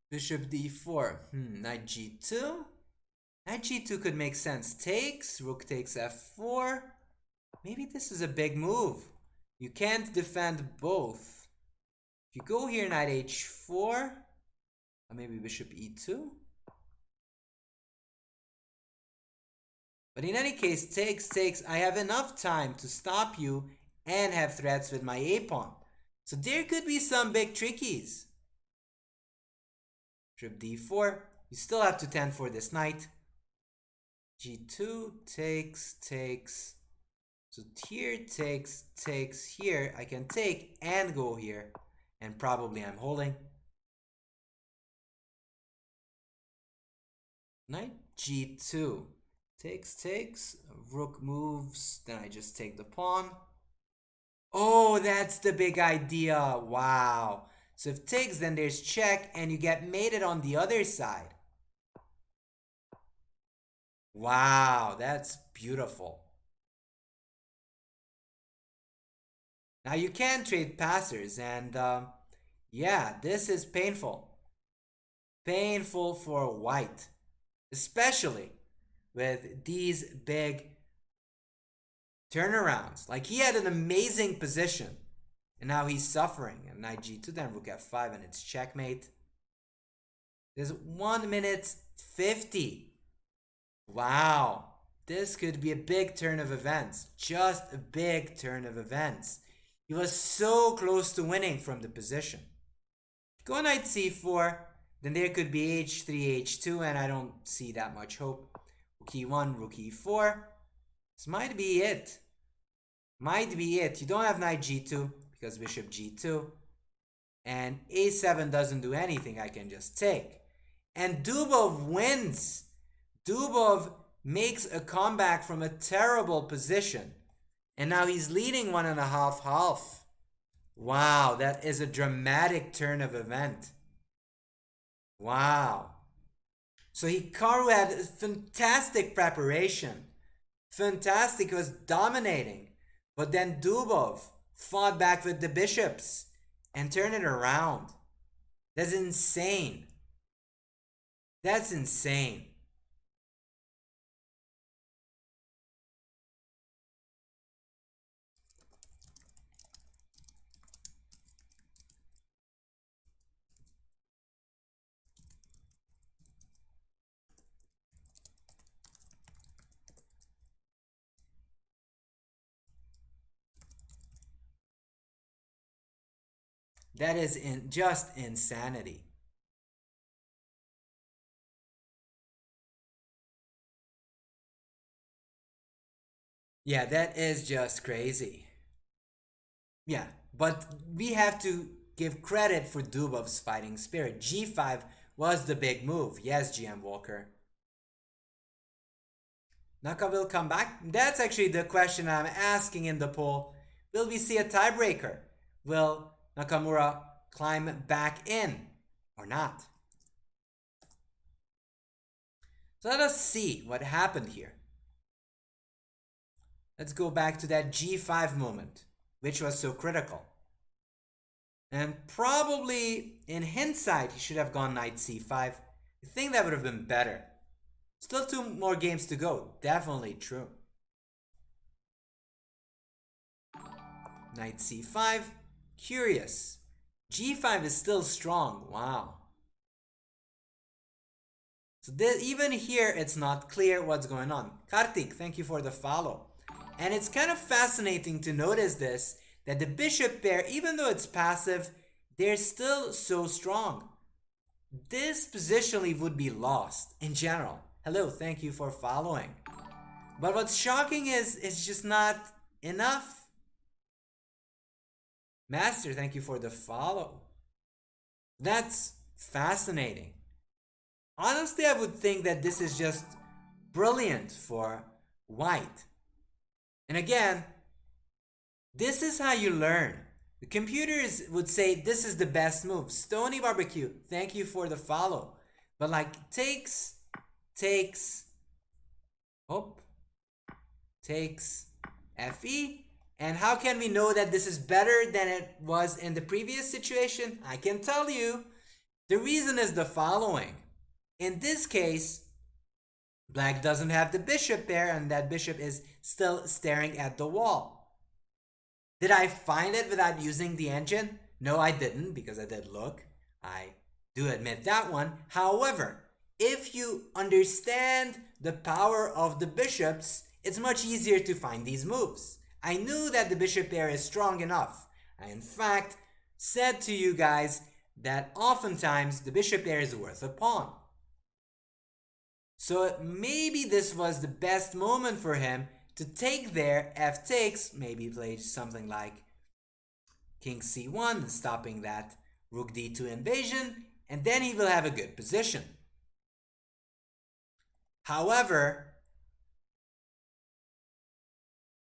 Bishop d4. Knight g2. Knight g2 could make sense. Takes, rook takes f4. Maybe this is a big move. You can't defend both. If you go here, knight h4, or maybe bishop e2. But in any case, takes, takes. I have enough time to stop you and have threats with my a-pawn. So there could be some big trickies. Bishop d4. You still have to tend for this knight. g2 takes, takes. So here takes, takes here. I can take and go here. And probably I'm holding. Knight g2. Takes, takes. Rook moves. Then I just take the pawn. Oh, that's the big idea. Wow. So if takes, then there's check, and you get mated on the other side. Wow, that's beautiful. Now you can trade passers, and yeah, this is painful. Painful for white, especially with these big turnarounds. Like, he had an amazing position, and now he's suffering. And knight g2, then rook f5, and it's checkmate. There's 1 minute 50. Wow. This could be a big turn of events. Just a big turn of events. He was so close to winning from the position. Go knight c4, then there could be h3, h2, and I don't see that much hope. Rook e1, rook e4. This might be it. Might be it. You don't have knight g2 because bishop g2. And a7 doesn't do anything. I can just take. And Dubov wins. Dubov makes a comeback from a terrible position. And now he's leading 1.5-half. Wow, that is a dramatic turn of event. Wow. So Hikaru had fantastic preparation. Fantastic, was dominating. But then Dubov fought back with the bishops and turned it around. That's insane. That's insane. That is just insanity. Yeah, that is just crazy. Yeah, but we have to give credit for Dubov's fighting spirit. G5 was the big move. Yes, GM Walker. Naka will come back? That's actually the question I'm asking in the poll. Will we see a tiebreaker? Will Nakamura climb back in or not? So let us see what happened here. Let's go back to that G5 moment, which was so critical. And probably in hindsight, he should have gone knight c5. I think that would have been better. Still 2 more games to go. Definitely true. Knight c5. Curious. g5 is still strong. Wow. So even here, it's not clear what's going on. Kartik, thank you for the follow. And it's kind of fascinating to notice this, that the bishop pair, even though it's passive, they're still so strong. This positionally would be lost in general. Hello, thank you for following. But what's shocking is it's just not enough. Master, thank you for the follow. That's fascinating. Honestly, I would think that this is just brilliant for white. And again, this is how you learn. The computers would say this is the best move. Stony Barbecue, thank you for the follow. But like takes, FE. And how can we know that this is better than it was in the previous situation? I can tell you. The reason is the following. In this case, black doesn't have the bishop there, and that bishop is still staring at the wall. Did I find it without using the engine? No, I didn't, because I did look. I do admit that one. However, if you understand the power of the bishops, it's much easier to find these moves. I knew that the bishop pair is strong enough. I, in fact, said to you guys that oftentimes the bishop pair is worth a pawn. So maybe this was the best moment for him to take there, f takes, maybe play something like king c1, stopping that rook d2 invasion, and then he will have a good position. However,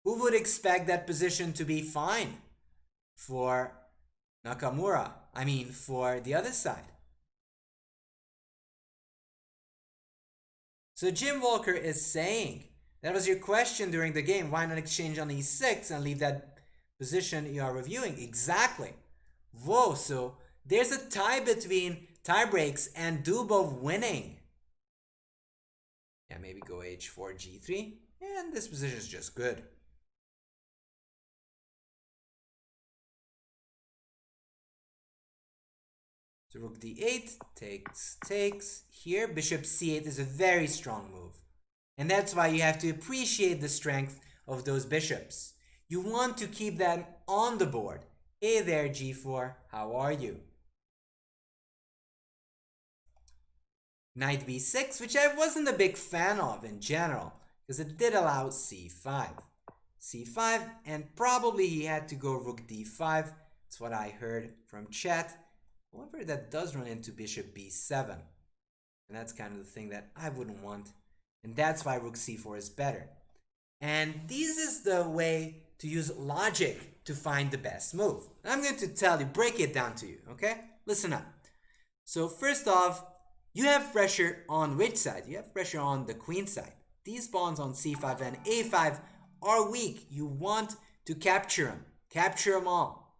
who would expect that position to be fine for Nakamura? I mean, for the other side. So Jim Walker is saying, that was your question during the game, why not exchange on e6 and leave that position you are reviewing? Exactly. Whoa, so there's a tie between tie breaks and Dubov winning. Yeah, maybe go h4, g3, and this position is just good. So rook d8, takes. Here, bishop c8 is a very strong move. And that's why you have to appreciate the strength of those bishops. You want to keep them on the board. Hey there, g4, how are you? Knight b6, which I wasn't a big fan of in general, because it did allow c5. c5, and probably he had to go rook d5. That's what I heard from chat. However, that does run into bishop b7. And that's kind of the thing that I wouldn't want. And that's why rook c4 is better. And this is the way to use logic to find the best move. I'm going to tell you, break it down to you, okay? Listen up. So first off, You have pressure on which side? You have pressure on the queen side. These pawns on c5 and a5 are weak. You want to capture them. Capture them all.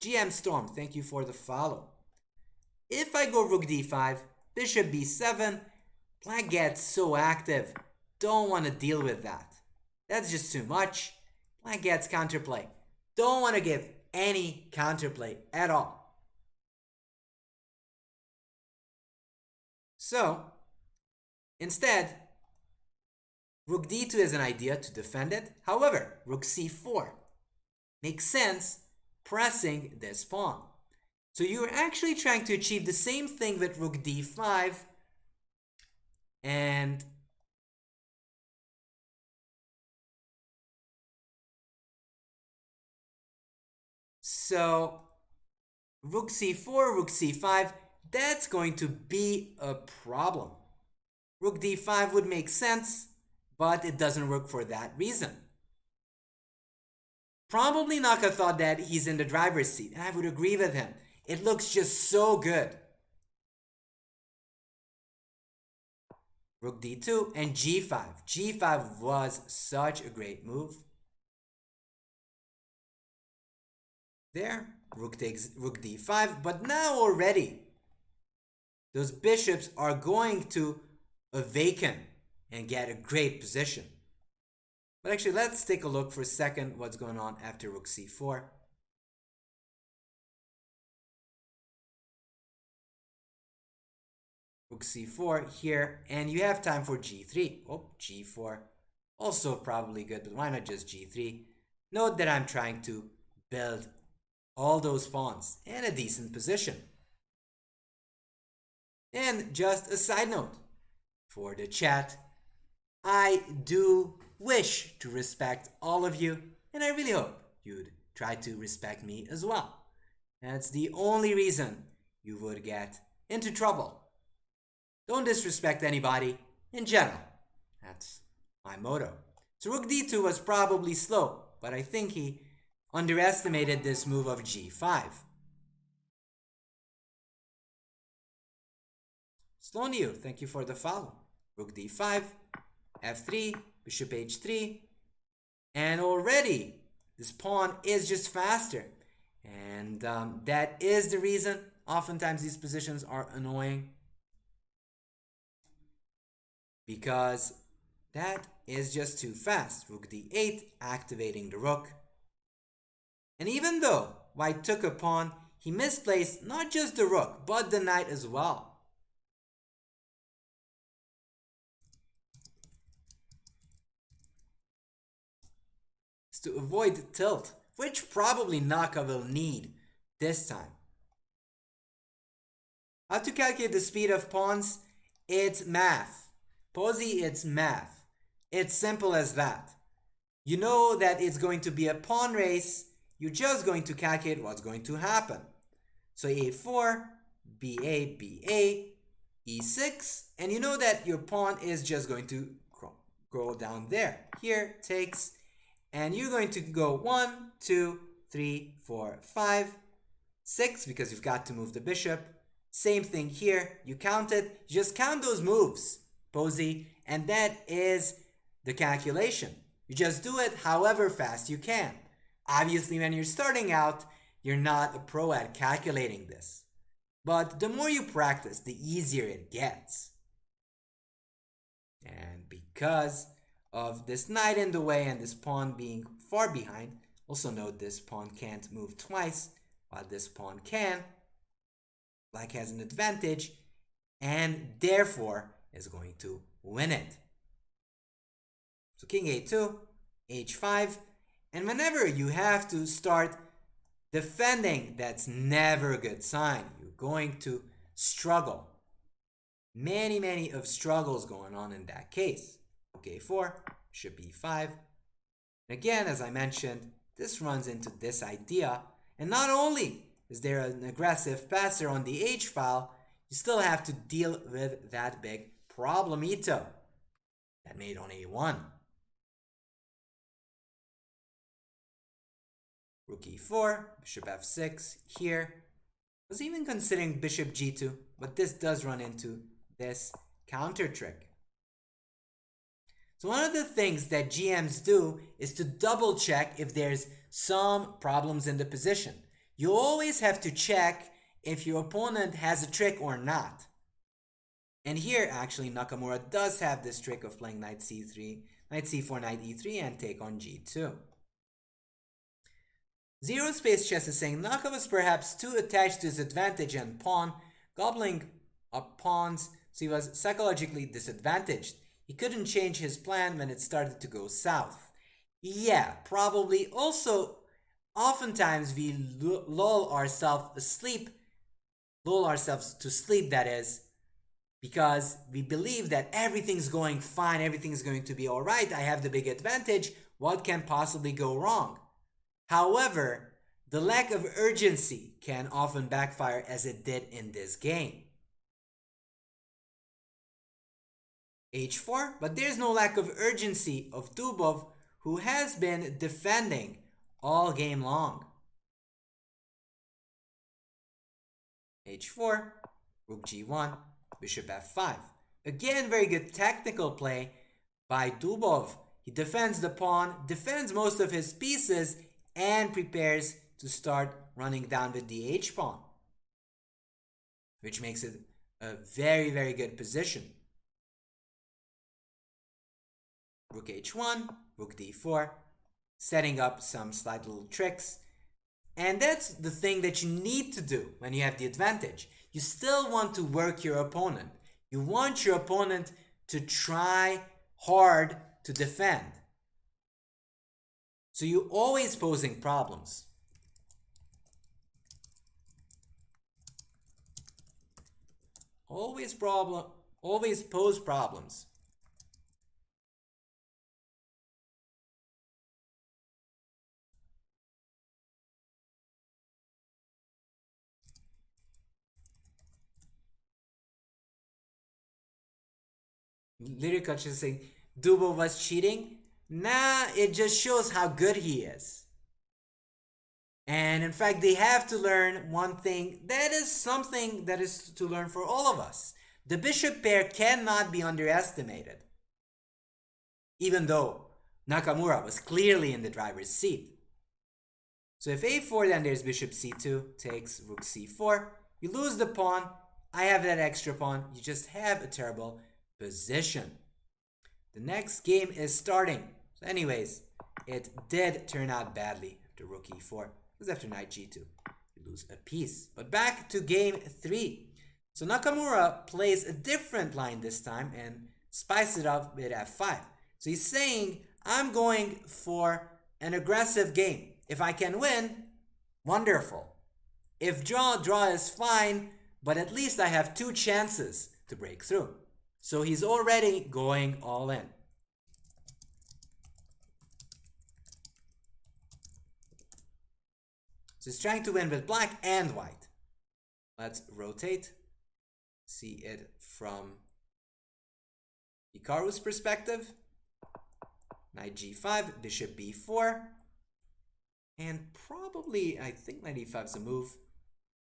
GM Storm, thank you for the follow. If I go rook d5, bishop b7, black gets so active. Don't want to deal with that. That's just too much. Black gets counterplay. Don't want to give any counterplay at all. So, instead, rook d2 is an idea to defend it. However, rook c4 makes sense pressing this pawn. So you're actually trying to achieve the same thing with rook d5 and so rook c4, rook c5, that's going to be a problem. Rook d5 would make sense, but it doesn't work for that reason. Probably Naka thought that he's in the driver's seat, and I would agree with him. It looks just so good. Rook d2 and g5. g5 was such a great move. There, rook takes rook d5, but now already those bishops are going to awaken and get a great position. But actually, let's take a look for a second what's going on after rook c4. Rook c4 here, and you have time for g3. Oh, g4. Also probably good, but why not just g3? Note that I'm trying to build all those pawns in a decent position. And just a side note for the chat, I do wish to respect all of you, and I really hope you'd try to respect me as well. That's the only reason you would get into trouble. Don't disrespect anybody in general. That's my motto. So rook d2 was probably slow, but I think he underestimated this move of g5. Sloniu, thank you for the follow. Rook d5, f3, bishop h3, and already this pawn is just faster. And that is the reason oftentimes these positions are annoying, because that is just too fast. Rook d8, activating the rook. And even though white took a pawn, he misplaced not just the rook, but the knight as well. To avoid tilt, which probably Naka will need this time. How to calculate the speed of pawns? It's math. Posy, it's math. It's simple as that. You know that it's going to be a pawn race. You're just going to calculate what's going to happen. So a4, ba, ba, e6, and you know that your pawn is just going to go down there. Here takes, and you're going to go 1, 2, 3, 4, 5, 6, because you've got to move the bishop. Same thing here. You count it. You just count those moves, Posey, and that is the calculation. You just do it however fast you can. Obviously, when you're starting out, you're not a pro at calculating this. But the more you practice, the easier it gets. And because of this knight in the way and this pawn being far behind, also note this pawn can't move twice, while this pawn can. Black has an advantage, and therefore is going to win it. So king a2, h5, and whenever you have to start defending, that's never a good sign. You're going to struggle. Many of struggles going on in that case. Okay, 4, bishop e5. Again, as I mentioned, this runs into this idea, and not only is there an aggressive passer on the h file, you still have to deal with that big problemito that made on a1. Rook e4, bishop f6 here. I was even considering bishop g2, but this does run into this counter trick. So one of the things that GMs do is to double check if there's some problems in the position. You always have to check if your opponent has a trick or not. And here actually Nakamura does have this trick of playing knight c3, knight c4, knight e3 and take on g2. Zero Space Chess is saying Naka was perhaps too attached to his advantage and pawn, gobbling up pawns, so he was psychologically disadvantaged. He couldn't change his plan when it started to go south. Yeah, probably. Also, oftentimes we lull ourselves to sleep, that is, because we believe that everything's going fine, everything's going to be alright, I have the big advantage, what can possibly go wrong? However, the lack of urgency can often backfire as it did in this game. H4, but there's no lack of urgency of Dubov, who has been defending all game long. H4, rook g1, bishop f5. Again, very good tactical play by Dubov. He defends the pawn, defends most of his pieces, and prepares to start running down with the h-pawn, which makes it a very, very good position. Rook h1, rook d4, setting up some slight little tricks. And that's the thing that you need to do when you have the advantage. You still want to work your opponent. You want your opponent to try hard to defend. So you're always posing problems. Always pose problems. Lyrica is saying Dubov was cheating. Nah, it just shows how good he is. And in fact, they have to learn one thing. That is something that is to learn for all of us. The bishop pair cannot be underestimated. Even though Nakamura was clearly in the driver's seat. So if a4, then there's bishop c2, takes rook c4. You lose the pawn. I have that extra pawn. You just have a terrible position. The next game is starting. So anyways, it did turn out badly after rook e4. Because after knight g2, you lose a piece. But back to game 3. So Nakamura plays a different line this time and spices it up with f5. So he's saying, I'm going for an aggressive game. If I can win, wonderful. If draw is fine, but at least I have 2 chances to break through. So he's already going all in. So he's trying to win with black and white. Let's rotate. See it from Hikaru's perspective. Knight g5, bishop b4. And probably, I think knight e5 is a move.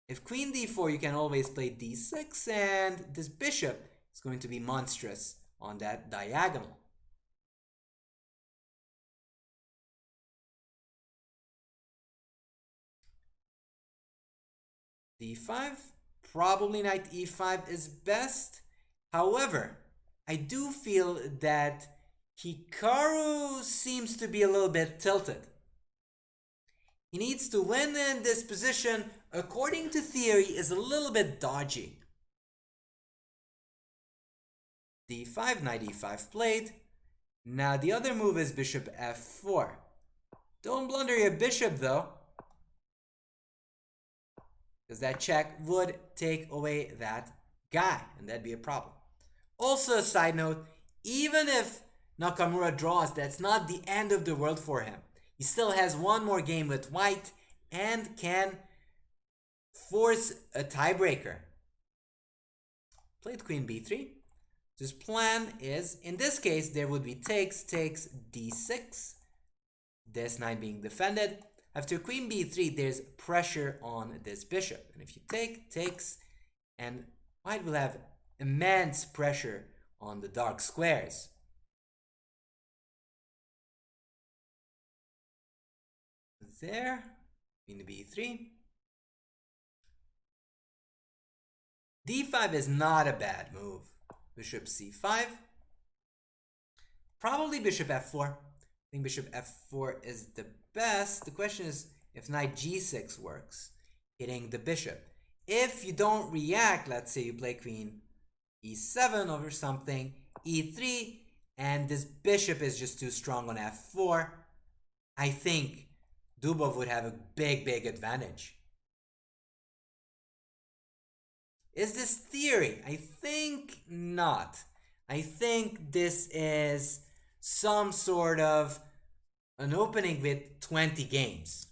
If queen d4, you can always play d6, and this bishop is going to be monstrous on that diagonal. d5, probably knight e5 is best. However, I do feel that Hikaru seems to be a little bit tilted. He needs to win, in this position, according to theory, is a little bit dodgy. d5, knight e5 played. Now the other move is bishop f4. Don't blunder your bishop though, because that check would take away that guy, and that'd be a problem. Also, a side note, even if Nakamura draws, that's not the end of the world for him. He still has one more game with white and can force a tiebreaker. Played queen b3. His plan is, in this case, there would be takes d6. This knight being defended. After queen b3, there's pressure on this bishop. And if you takes, and white will have immense pressure on the dark squares. There, queen to b3. d5 is not a bad move. Bishop c5. Probably bishop f4. I think bishop f4 is the best. The question is if knight g6 works, hitting the bishop. If you don't react, let's say you play queen e7 over something, e3, and this bishop is just too strong on f4, I think Dubov would have a big advantage. Is this theory? I think not. I think this is some sort of an opening with 20 games.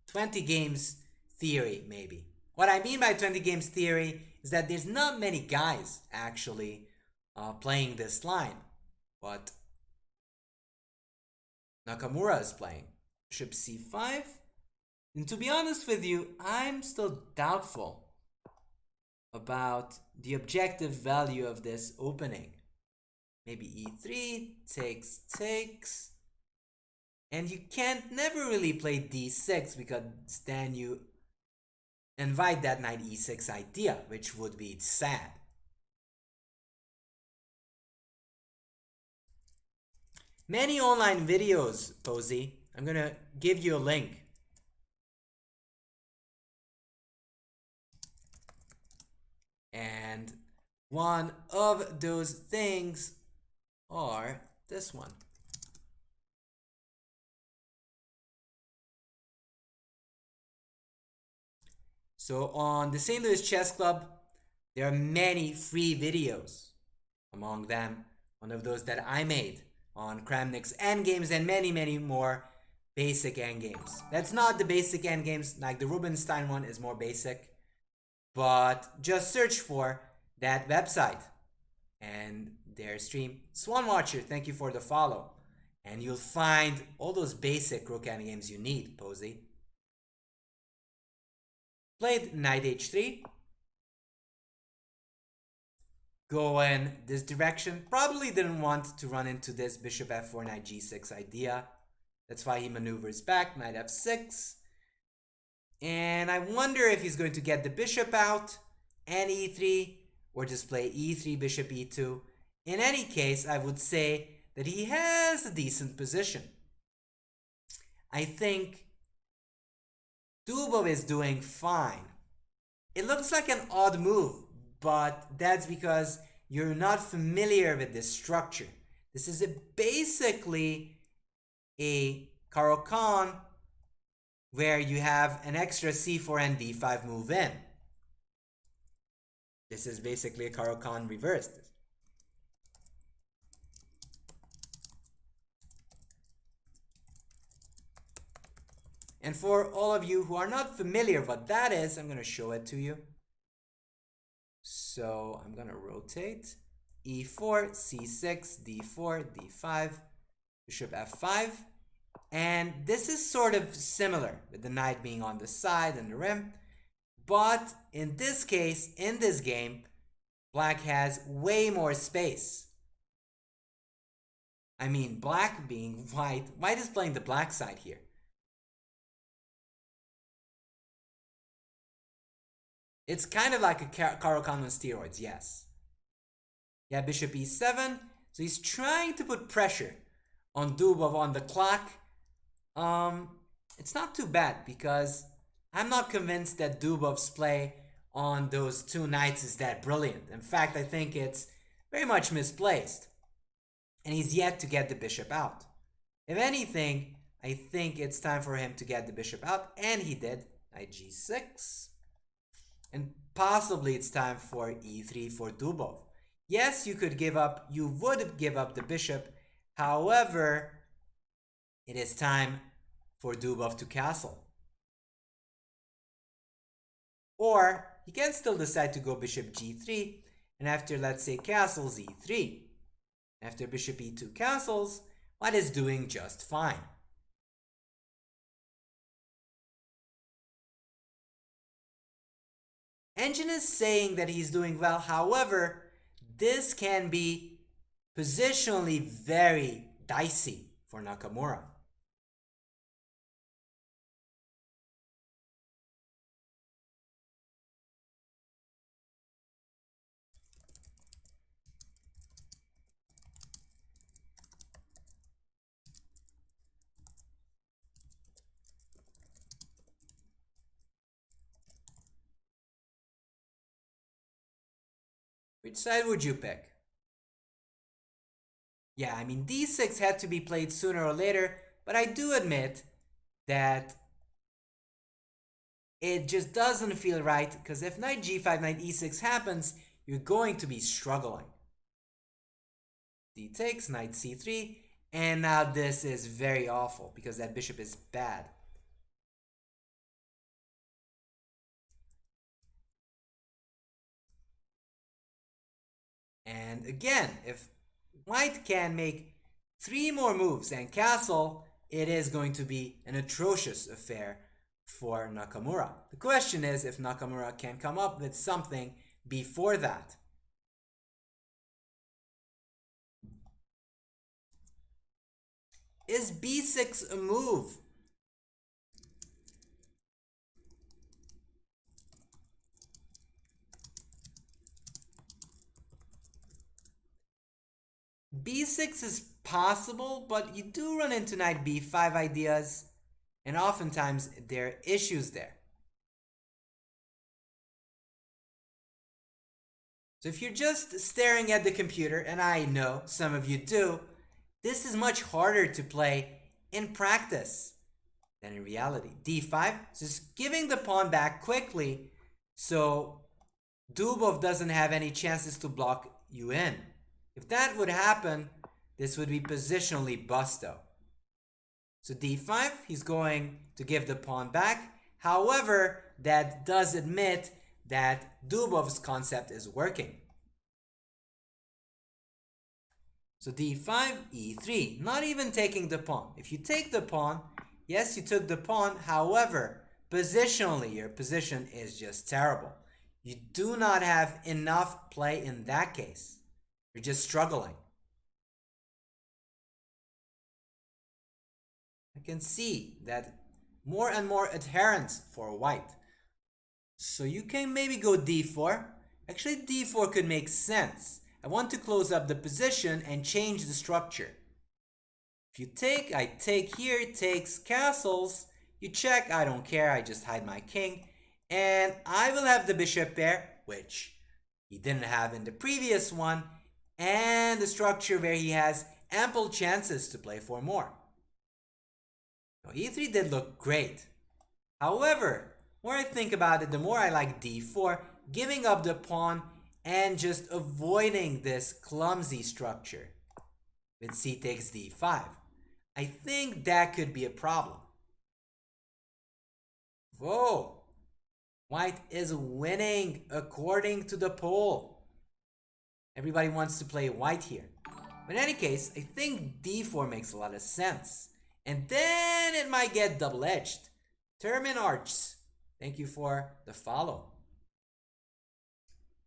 20 games theory, maybe. What I mean by 20 games theory is that there's not many guys actually playing this line. But Nakamura is playing. Bishop c5. And to be honest with you, I'm still doubtful about the objective value of this opening. Maybe e3, takes. And you can't never really play d6 because then you invite that knight e6 idea, which would be sad. Many online videos, Posey. I'm gonna give you a link. And one of those things are this one. So on the St. Louis Chess Club, there are many free videos. Among them, one of those that I made on Kramnik's endgames and many more basic endgames. That's not the basic endgames, like the Rubinstein one is more basic. But just search for that website and their stream. Swan Watcher, thank you for the follow. And you'll find all those basic rook endgames you need, Posey. Played knight h3. Go in this direction. Probably didn't want to run into this bishop f4, knight g6 idea. That's why he maneuvers back, knight f6. And I wonder if he's going to get the bishop out and e3, or just play e3, bishop e2. In any case, I would say that he has a decent position. I think Dubov is doing fine. It looks like an odd move, but that's because you're not familiar with this structure. This is basically a Caro-Kann where you have an extra c4 and d5 move in. This is basically a Caro-Kann reversed. And for all of you who are not familiar what that is, I'm going to show it to you. So I'm going to rotate e4, c6, d4, d5, bishop f5. And this is sort of similar with the knight being on the side and the rim. But in this case, in this game, black has way more space. I mean, black being white. White is playing the black side here. It's kind of like a Caro-Kann on steroids, yes. Yeah, bishop e7. So he's trying to put pressure on Dubov on the clock. It's not too bad because I'm not convinced that Dubov's play on those two knights is that brilliant. In fact, I think it's very much misplaced. And he's yet to get the bishop out. If anything, I think it's time for him to get the bishop out, and he did. Knight g6. And possibly it's time for e3 for Dubov. Yes, you would give up the bishop. However, it is time for Dubov to castle. Or he can still decide to go bishop g3, and after, let's say, castles e3. After bishop e2 castles, white is doing just fine. Engine is saying that he's doing well. However, this can be positionally very dicey for Nakamura. Which side would you pick? Yeah, I mean, d6 had to be played sooner or later, but I do admit that it just doesn't feel right, because if knight g5, knight e6 happens, you're going to be struggling. D takes, knight c3, and now this is very awful, because that bishop is bad. And again, if white can make 3 more moves and castle, it is going to be an atrocious affair for Nakamura. The question is if Nakamura can come up with something before that. Is b6 a move? b6 is possible, but you do run into knight b5 ideas, and oftentimes there are issues there. So if you're just staring at the computer, and I know some of you do, this is much harder to play in practice than in reality. d5, just giving the pawn back quickly so Dubov doesn't have any chances to block you in. If that would happen, this would be positionally busto. So d5, he's going to give the pawn back. However, that does admit that Dubov's concept is working. So d5, e3, not even taking the pawn. If you take the pawn, yes, you took the pawn. However, positionally, your position is just terrible. You do not have enough play in that case. You're just struggling. I can see that more and more adherence for white. So you can maybe go d4. Actually, d4 could make sense. I want to close up the position and change the structure. If you take, I take here, it takes castles. You check, I don't care, I just hide my king. And I will have the bishop pair, which he didn't have in the previous one, and the structure where he has ample chances to play for more. Now, e3 did look great. However, the more I think about it, the more I like d4, giving up the pawn and just avoiding this clumsy structure with c takes d5. I think that could be a problem. Whoa! White is winning according to the poll. Everybody wants to play white here. But in any case, I think d4 makes a lot of sense. And then it might get double-edged. Termin Arch, thank you for the follow.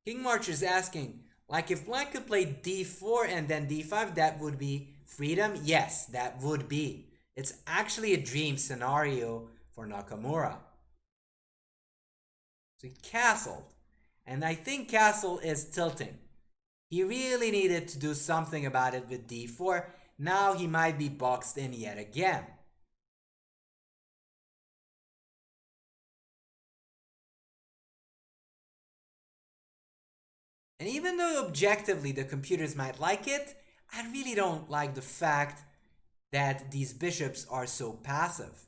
King Marcher is asking, like if black could play d4 and then d5, that would be freedom? Yes, that would be. It's actually a dream scenario for Nakamura. So he castled. And I think castle is tilting. He really needed to do something about it with d4. Now he might be boxed in yet again. And even though objectively the computers might like it, I really don't like the fact that these bishops are so passive.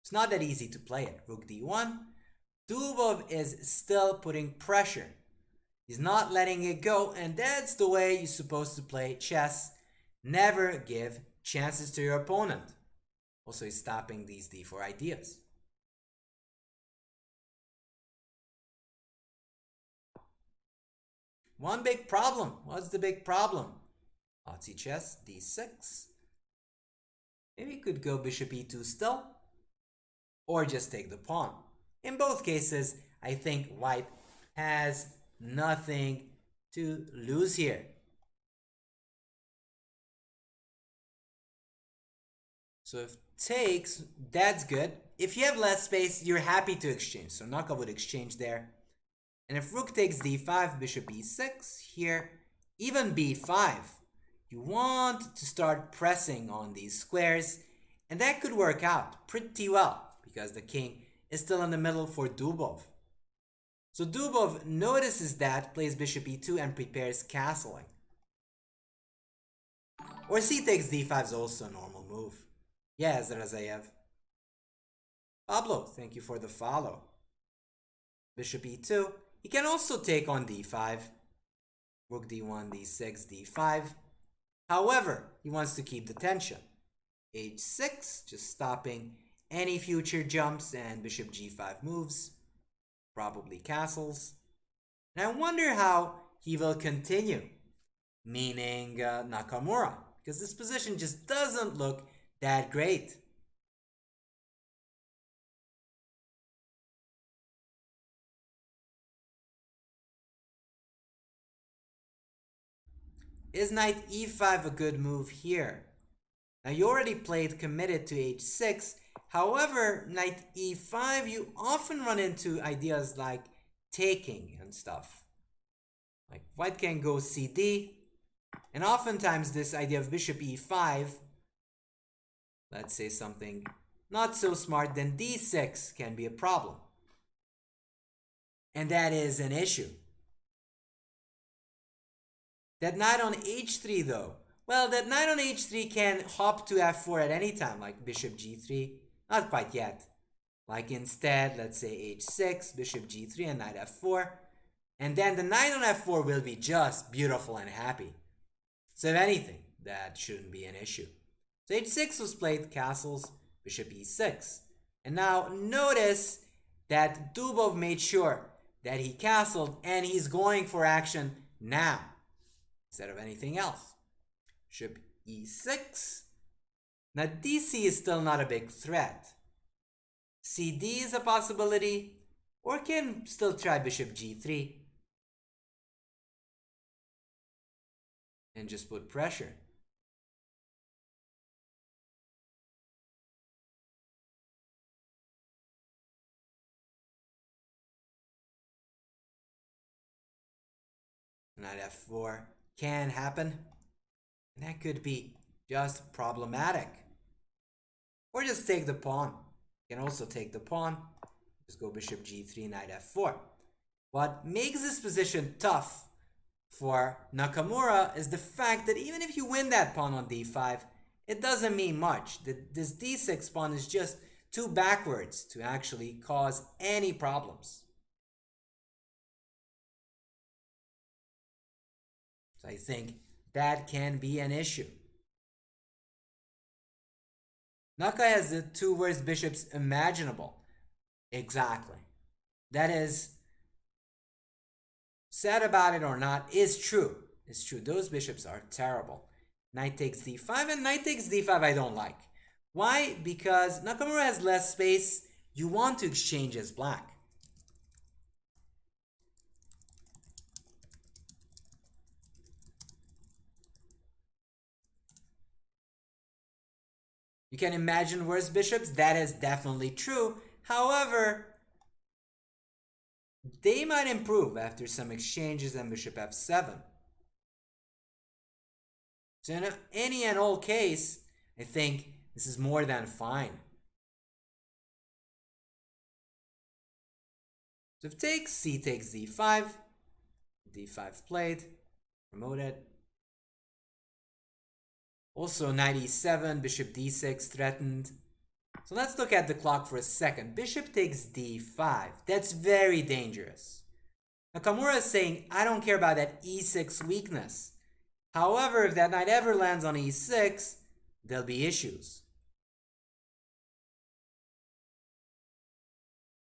It's not that easy to play it. Rook d1. Dubov is still putting pressure. He's not letting it go, and that's the way you're supposed to play chess. Never give chances to your opponent. Also, he's stopping these d4 ideas. One big problem. What's the big problem? Nazi chess, d6. Maybe you could go bishop e2 still, or just take the pawn. In both cases, I think white has nothing to lose here. So if takes, that's good. If you have less space, you're happy to exchange. So Naka would exchange there. And if rook takes d5, bishop e6 here, even b5, you want to start pressing on these squares, and that could work out pretty well because the king is still in the middle for Dubov. So Dubov notices that, plays bishop e2 and prepares castling. Or c takes d5 is also a normal move. Yeah, Zrazayev. Pablo, thank you for the follow. Bishop e2. He can also take on d5. Rook d1, d6, d5. However, he wants to keep the tension. h6, just stopping any future jumps, and bishop g5 moves. Probably castles. And I wonder how he will continue. Meaning Nakamura. Because this position just doesn't look that great. Is knight e5 a good move here? Now you already played committed to h6. However, knight e5, you often run into ideas like taking and stuff. Like white can go cd. And oftentimes this idea of bishop e5, let's say something not so smart, then d6 can be a problem. And that is an issue. That knight on h3 though, well, that knight on h3 can hop to f4 at any time, like bishop g3. Not quite yet. Like instead, let's say h6, bishop g3, and knight f4. And then the knight on f4 will be just beautiful and happy. So if anything, that shouldn't be an issue. So h6 was played, castles, bishop e6. And now notice that Dubov made sure that he castled and he's going for action now instead of anything else. Bishop e6. Now dc is still not a big threat. cd is a possibility, or can still try bishop g3 and just put pressure. Knight f4 can happen. And that could be just problematic. Or just take the pawn. You can also take the pawn. Just go bishop g3, knight f4. What makes this position tough for Nakamura is the fact that even if you win that pawn on d5, it doesn't mean much. This d6 pawn is just too backwards to actually cause any problems. So I think that can be an issue. Naka has the two worst bishops imaginable. Exactly. That is, sad about it or not, is true. It's true. Those bishops are terrible. Knight takes d5, and knight takes d5 I don't like. Why? Because Nakamura has less space. You want to exchange as black. You can imagine worse bishops. That is definitely true. However, they might improve after some exchanges and bishop f7. So in any and all case, I think this is more than fine. So if takes, c takes d5. d5 played, promoted. Also knight e7, bishop d6 threatened. So let's look at the clock for a second. Bishop takes d5. That's very dangerous. Nakamura is saying, I don't care about that e6 weakness. However, if that knight ever lands on e6, there'll be issues.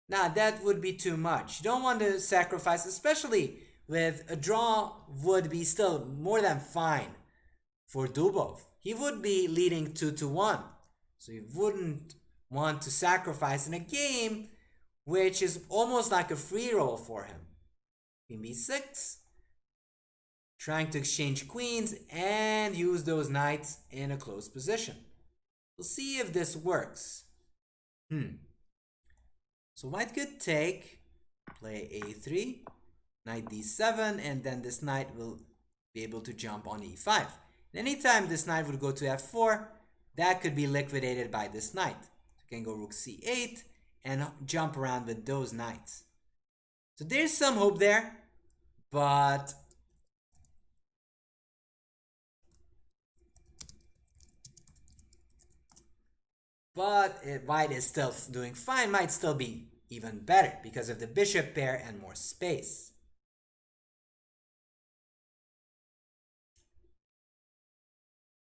Now, that would be too much. You don't want to sacrifice, especially with a draw would be still more than fine for Dubov. He would be leading 2-1. So you wouldn't want to sacrifice in a game which is almost like a free roll for him. Queen b6. Trying to exchange queens and use those knights in a close position. We'll see if this works. So white could take, play a3, knight d7, and then this knight will be able to jump on e5. And anytime this knight would go to f4, that could be liquidated by this knight. So you can go rook c8 and jump around with those knights. So there's some hope there, but white is still doing fine, might still be even better because of the bishop pair and more space.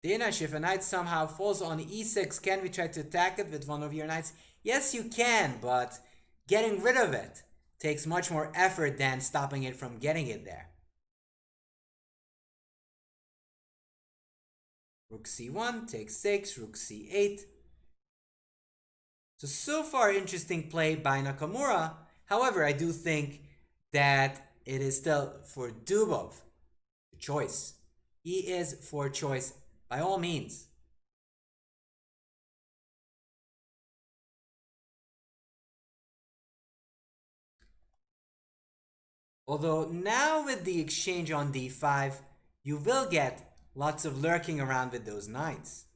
Danish, if a knight somehow falls on e6, can we try to attack it with one of your knights? Yes, you can, but getting rid of it takes much more effort than stopping it from getting it there. Rook c1, takes 6, rook c8. So far interesting play by Nakamura. However, I do think that it is still for Dubov choice. He is for choice by all means. Although now with the exchange on d5, you will get lots of lurking around with those knights.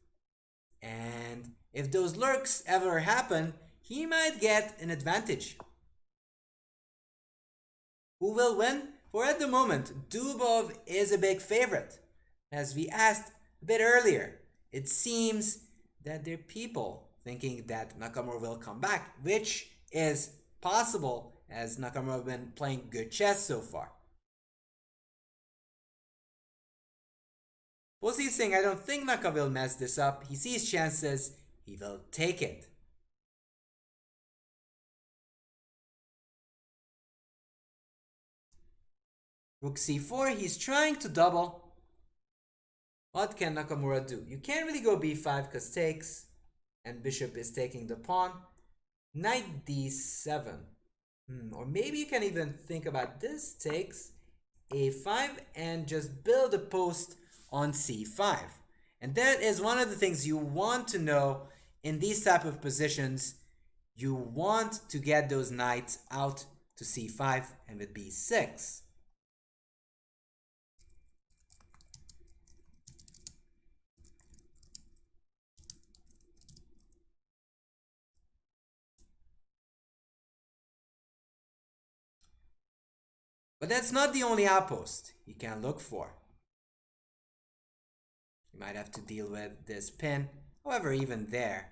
And if those lurks ever happen, he might get an advantage. Who will win? For at the moment, Dubov is a big favorite. As we asked a bit earlier, it seems that there are people thinking that Nakamura will come back, which is possible as Nakamura has been playing good chess so far. Posey is saying, I don't think Naka will mess this up. He sees chances, he will take it. Rook c4, he's trying to double. What can Nakamura do? You can't really go b5 because takes, and bishop is taking the pawn. Knight d7. Or maybe you can even think about this. Takes a5 and just build a post on c5. And that is one of the things you want to know in these type of positions. You want to get those knights out to c5 and with b6. But that's not the only outpost you can look for. You might have to deal with this pin. However, even there,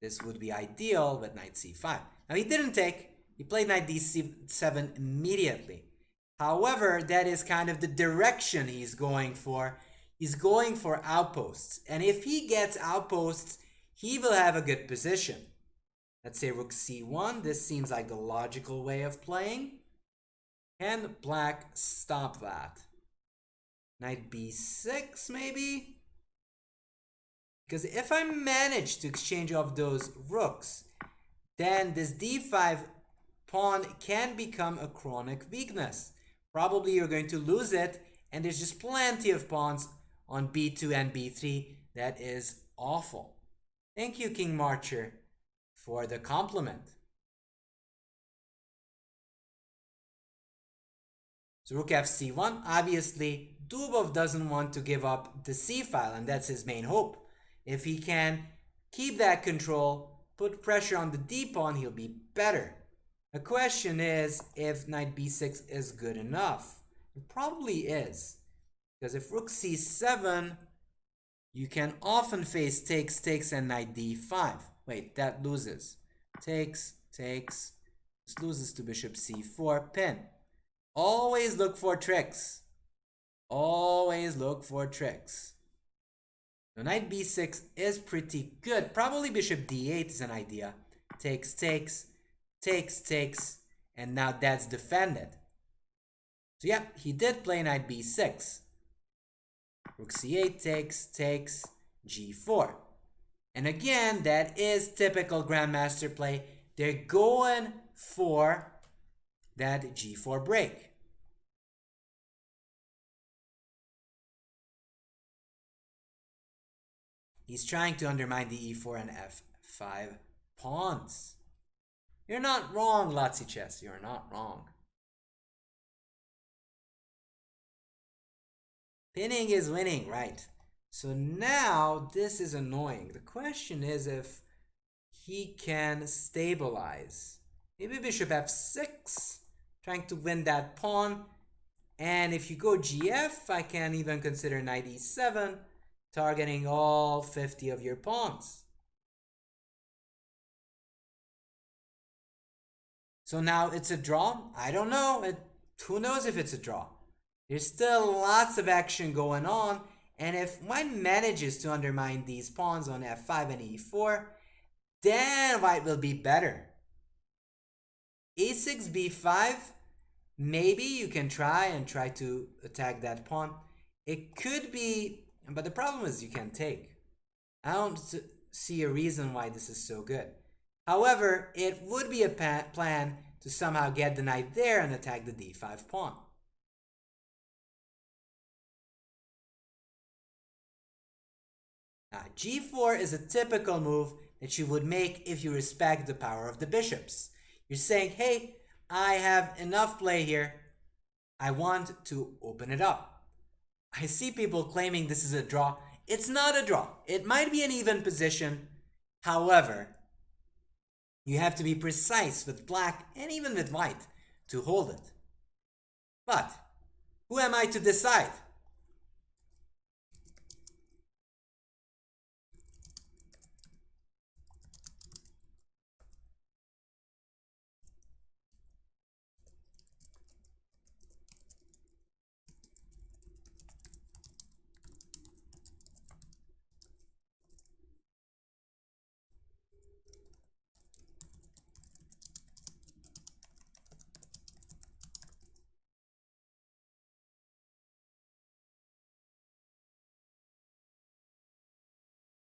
this would be ideal with knight c5. Now he didn't take, he played knight d7 immediately. However, that is kind of the direction he's going for. He's going for outposts. And if he gets outposts, he will have a good position. Let's say rook c1. This seems like the logical way of playing. Can black stop that? Knight b6 maybe? Because if I manage to exchange off those rooks, then this d5 pawn can become a chronic weakness. Probably you're going to lose it, and there's just plenty of pawns on b2 and b3. That is awful. Thank you, King Marcher, for the compliment. So rook fc1, obviously Dubov doesn't want to give up the c file, and that's his main hope. If he can keep that control, put pressure on the d pawn, he'll be better. The question is if knight b6 is good enough. It probably is, because if rook c7, you can often face takes, and knight d5. Wait, that loses. Takes. This loses to bishop c4, pin. Always look for tricks. Always look for tricks. Now knight b6 is pretty good. Probably bishop d8 is an idea. Takes, and now that's defended. So yeah, he did play knight b6. Rook c8 takes, g4. And again, that is typical Grandmaster play. They're going for that g4 break. He's trying to undermine the e4 and f5 pawns. You're not wrong, Lazzi Chess. You're not wrong. Pinning is winning, right? So now this is annoying. The question is if he can stabilize. Maybe bishop f6, trying to win that pawn. And if you go gf, I can even consider knight e7, targeting all 50 of your pawns. So now it's a draw? I don't know. Who knows if it's a draw? There's still lots of action going on, and if white manages to undermine these pawns on f5 and e4, then white will be better. a6, b5, maybe you can try to attack that pawn. It could be, but the problem is you can't take. I don't see a reason why this is so good. However, it would be a plan to somehow get the knight there and attack the d5 pawn. Now, g4 is a typical move that you would make if you respect the power of the bishops. You're saying, hey, I have enough play here. I want to open it up. I see people claiming this is a draw. It's not a draw. It might be an even position. However, you have to be precise with black and even with white to hold it. But who am I to decide?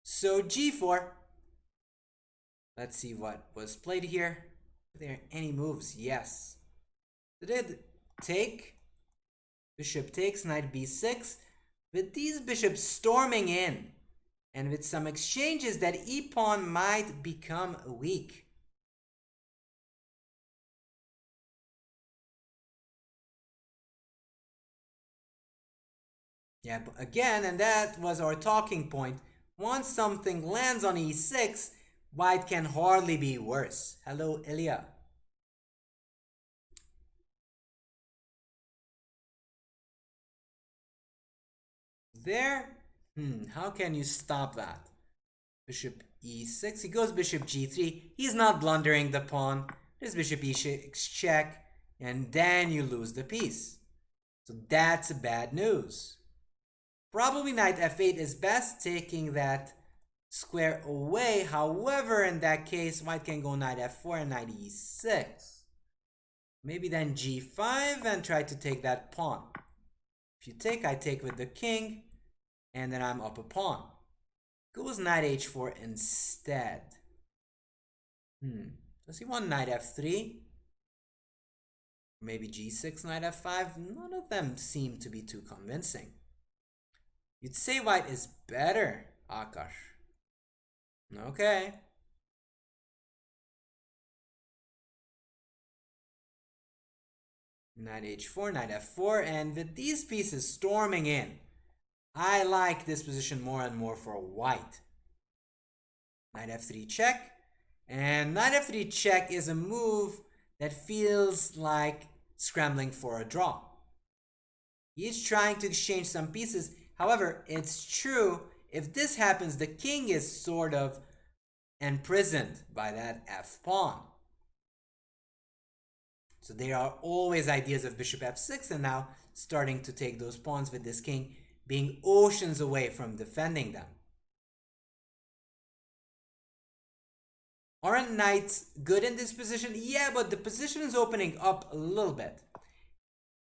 So g4. Let's see what was played here. Are there any moves? Yes. It did take. Bishop takes, knight b6. With these bishops storming in, and with some exchanges, that e-pawn might become weak. Yeah, but again, and that was our talking point. Once something lands on e6, white can hardly be worse. Hello, Ilya. There? How can you stop that? Bishop e6. He goes bishop g3. He's not blundering the pawn. There's bishop e6 check, and then you lose the piece. So that's bad news. Probably knight f8 is best, taking that square away. However, in that case, white can go knight f4 and knight e6. Maybe then g5 and try to take that pawn. If you take, I take with the king, and then I'm up a pawn. Goes knight h4 instead. Does he want knight f3? Maybe g6, knight f5? None of them seem to be too convincing. You'd say white is better, Akash. Okay. Knight h4, knight f4, and with these pieces storming in, I like this position more and more for white. Knight f3 check, and knight f3 check is a move that feels like scrambling for a draw. He's trying to exchange some pieces. However, it's true, if this happens, the king is sort of imprisoned by that f-pawn. So there are always ideas of bishop f6, and now starting to take those pawns with this king being oceans away from defending them. Aren't knights good in this position? Yeah, but the position is opening up a little bit.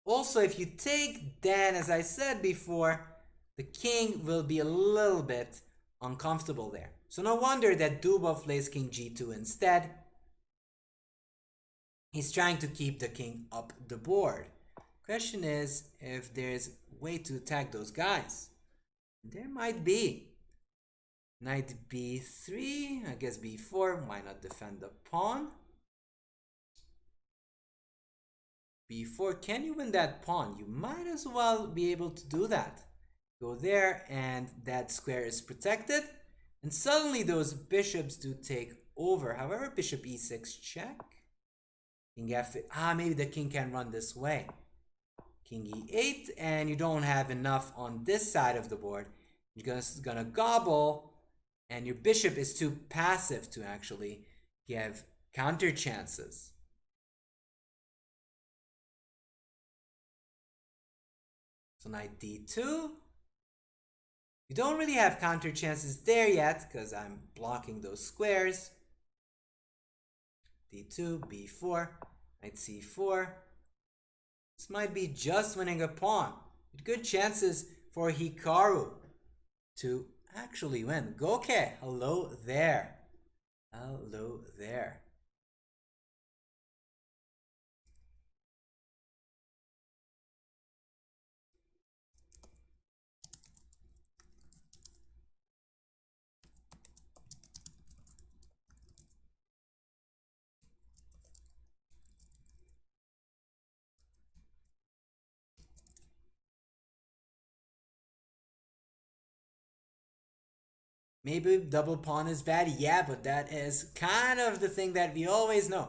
Also, if you take, then, as I said before, the king will be a little bit uncomfortable there. So no wonder that Dubov plays king g2 instead. He's trying to keep the king up the board. Question is if there's a way to attack those guys. There might be. Knight b3, I guess b4, why not defend the pawn? b4, can you win that pawn? You might as well be able to do that. Go there and that square is protected. And suddenly those bishops do take over. However, bishop e6 check. King f8, maybe the king can run this way. King e8, and you don't have enough on this side of the board. You're gonna gobble, and your bishop is too passive to actually give counter chances. So knight d2. You don't really have counter chances there yet because I'm blocking those squares. d2, b4, knight c4. This might be just winning a pawn, with good chances for Hikaru to actually win. Goke, hello there. Hello there. Maybe double pawn is bad, yeah, but that is kind of the thing that we always know.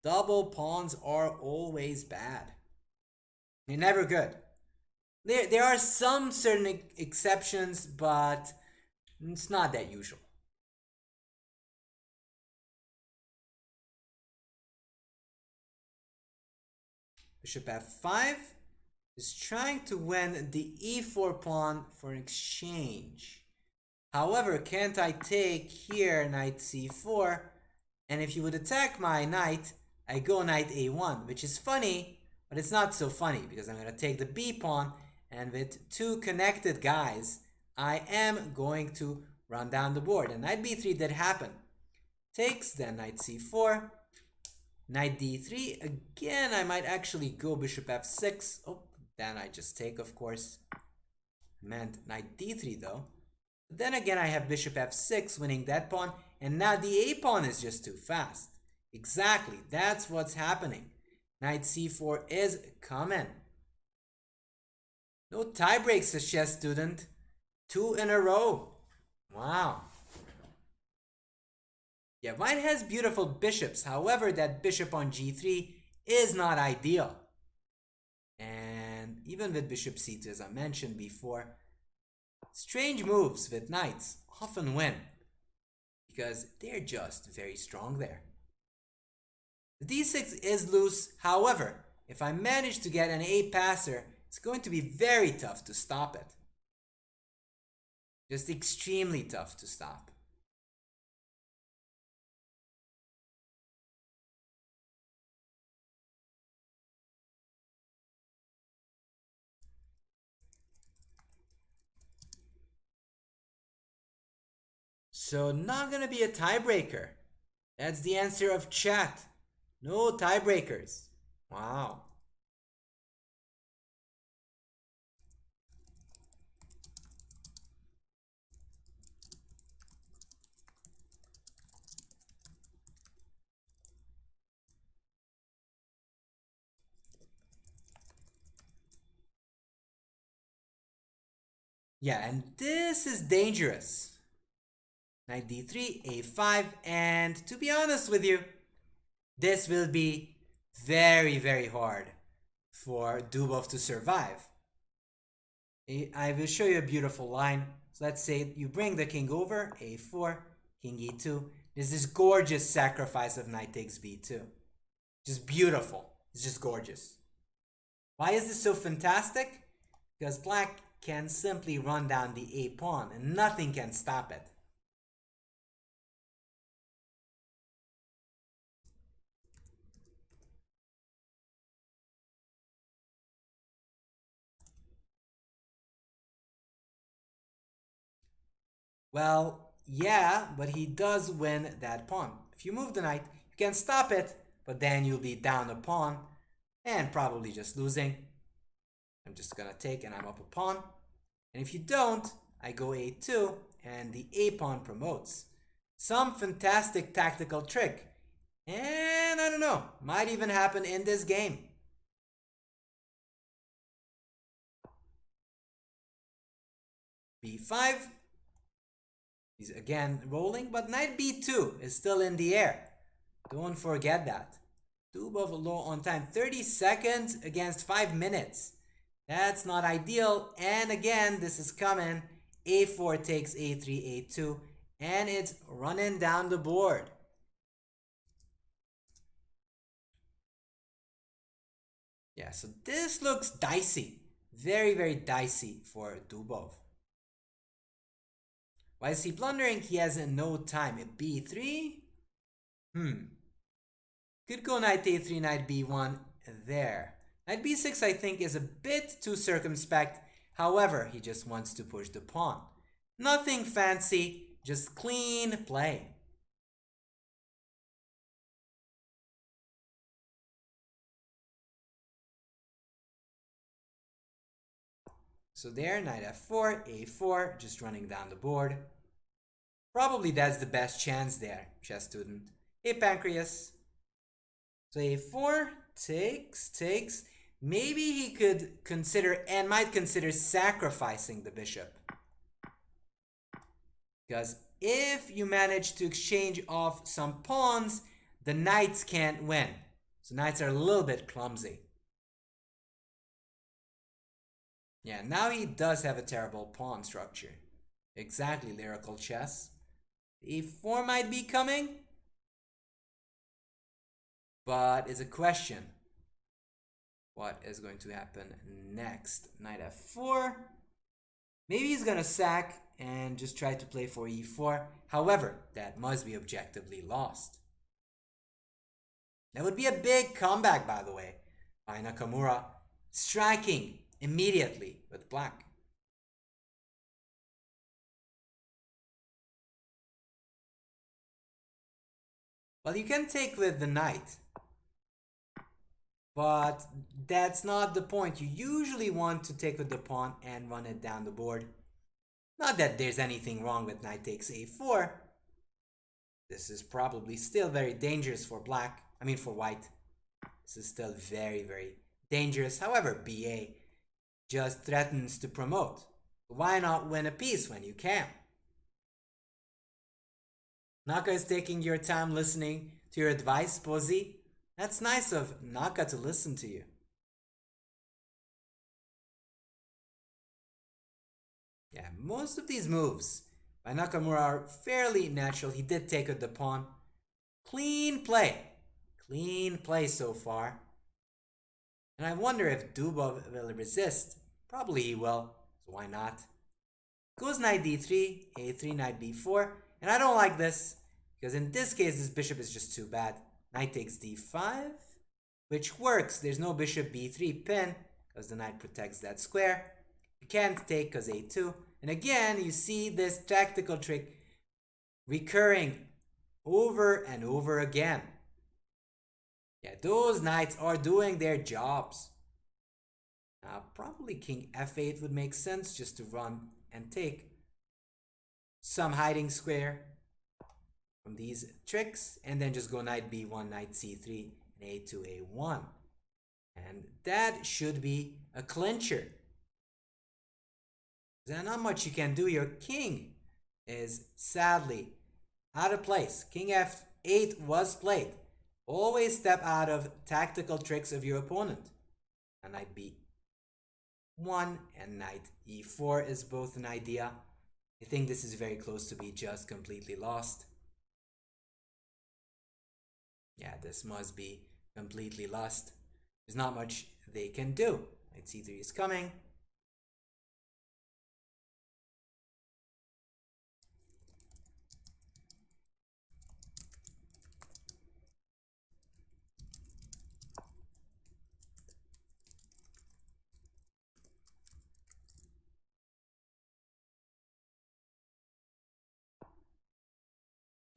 Double pawns are always bad. They're never good. There are some certain exceptions, but it's not that usual. Bishop f5 is trying to win the e4 pawn for an exchange. However, can't I take here knight c4? And if you would attack my knight, I go knight a1, which is funny, but it's not so funny because I'm going to take the b pawn, and with two connected guys, I am going to run down the board. And knight b3 did happen. Takes, then knight c4, knight d3. Again, I might actually go bishop f6. Oh, then I just take, of course. Meant knight d3 though. Then again, I have bishop f6 winning that pawn, and now the a pawn is just too fast. Exactly, that's what's happening. Knight c4 is coming. No tie breaks, a chess student. 2 in a row. Wow. Yeah, white has beautiful bishops. However, that bishop on g3 is not ideal. And even with bishop c2, as I mentioned before, strange moves with knights often win because they're just very strong there. The d6 is loose. However, if I manage to get an a passer, it's going to be very tough to stop it. Just extremely tough to stop. So not gonna be a tiebreaker. That's the answer of chat. No tiebreakers. Wow. Yeah, and this is dangerous. Knight d3, a5, and to be honest with you, this will be very, very hard for Dubov to survive. I will show you a beautiful line. So let's say you bring the king over, a4, king e2. There's this gorgeous sacrifice of knight takes b2. Just beautiful. It's just gorgeous. Why is this so fantastic? Because black can simply run down the a pawn and nothing can stop it. Well, yeah, but he does win that pawn. If you move the knight, you can stop it, but then you'll be down a pawn and probably just losing. I'm just gonna take and I'm up a pawn. And if you don't, I go a2 and the a pawn promotes. Some fantastic tactical trick. And I don't know, might even happen in this game. b5. He's again rolling, but knight b2 is still in the air. Don't forget that. Dubov low on time. 30 seconds against 5 minutes. That's not ideal. And again, this is coming. a4 takes a3, a2. And it's running down the board. Yeah, so this looks dicey. Very, very dicey for Dubov. Why is he blundering? He has no time. At b3? Could go knight a3, knight b1 there. Knight b6 I think is a bit too circumspect. However, he just wants to push the pawn. Nothing fancy, just clean play. So there, knight f4, a4, just running down the board. Probably that's the best chance there, chess student. Hey, Pancreas. So a4 takes. Maybe he could consider and might consider sacrificing the bishop. Because if you manage to exchange off some pawns, the knights can't win. So knights are a little bit clumsy. Yeah, now he does have a terrible pawn structure. Exactly, lyrical chess. e4 might be coming. But it's a question. What is going to happen next? Knight f4. Maybe he's going to sack and just try to play for e4. However, that must be objectively lost. That would be a big comeback, by the way, by Nakamura, striking immediately with black. Well, you can take with the knight, but that's not the point. You usually want to take with the pawn and run it down the board. Not that there's anything wrong with knight takes a4. This is probably still very dangerous for black. I mean for white. This is still very, very dangerous. However, ba just threatens to promote. Why not win a piece when you can? Naka is taking your time listening to your advice, Posey. That's nice of Naka to listen to you. Yeah, most of these moves by Nakamura are fairly natural. He did take out the pawn. Clean play. Clean play so far. And I wonder if Dubov will resist. Probably he will, so why not? Goes knight d3, a3, knight b4. And I don't like this, because in this case, this bishop is just too bad. Knight takes d5, which works. There's no bishop b3 pin, because the knight protects that square. You can't take because a2. And again, you see this tactical trick recurring over and over again. Yeah, those knights are doing their jobs. Now, probably king f8 would make sense just to run and take some hiding square from these tricks. And then just go knight b1, knight c3, and a2, a1. And that should be a clincher. There's not much you can do. Your king is sadly out of place. King f8 was played. Always step out of tactical tricks of your opponent. And knight b1 and knight e4 is both an idea. I think this is very close to be just completely lost. Yeah, this must be completely lost. There's not much they can do. Knight c3 is coming.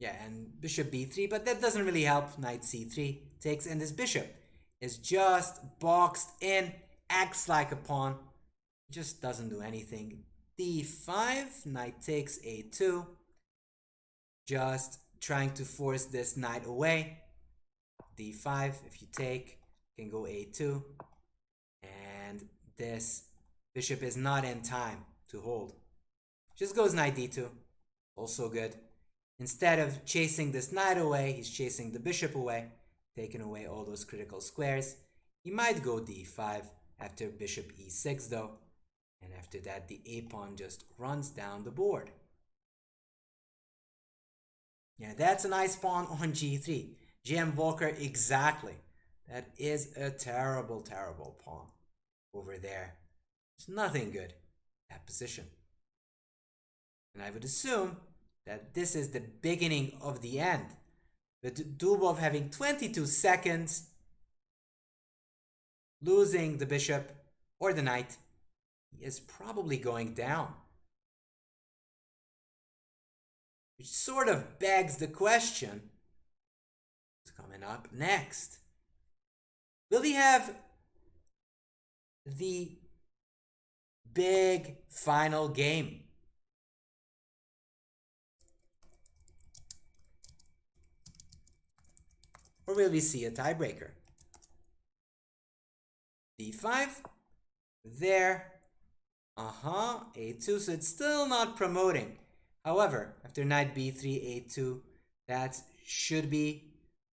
Yeah, and bishop b3, but that doesn't really help. Knight c3 takes, and this bishop is just boxed in, acts like a pawn, just doesn't do anything. d5, knight takes a2, just trying to force this knight away. d5, if you take, can go a2, and this bishop is not in time to hold. Just goes knight d2, also good. Instead of chasing this knight away, he's chasing the bishop away, taking away all those critical squares. He might go d5 after bishop e6 though, and after that the a pawn just runs down the board. Yeah, that's a nice pawn on g3. GM Volker, exactly. That is a terrible, terrible pawn over there. It's nothing good, that position. And I would assume that this is the beginning of the end. With Dubov having 22 seconds, losing the bishop or the knight, he is probably going down. Which sort of begs the question, what's coming up next? Will he have the big final game? Or will we see a tiebreaker? d5, there, a2, so it's still not promoting. However, after knight b3, a2, that should be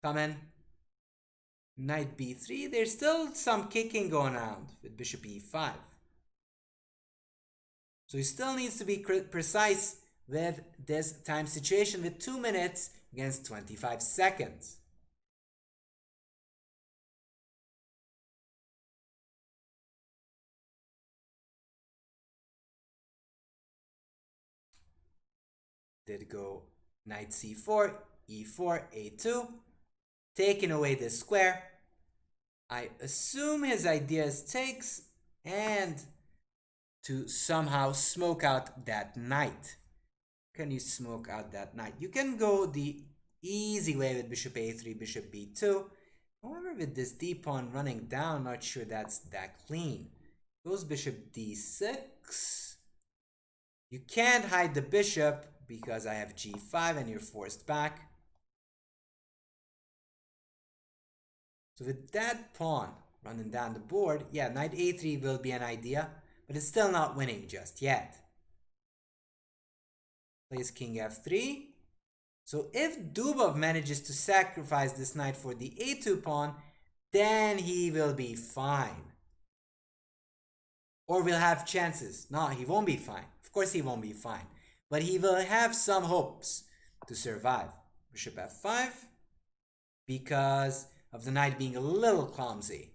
coming. Knight b3, there's still some kicking going on with bishop e5. So he still needs to be precise with this time situation with 2 minutes against 25 seconds. Did go knight c4, e4, a2, taking away this square. I assume his idea is takes and to somehow smoke out that knight. Can you smoke out that knight? You can go the easy way with bishop a3, bishop b2. However, with this d pawn running down, not sure that's that clean. Goes bishop d6. You can't hide the bishop because I have g5 and you're forced back. So with that pawn running down the board, yeah, knight a3 will be an idea, but it's still not winning just yet. Plays king f3. So if Dubov manages to sacrifice this knight for the a2 pawn, then he will be fine. Or will have chances. No, he won't be fine. Of course he won't be fine. But he will have some hopes to survive. Bishop f5, because of the knight being a little clumsy.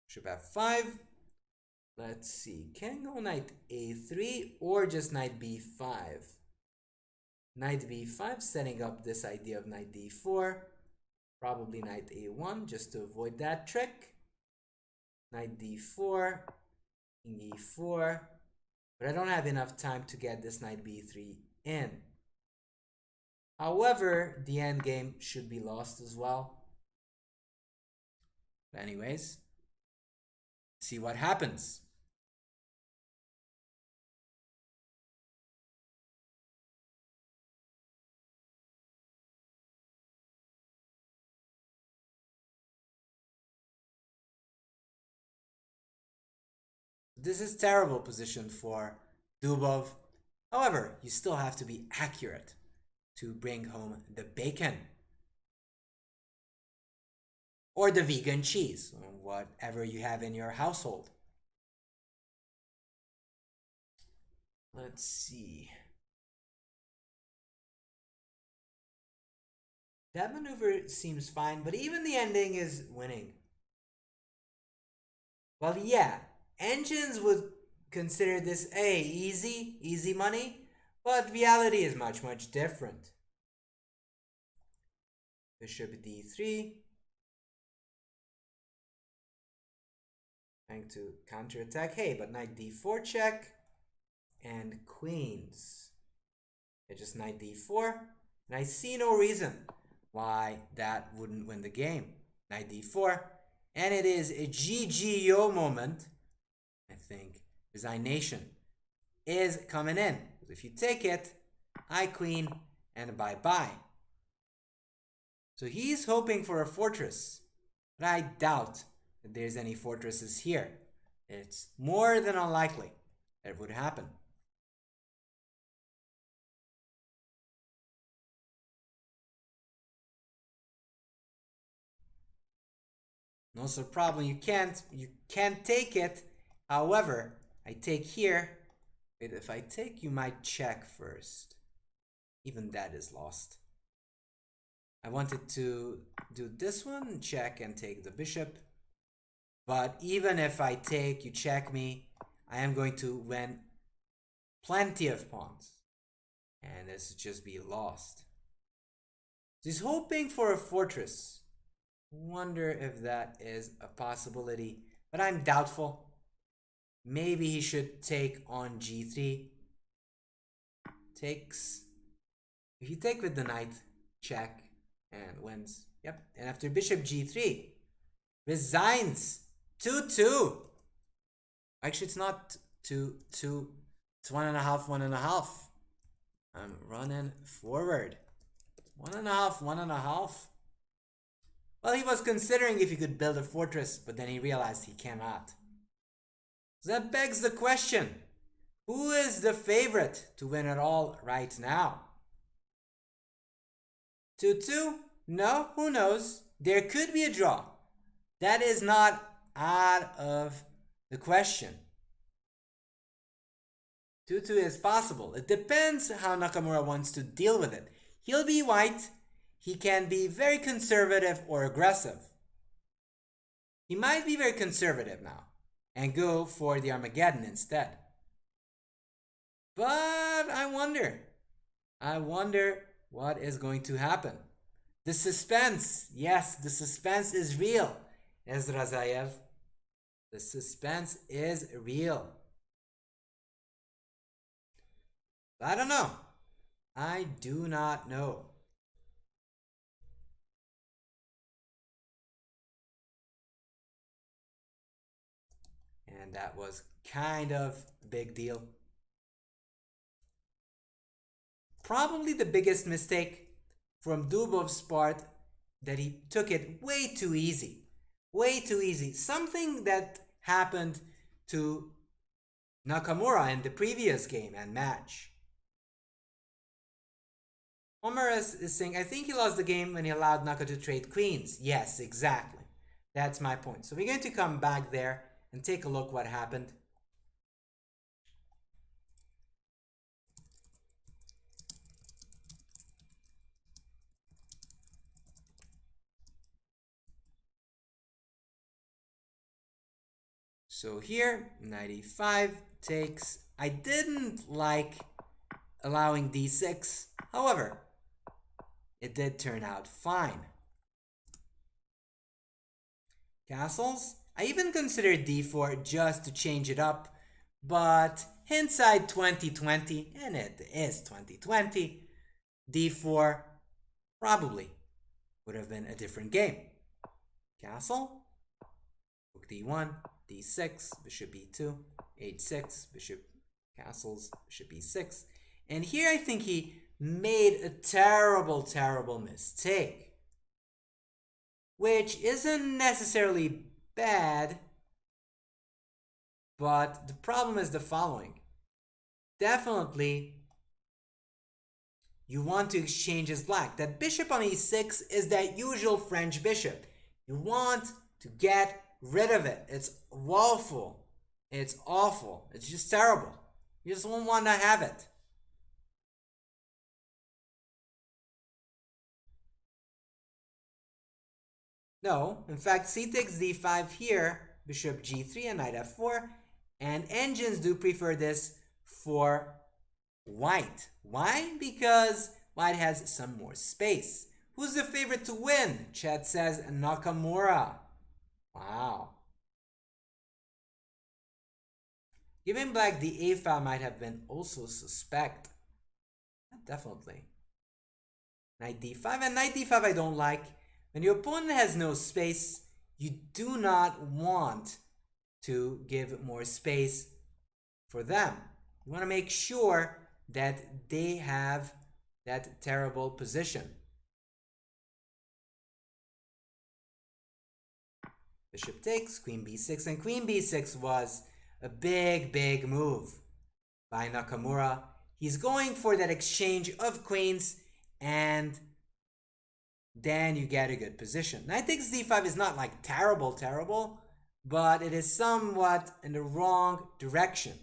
Bishop f5. Let's see. Can go knight a3 or just knight b5. Knight b5, setting up this idea of knight d4. Probably knight a1 just to avoid that trick. Knight d4, king e4. But I don't have enough time to get this knight b3 in. However, the endgame should be lost as well. But anyways, see what happens. This is terrible position for Dubov. However, you still have to be accurate to bring home the bacon. Or the vegan cheese, whatever you have in your household. Let's see. That maneuver seems fine, but even the ending is winning. Well, yeah, engines would consider this easy money, but reality is much, much different. Bishop d3. Trying to counterattack. Hey, but knight d4 check. and queens. It's just knight d4, and I see no reason why that wouldn't win the game. Knight d4, and it is a GGO moment. I think resignation is coming in. If you take it, I queen, and bye-bye. So he's hoping for a fortress, but I doubt that there's any fortresses here. It's more than unlikely that it would happen. No so problem, you can't take it. However, I take here. Wait, if I take, you might check first. Even that is lost. I wanted to do this one, check and take the bishop. But even if I take, you check me, I am going to win plenty of pawns. And this would just be lost. He's hoping for a fortress. Wonder if that is a possibility, but I'm doubtful. Maybe he should take on g3. Takes. If you take with the knight, check and wins. Yep. And after bishop g3, resigns. 2-2. Actually, it's not 2-2. It's 1.5, 1.5. I'm running forward. 1.5, 1.5. Well, he was considering if he could build a fortress, but then he realized he cannot. So that begs the question, who is the favorite to win it all right now? 2-2? No, who knows? There could be a draw. That is not out of the question. 2-2 is possible. It depends how Nakamura wants to deal with it. He'll be white. He can be very conservative or aggressive. He might be very conservative now and go for the Armageddon instead. But I wonder what is going to happen. The suspense, yes, the suspense is real, Ezra Zayev. The suspense is real. I don't know. I do not know. And that was kind of a big deal. Probably the biggest mistake from Dubov's part, that he took it way too easy. Way too easy. Something that happened to Nakamura in the previous game and match. Omar is saying, I think he lost the game when he allowed Naka to trade queens. Yes, exactly. That's my point. So we're going to come back there and take a look what happened. So here, 95 takes. I didn't like allowing d6. However, it did turn out fine. Castles. I even considered d4 just to change it up, but hindsight 2020, and it is 2020, d4 probably would have been a different game. Castle, rook d1, d6, bishop e2, h6, bishop castles, bishop e6. And here I think he made a terrible, terrible mistake, which isn't necessarily bad, but the problem is the following. Definitely, you want to exchange his black. That bishop on e6 is that usual French bishop. You want to get rid of it. It's woeful. It's awful. It's just terrible. You just don't want to have it. No, in fact, c takes d5 here, bishop g3 and knight f4, and engines do prefer this for white. Why? Because white has some more space. Who's the favorite to win? Chat says Nakamura. Wow. Giving black the a file might have been also suspect. Definitely. Knight d5, and knight d5 I don't like. When your opponent has no space, you do not want to give more space for them. You want to make sure that they have that terrible position. Bishop takes, queen b6, and queen b6 was a big move by Nakamura. He's going for that exchange of queens, and then you get a good position. Knight takes d5 is not like terrible, but it is somewhat in the wrong direction.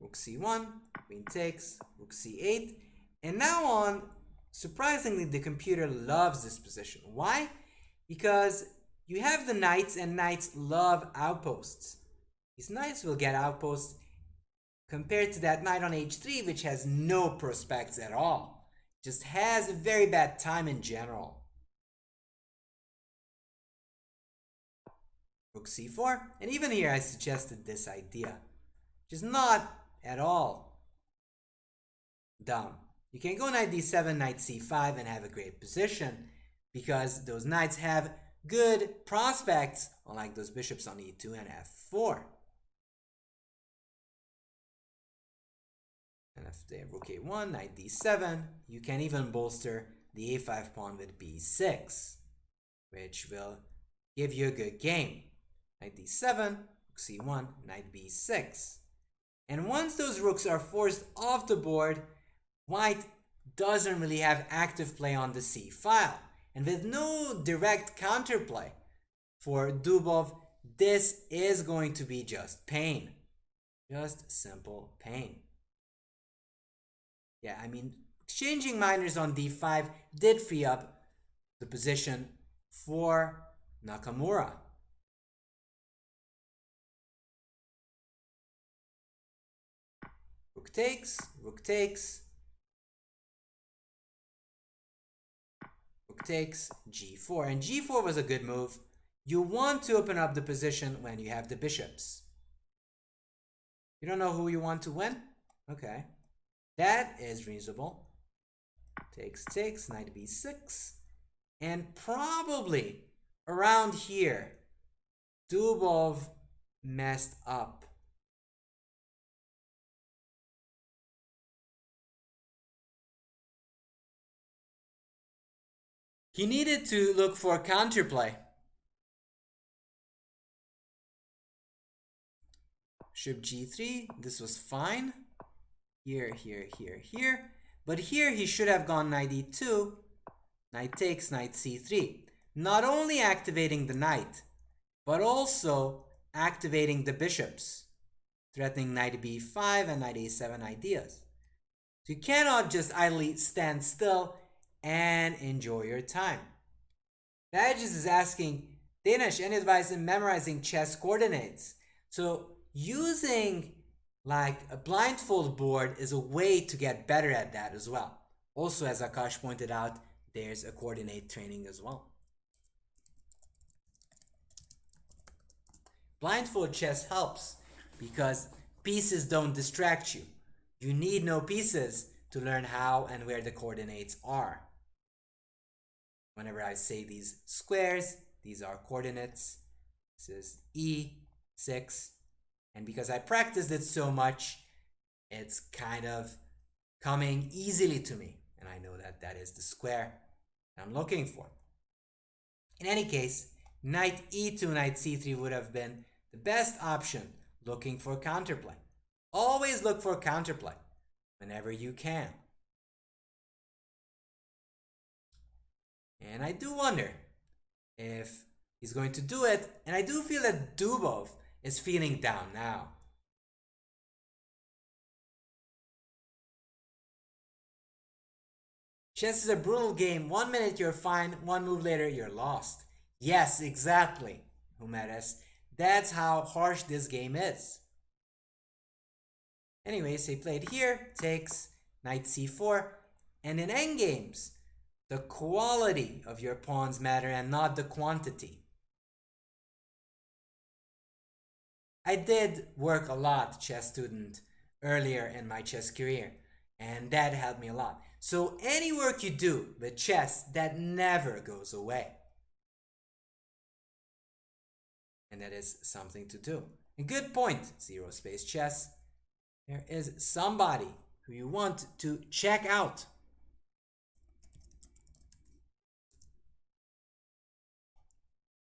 Rook c1, queen takes, rook c8, and now on, surprisingly, the computer loves this position. Why? Because you have the knights, and knights love outposts. These knights will get outposts compared to that knight on h3, which has no prospects at all. Just has a very bad time in general. Rook c4, and even here I suggested this idea, which is not at all dumb. You can go knight d7, knight c5 and have a great position because those knights have good prospects, unlike those bishops on e2 and f4. And after rook a1, knight d7, you can even bolster the a5 pawn with b6, which will give you a good game. Knight d7, rook c1, knight b6. And once those rooks are forced off the board, white doesn't really have active play on the c file. And with no direct counterplay for Dubov, this is going to be just pain. Just simple pain. Yeah, I mean, exchanging minors on d5 did free up the position for Nakamura. Rook takes, rook takes, rook takes, g4. And g4 was a good move. You want to open up the position when you have the bishops. You don't know who you want to win? Okay. That is reasonable. Takes, takes, knight b6. And probably around here, Dubov messed up. He needed to look for counterplay. Bishop g3, this was fine. Here, here, here, here. But here he should have gone knight e2, knight takes, knight c3. Not only activating the knight, but also activating the bishops, threatening knight b5 and knight a7 ideas. So you cannot just idly stand still and enjoy your time. Badges is asking, Danish, any advice in memorizing chess coordinates? So using like a blindfold board is a way to get better at that as well. Also, as Akash pointed out, there's a coordinate training as well. Blindfold chess helps because pieces don't distract you. You need no pieces to learn how and where the coordinates are. Whenever I say these squares, these are coordinates. This is E6. And because I practiced it so much, it's kind of coming easily to me. And I know that that is the square I'm looking for. In any case, knight e2, knight c3 would have been the best option looking for counterplay. Always look for counterplay whenever you can. And I do wonder if he's going to do it. And I do feel that Dubov is feeling down now. Chess is a brutal game. 1 minute you're fine, 1 move later you're lost. Yes, exactly, Humeres. That's how harsh this game is. Anyways, he played here, takes knight c4, and in endgames, the quality of your pawns matter and not the quantity. I did work a lot, chess student, earlier in my chess career, and that helped me a lot. So any work you do with chess, that never goes away. And that is something to do. And good point, Zero Space Chess. There is somebody who you want to check out.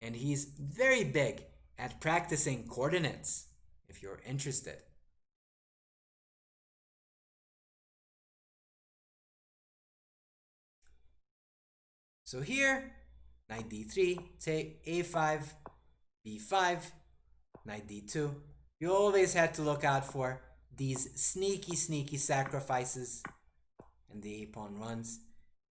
And he's very big at practicing coordinates, if you're interested. So here, knight d3, take a5, b5, knight d2. You always had to look out for these sneaky sacrifices, and the a-pawn runs.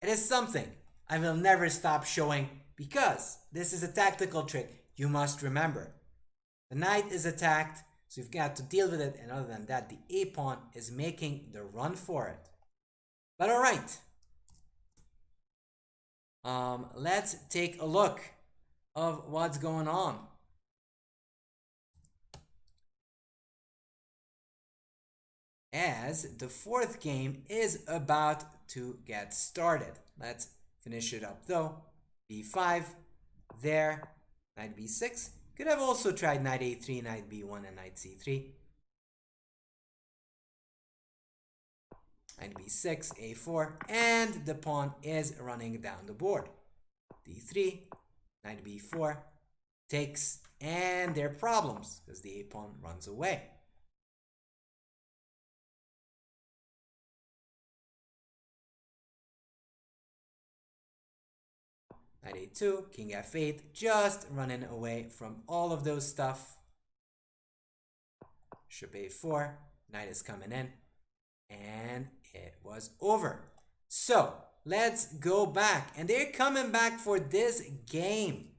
It is something I will never stop showing because this is a tactical trick you must remember. The knight is attacked, so you've got to deal with it, and other than that, the a-pawn is making the run for it. But alright. Let's take a look of what's going on. As the fourth game is about to get started. Let's finish it up though. b5, there, knight b6. Could have also tried knight a3, knight b1, and knight c3. Knight b6, a4, and the pawn is running down the board. d3, knight b4, takes, and there are problems because the a-pawn runs away. Knight a2, king f8, just running away from all of those stuff. Bishop a4, knight is coming in, and it was over. So let's go back, and they're coming back for this game.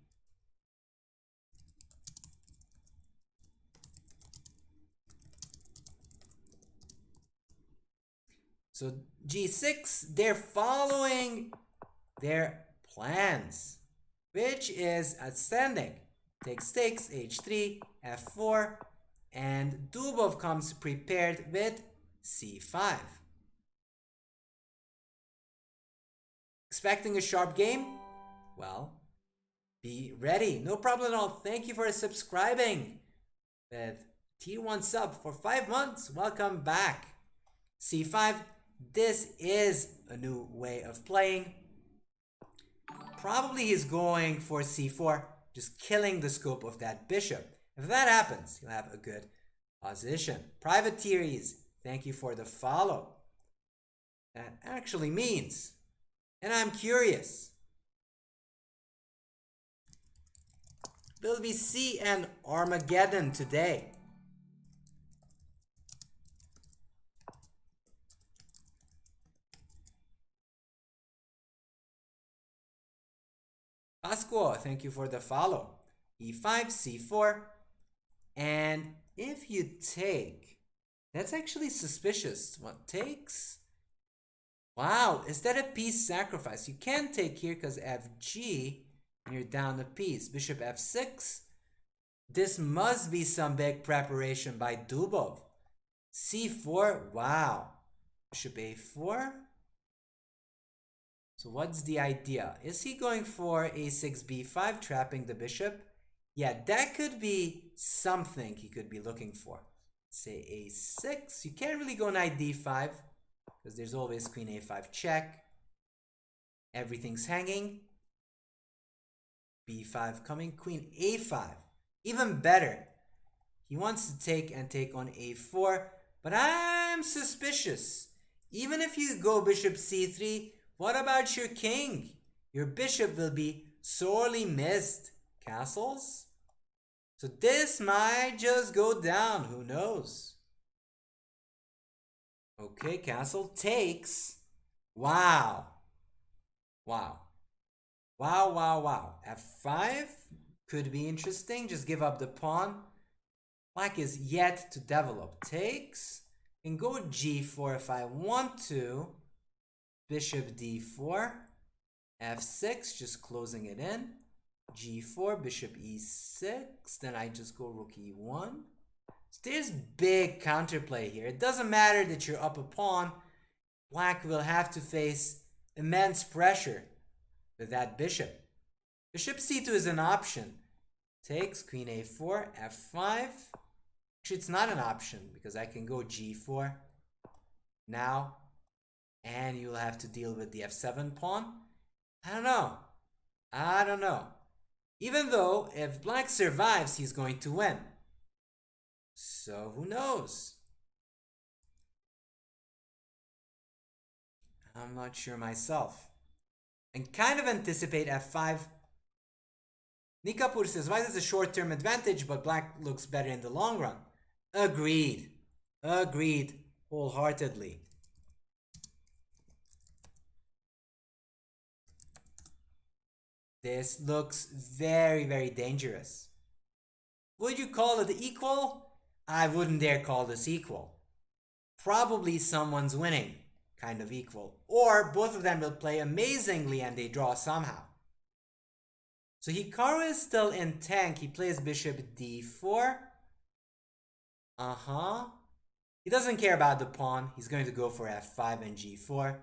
So g6, they're following their plans, which is ascending. Takes, h3, f4, and Dubov comes prepared with c5. Expecting a sharp game? Well, be ready. No problem at all. Thank you for subscribing with tier 1 sub for 5 months. Welcome back. c5. This is a new way of playing. Probably he's going for c4, just killing the scope of that bishop. If that happens, you'll have a good position. Private Theories, thank you for the follow. That actually means, and I'm curious, will we see an Armageddon today? Pasqua, thank you for the follow. e5, c4, and if you take, that's actually suspicious. What takes? Wow, is that a piece sacrifice? You can take here because fg, and you're down a piece. Bishop f6. This must be some big preparation by Dubov. c4, wow. Bishop a4. So what's the idea? Is he going for a6, b5, trapping the bishop? Yeah, that could be something he could be looking for. Say a6. You can't really go knight d5 because there's always queen a5 check. Everything's hanging. b5 coming, queen a5. Even better. He wants to take and take on a4, but I'm suspicious. Even if you go bishop c3, what about your king? Your bishop will be sorely missed. Castles? So this might just go down. Who knows? Okay, castle takes. Wow. Wow. Wow, wow, wow. f5 could be interesting. Just give up the pawn. Black is yet to develop. Takes. And go g4 if I want to. Bishop d4, f6, just closing it in, g4, bishop e6, then I just go rook e1, So there's big counterplay here. It doesn't matter that you're up a pawn. Black will have to face immense pressure with that bishop. Bishop c2 is an option. Takes queen a4, f5. Actually, it's not an option because I can go g4 now. And you'll have to deal with the f7 pawn. I don't know. Even though if black survives, he's going to win. So who knows? I'm not sure myself. And kind of anticipate f5. Nikapur says, white has a short-term advantage, but black looks better in the long run. Agreed. Agreed wholeheartedly. This looks very, very dangerous. Would you call it equal? I wouldn't dare call this equal. Probably someone's winning, kind of equal. Or both of them will play amazingly and they draw somehow. So Hikaru is still in tank. He plays bishop d4. He doesn't care about the pawn. He's going to go for f5 and g4.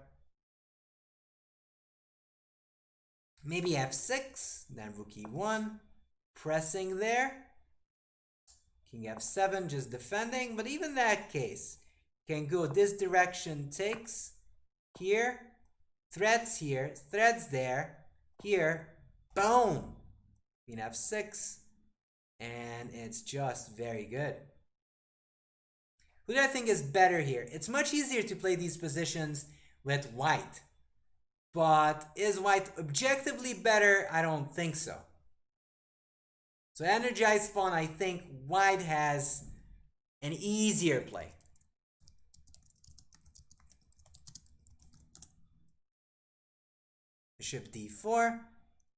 Maybe f6, then rook e1, pressing there. King f7, just defending. But even that case, can go this direction, takes here, threads there, here, boom! Queen f6, and it's just very good. Who do I think is better here? It's much easier to play these positions with white. But is white objectively better? I don't think so. So energized pawn, I think white has an easier play. Bishop d4,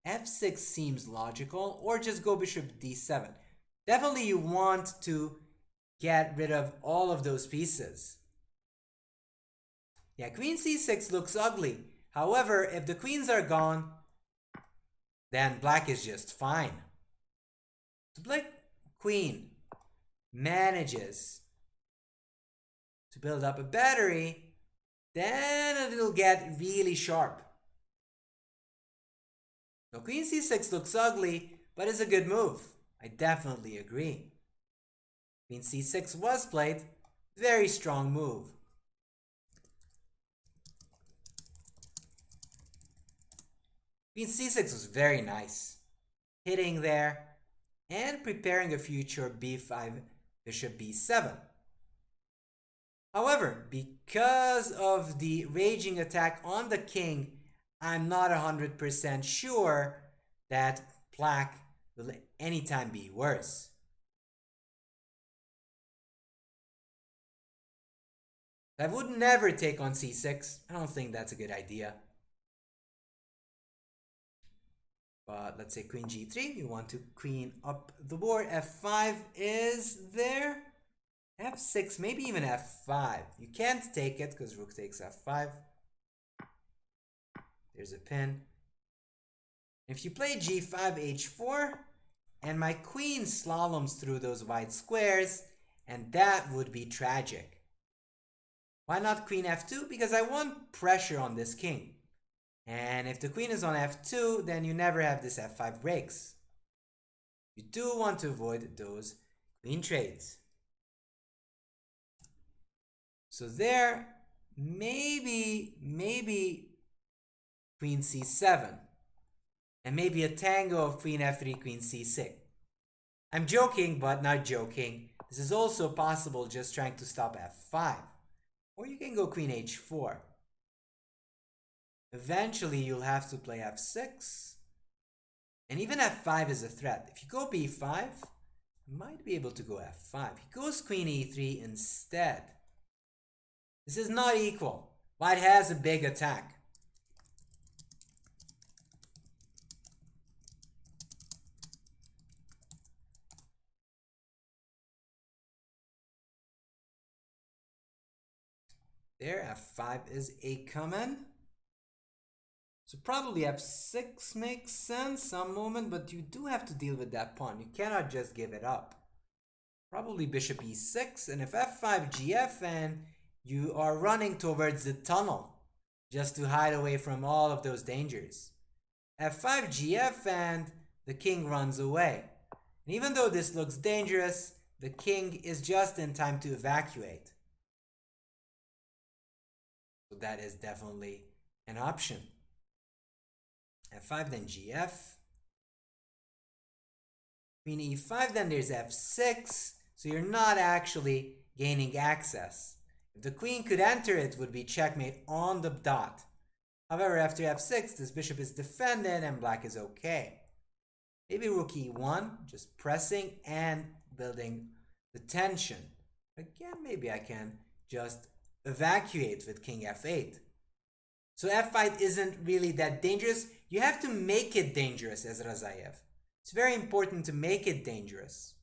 f6 seems logical, or just go bishop d7. Definitely you want to get rid of all of those pieces. Yeah, queen c6 looks ugly. However, if the queens are gone, then black is just fine. The black queen manages to build up a battery, then it'll get really sharp. Now, queen c6 looks ugly, but it's a good move. I definitely agree. Queen c6 was played. Very strong move. Queen c6 was very nice. Hitting there and preparing a future b5, bishop b7. However, because of the raging attack on the king, I'm not 100% sure that black will anytime be worse. I would never take on c6. I don't think that's a good idea. But let's say queen g3. You want to queen up the board. f5 is there. f6, maybe even f5. You can't take it because rook takes f5. There's a pin. If you play g5, h4, and my queen slaloms through those white squares, and that would be tragic. Why not queen f2? Because I want pressure on this king. And if the queen is on f2, then you never have this f5 breaks. You do want to avoid those queen trades. So there, maybe queen c7. And maybe a tango of queen f3, queen c6. I'm joking, but not joking. This is also possible just trying to stop f5. Or you can go queen h4. Eventually, you'll have to play f6. And even f5 is a threat. If you go b5, you might be able to go f5. He goes queen e3 instead. This is not equal. White has a big attack. There, f5 is a command. So probably f6 makes sense some moment, but you do have to deal with that pawn. You cannot just give it up. Probably bishop e6, and if f5 gf, and you are running towards the tunnel just to hide away from all of those dangers. f5 gf, and the king runs away. And even though this looks dangerous, the king is just in time to evacuate. So that is definitely an option. f5, then gf. Queen e5, then there's f6. So you're not actually gaining access. If the queen could enter, it would be checkmate on the dot. However, after f6, this bishop is defended and black is okay. Maybe rook e1, just pressing and building the tension. Again, maybe I can just evacuate with king f8. So f5 isn't really that dangerous. You have to make it dangerous as Razaev. It's very important to make it dangerous.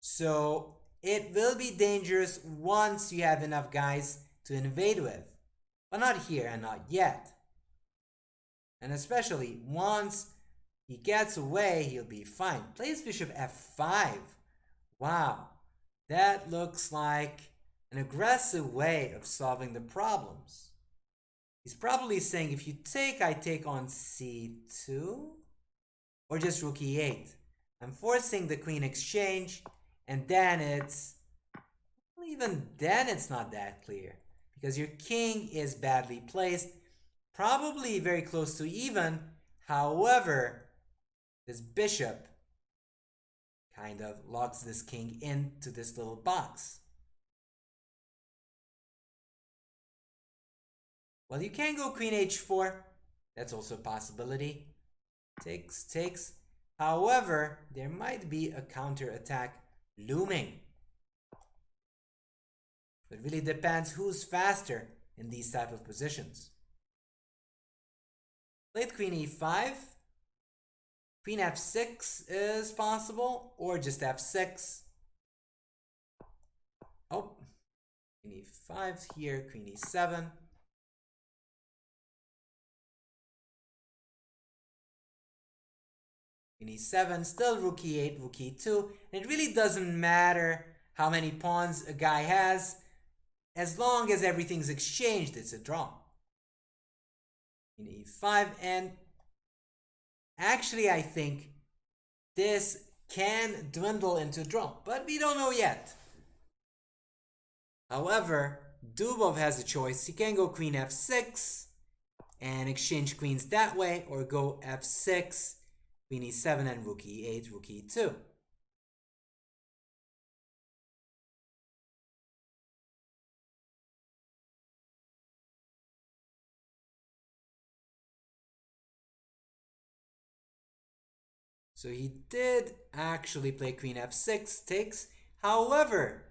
So it will be dangerous once you have enough guys to invade with. But not here and not yet. And especially once he gets away, he'll be fine. Plays bishop f5. Wow, that looks like an aggressive way of solving the problems. He's probably saying, if you take, I take on c2, or just rook e8. I'm forcing the queen exchange, and then it's, well, even then it's not that clear, because your king is badly placed, probably very close to even. However, this bishop kind of locks this king into this little box. Well, you can go queen h4. That's also a possibility. Takes, takes. However, there might be a counterattack looming. It really depends who's faster in these type of positions. Played queen e5. Queen f6 is possible, or just f6. Oh, queen e5 here, queen e7. Queen e7, still rook e8, rook e2. And it really doesn't matter how many pawns a guy has. As long as everything's exchanged, it's a draw. Queen e5, and actually I think this can dwindle into a draw, but we don't know yet. However, Dubov has a choice. He can go queen f6 and exchange queens that way, or go f6, queen e7, and rook e8, rook e2. So he did actually play queen f6, takes. However,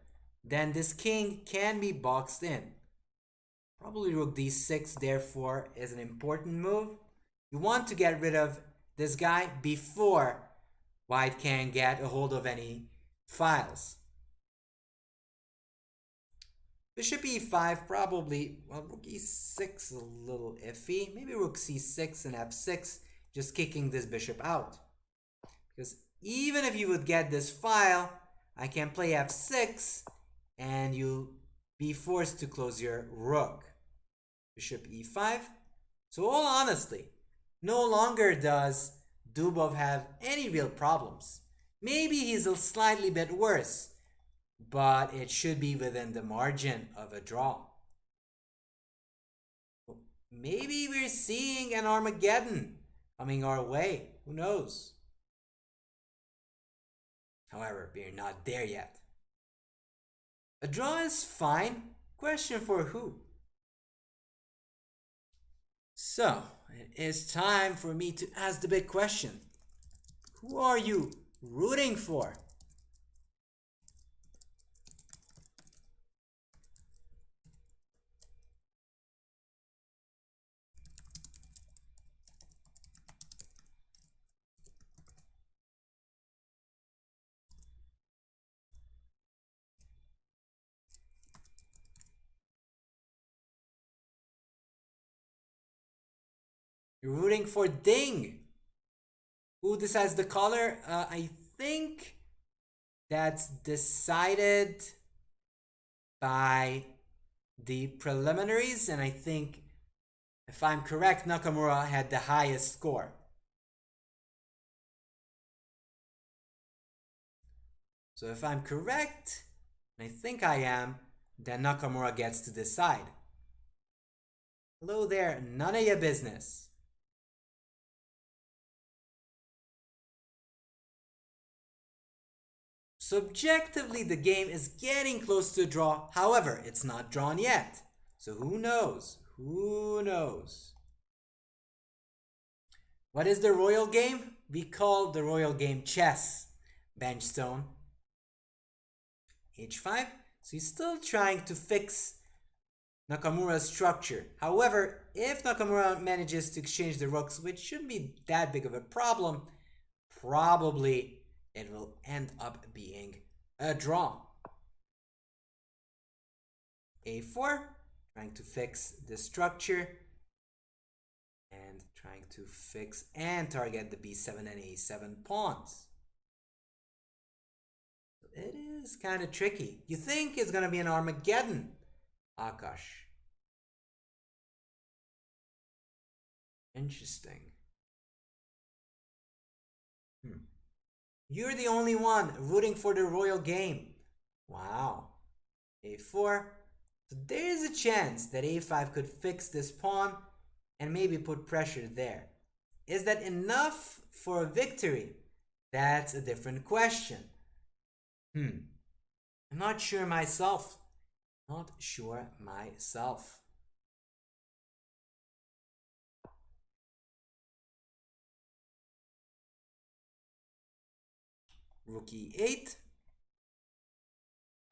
then this king can be boxed in. Probably rook d6, therefore, is an important move. You want to get rid of this guy before white can get a hold of any files. Bishop e5, probably, well, rook e6 is a little iffy. Maybe rook c6 and f6, just kicking this bishop out. Because even if you would get this file, I can play f6 and you'll be forced to close your rook. Bishop e5. So all honestly, no longer does Dubov have any real problems. Maybe he's a slightly bit worse, but it should be within the margin of a draw. Maybe we're seeing an Armageddon coming our way. Who knows? However, we're not there yet. A draw is fine. Question for who? So, it is time for me to ask the big question. Who are you rooting for? You're rooting for Ding. Who decides the color? I think that's decided by the preliminaries, and I think, if I'm correct, Nakamura had the highest score. So if I'm correct, and I think I am, then Nakamura gets to decide. Hello there, none of your business. Subjectively, the game is getting close to a draw. However, it's not drawn yet. So who knows? Who knows? What is the royal game? We call the royal game chess. Benchstone. H5. So he's still trying to fix Nakamura's structure. However, if Nakamura manages to exchange the rooks, which shouldn't be that big of a problem, probably it will end up being a draw. A4, trying to fix the structure and trying to fix and target the B7 and A7 pawns. It is kind of tricky. You think it's going to be an Armageddon, Akash. Interesting. You're the only one rooting for the royal game. Wow. A4. So there is a chance that A5 could fix this pawn and maybe put pressure there. Is that enough for a victory? That's a different question. I'm not sure myself. Not sure myself. Rook E8.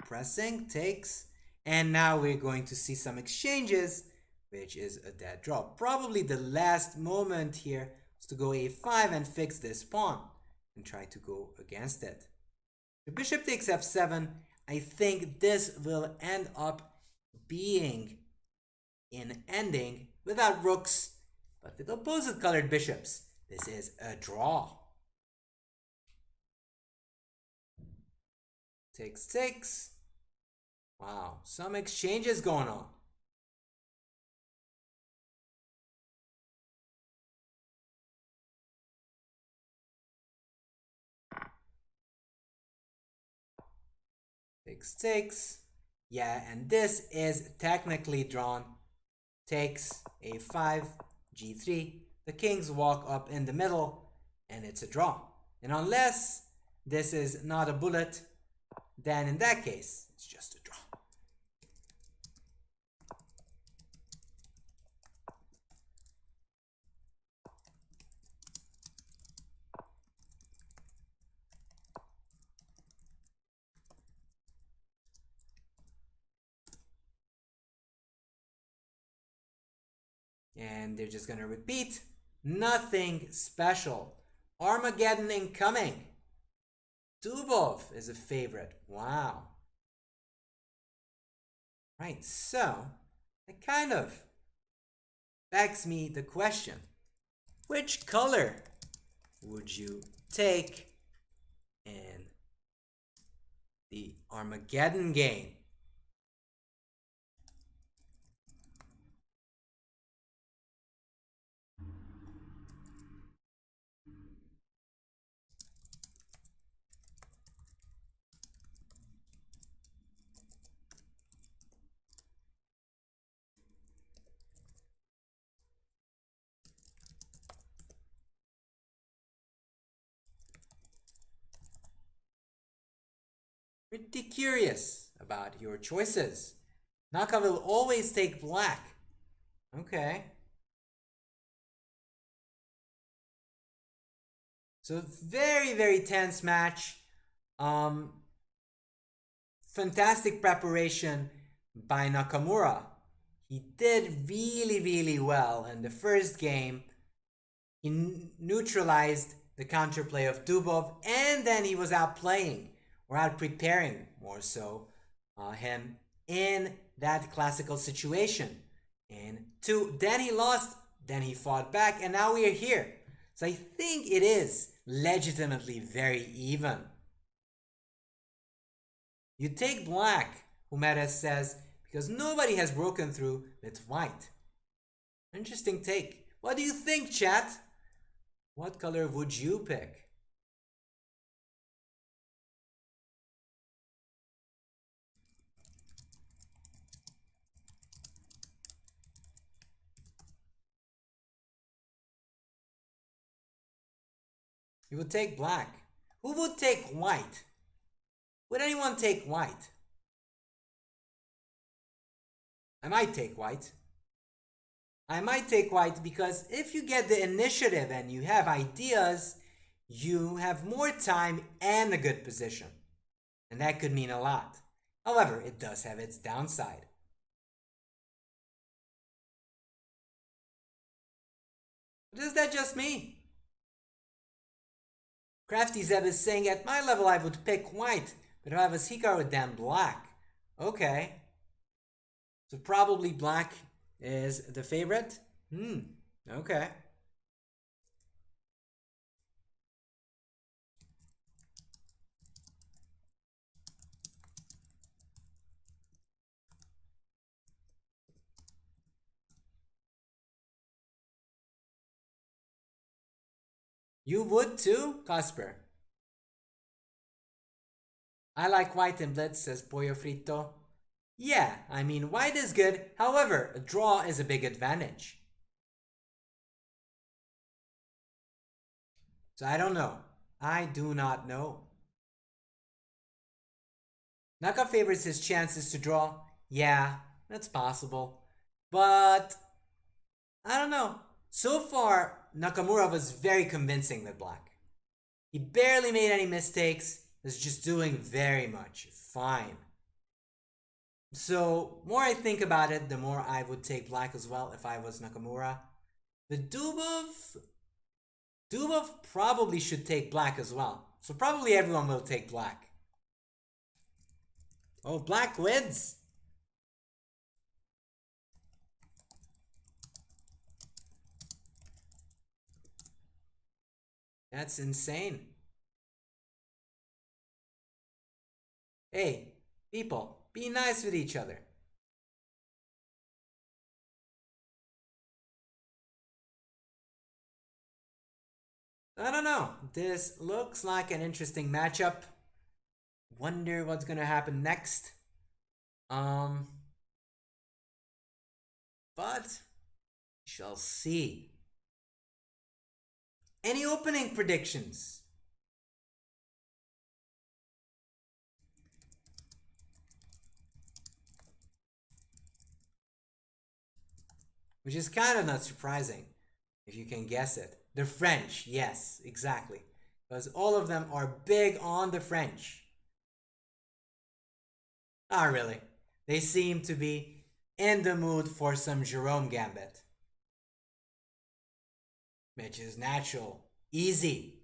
Pressing, takes. And now we're going to see some exchanges, which is a dead draw. Probably the last moment here is to go A5 and fix this pawn and try to go against it. The bishop takes F7. I think this will end up being an ending without rooks, but with opposite colored bishops. This is a draw. Takes, takes. Wow, some exchanges going on. Takes, takes. Yeah, and this is technically drawn. Takes, A5, G3. The kings walk up in the middle, and it's a draw. And unless this is not a bullet, then in that case, it's just a draw. And they're just going to repeat. Nothing special. Armageddon incoming. Dubov is a favorite. Wow. Right, so it kind of begs me the question. Which color would you take in the Armageddon game? Pretty curious about your choices. Naka will always take black. Okay. So very, very tense match. Fantastic preparation by Nakamura. He did really, really well in the first game. He neutralized the counterplay of Dubov, and then he was out playing or out preparing more so him in that classical situation. And then he lost, then he fought back, and now we are here. So I think it is legitimately very even. You take black, Humedes says, because nobody has broken through with white. Interesting take. What do you think, chat? What color would you pick? You would take black. Who would take white? Would anyone take white? I might take white. I might take white because if you get the initiative and you have ideas, you have more time and a good position. And that could mean a lot. However, it does have its downside. But is that just me? Crafty Zeb is saying at my level I would pick white, but if I was Hikaru then black. Okay. So probably black is the favorite? Okay. You would too, Casper? I like white in Blitz, says Pollo Frito. Yeah, I mean, white is good. However, a draw is a big advantage. So I don't know. I do not know. Naka favors his chances to draw. Yeah, that's possible. But I don't know. So far, Nakamura was very convincing with black. He barely made any mistakes. Was just doing very much fine. So, more I think about it, the more I would take black as well if I was Nakamura. The Dubov probably should take black as well. So probably everyone will take black. Oh, black wins! That's insane. Hey, people, be nice with each other. I don't know. This looks like an interesting matchup. Wonder what's gonna happen next. But shall see. Any opening predictions? Which is kind of not surprising, if you can guess it. The French, yes, exactly. Because all of them are big on the French. Not really. They seem to be in the mood for some Jerome Gambit. Which is natural. Easy.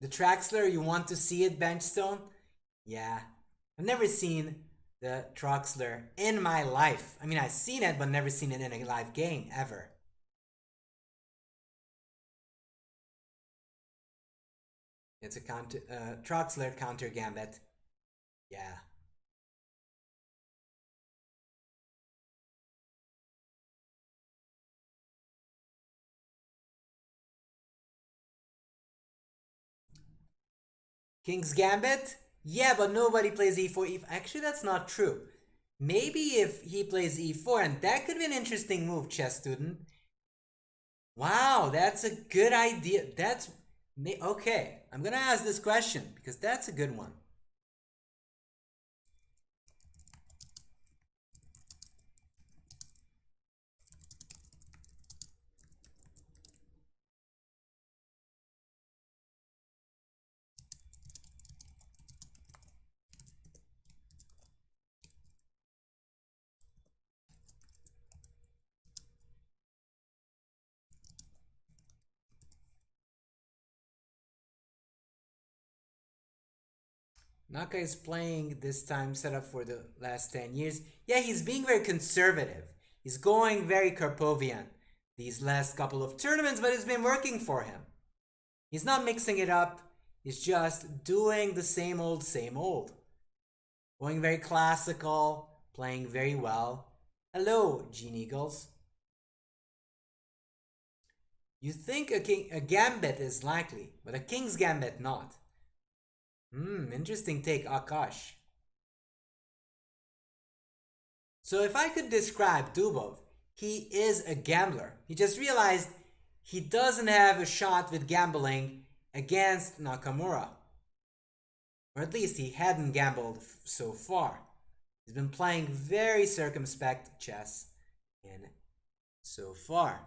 The Traxler, you want to see it, Benchstone? Yeah. I've never seen the Traxler in my life. I mean, I've seen it, but never seen it in a live game, ever. It's a counter, Traxler counter Gambit. Yeah. King's Gambit? Yeah, but nobody plays e4. Actually, that's not true. Maybe if he plays e4, and that could be an interesting move, chess student. Wow, that's a good idea. That's okay. I'm gonna ask this question because that's a good one. Naka is playing this time set up for the last 10 years. Yeah, he's being very conservative. He's going very Karpovian these last couple of tournaments, but it's been working for him. He's not mixing it up. He's just doing the same old, same old. Going very classical, playing very well. Hello, Gene Eagles. You think a gambit is likely, but a king's gambit not. Interesting take, Akash. So if I could describe Dubov, he is a gambler. He just realized he doesn't have a shot with gambling against Nakamura. Or at least he hadn't gambled so far. He's been playing very circumspect chess in so far.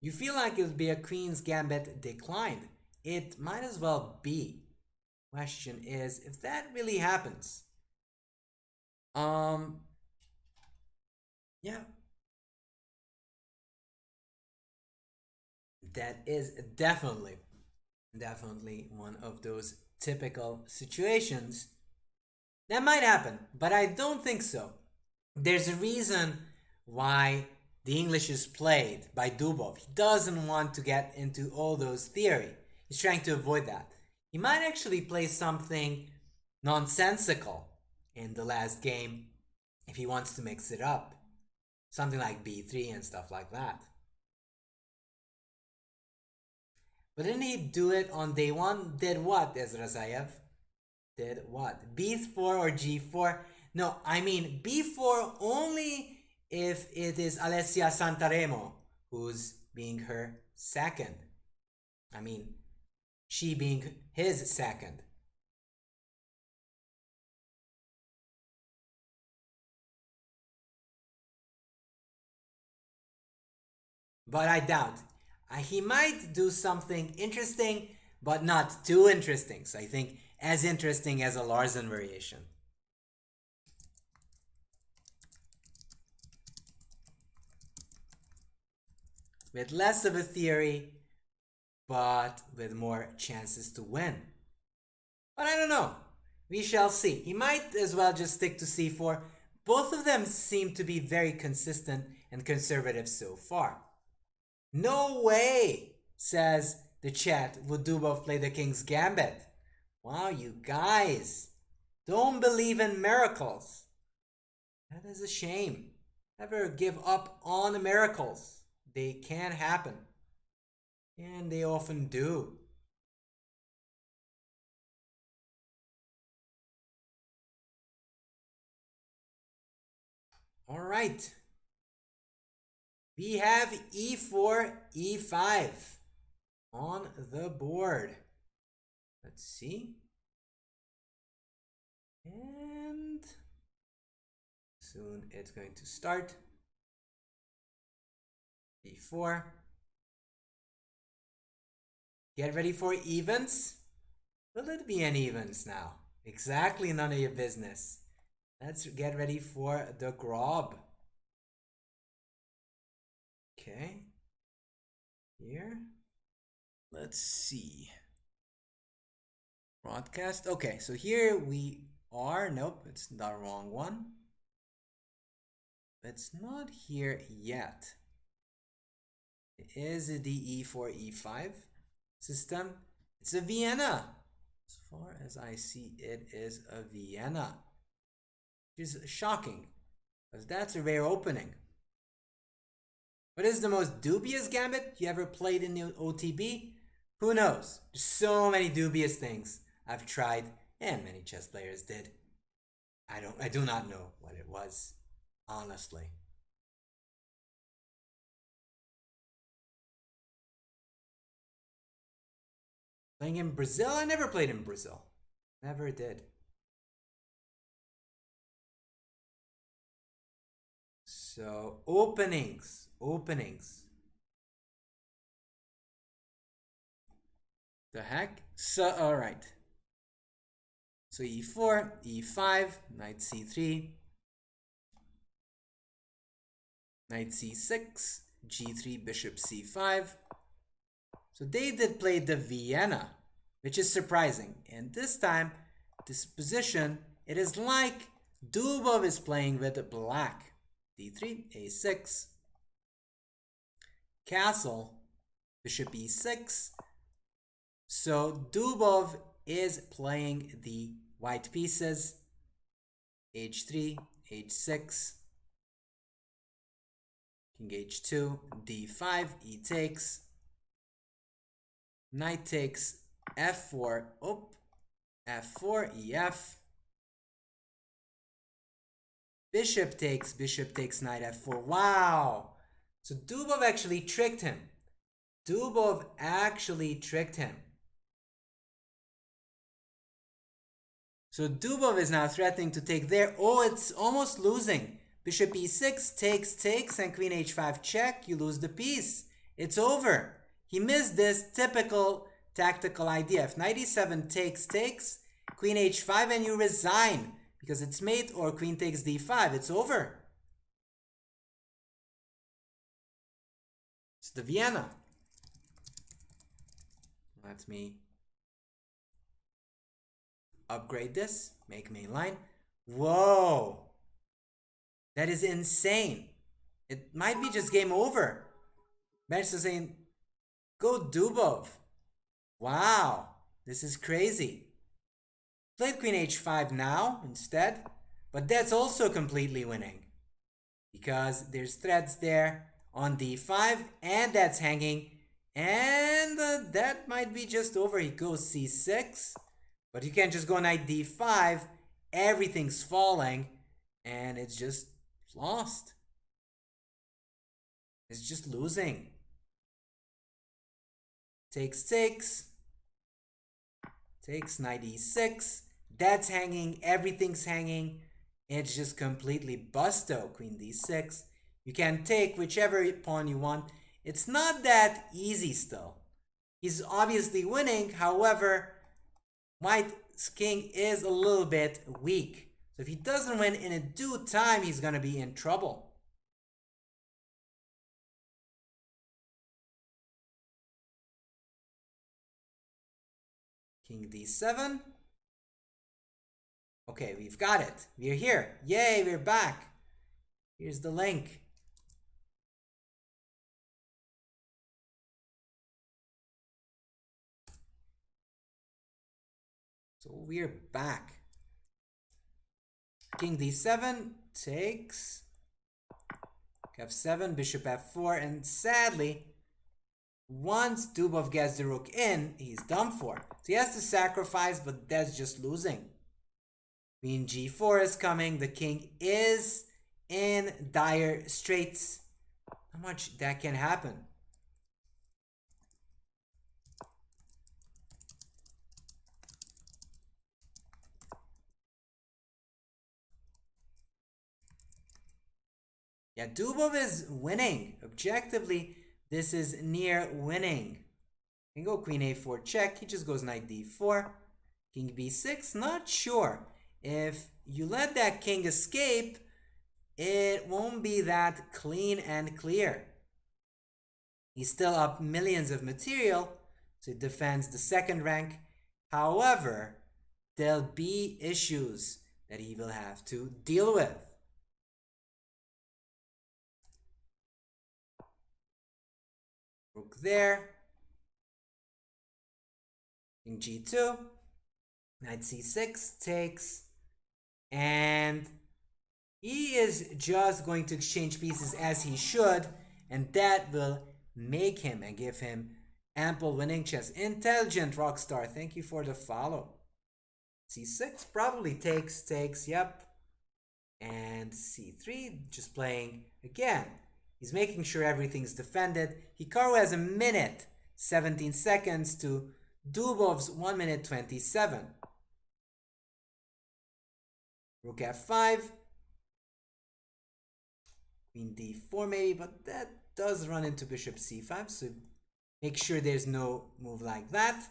You feel like it would be a queen's gambit declined. It might as well be. Question is, if that really happens. Yeah. That is definitely one of those typical situations that might happen, but I don't think so. There's a reason why the English is played by Dubov. He doesn't want to get into all those theory. He's trying to avoid that. He might actually play something nonsensical in the last game if he wants to mix it up. Something like b3 and stuff like that. But didn't he do it on day one? Did what, Ezra Zayev? Did what? b4 or g4? No, I mean b4 only if it is Alessia Santaremo who's being her second. I mean, she being his second. But I doubt. He might do something interesting, but not too interesting. So I think as interesting as a Larsen variation. With less of a theory, but with more chances to win. But I don't know. We shall see. He might as well just stick to c4. Both of them seem to be very consistent and conservative so far. No way, says the chat, would Dubov play the King's Gambit. Wow, you guys don't believe in miracles. That is a shame. Never give up on miracles. They can happen. And they often do. All right. We have e4, e5 on the board. Let's see. And soon it's going to start. e4. Get ready for evens. Will it be an evens now? Exactly, none of your business. Let's get ready for the grob. Okay. Here. Let's see. Broadcast. Okay, so here we are. Nope, it's the wrong one. It's not here yet. It is the e4, e5 system. It's a Vienna. As far as I see, it is a Vienna. Which is shocking, because that's a rare opening. What is the most dubious gambit you ever played in the OTB? Who knows? There's so many dubious things I've tried, and many chess players did. I do not know what it was, honestly. Playing in Brazil? I never played in Brazil. Never did. So, openings. The heck? So, alright. So e4, e5, knight c3. Knight c6, g3, bishop c5. So they did play the Vienna, which is surprising. And this time, this position, it is like Dubov is playing with black. d3, a6, castle, bishop e6. So Dubov is playing the white pieces. h3, h6, king h2, d5, e takes, knight takes f4, f4, ef, bishop takes knight f4. Wow! So Dubov actually tricked him. Dubov actually tricked him. So Dubov is now threatening to take there. Oh, it's almost losing. Bishop e6 takes, and queen h5 check. You lose the piece. It's over. He missed this typical tactical idea. If knight e7 takes, queen h5 and you resign because it's mate, or queen takes d5. It's over. It's the Vienna. Let me upgrade this, make main line. Whoa! That is insane. It might be just game over. Match is saying, go Dubov. Wow, this is crazy. Played queen h5 now instead, but that's also completely winning because there's threats there on d5 and that's hanging, and that might be just over. He goes c6, but you can't just go knight d5. Everything's falling and it's just lost. It's just losing. Takes, knight e6. That's hanging, everything's hanging. It's just completely busto. Queen d6. You can take whichever pawn you want. It's not that easy still. He's obviously winning, however, White's king is a little bit weak. So if he doesn't win in a due time, he's going to be in trouble. King d7. Okay, we've got it. We're here. Yay, we're back. Here's the link. So we're back. King d7 takes. f7, bishop f4, and sadly, once Dubov gets the rook in, he's done for. So he has to sacrifice, but that's just losing. Queen g4 is coming. The king is in dire straits. How much that can happen? Yeah, Dubov is winning. Objectively, this is near winning. You can go queen a4 check. He just goes knight d4. King b6, not sure. If you let that king escape, it won't be that clean and clear. He's still up millions of material, so he defends the second rank. However, there'll be issues that he will have to deal with. Rook there. King g2. Knight c6 takes. And he is just going to exchange pieces as he should. And that will make him and give him ample winning chance. Intelligent Rockstar, thank you for the follow. c6 probably takes, yep. And c3, just playing again. He's making sure everything's defended. Hikaru has a minute, 17 seconds to Dubov's 1 minute 27. Rook f5. Queen d4 maybe, but that does run into bishop c5, so make sure there's no move like that.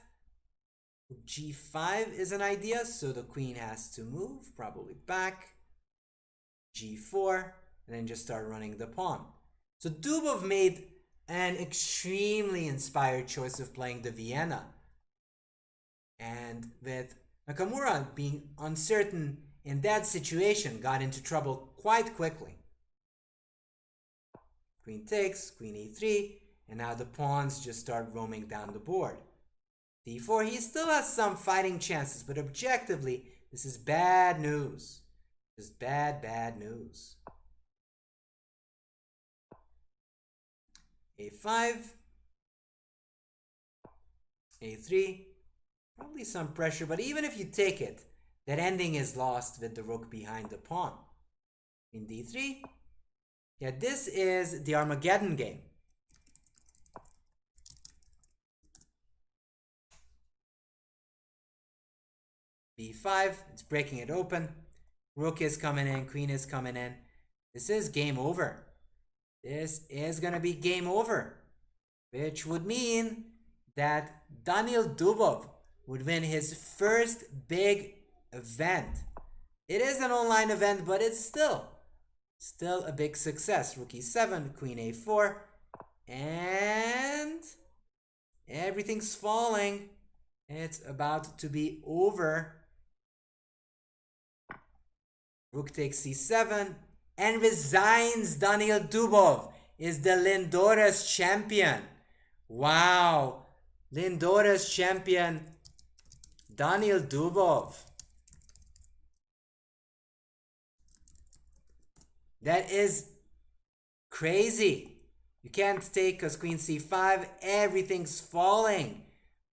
g5 is an idea, so the queen has to move, probably back. g4, and then just start running the pawn. So Dubov made an extremely inspired choice of playing the Vienna. And with Nakamura being uncertain in that situation, got into trouble quite quickly. Queen takes, queen e3, and now the pawns just start roaming down the board. d4, he still has some fighting chances, but objectively, this is bad news. Just bad news. a5, a3, probably some pressure, but even if you take it, that ending is lost with the rook behind the pawn. In d3, yeah, this is the Armageddon game. b5, it's breaking it open. Rook is coming in, queen is coming in. This is game over. This is gonna be game over, which would mean that Daniil Dubov would win his first big event. It is an online event, but it's still a big success. Rook e7, queen a4, and everything's falling. It's about to be over. Rook takes c7 and resigns. Daniil Dubov is the Lindoras champion. Wow. Lindoras champion Daniil Dubov. That is crazy. You can't take because queen c5. Everything's falling.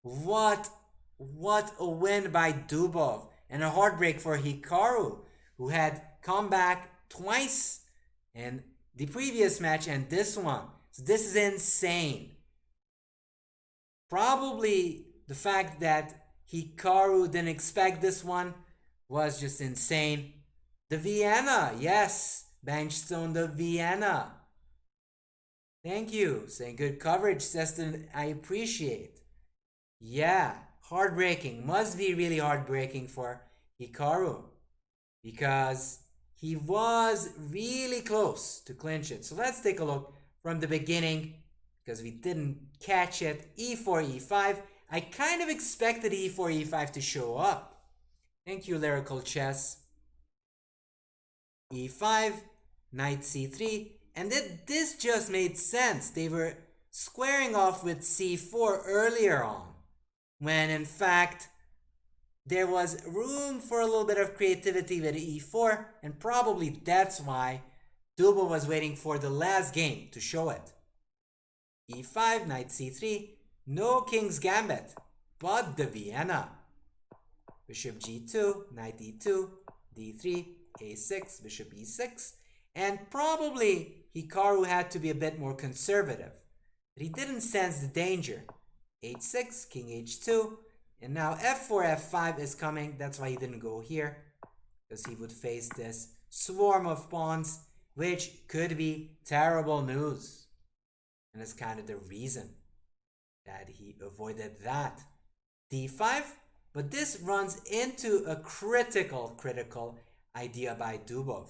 What a win by Dubov. And a heartbreak for Hikaru, who had come back twice in the previous match and this one. So this is insane. Probably the fact that Hikaru didn't expect this one was just insane. The Vienna, yes, Benchstone, the Vienna. Thank you. Saying good coverage, Seston, I appreciate. Yeah, heartbreaking. Must be really heartbreaking for Hikaru, because he was really close to clinch it. So let's take a look from the beginning, because we didn't catch it. e4, e5. I kind of expected e4, e5 to show up. Thank you, Lyrical Chess. e5, knight c3, and this just made sense. They were squaring off with c4 earlier on, when in fact there was room for a little bit of creativity with e4, and probably that's why Dubov was waiting for the last game to show it. e5, knight c3, no king's gambit, but the Vienna. Bishop g2, knight e2, d3, a6, bishop e6, and probably Hikaru had to be a bit more conservative, but he didn't sense the danger. h6, king h2, and now f4, f5 is coming. That's why he didn't go here, because he would face this swarm of pawns, which could be terrible news. And that's kind of the reason that he avoided that. d5, but this runs into a critical idea by Dubov.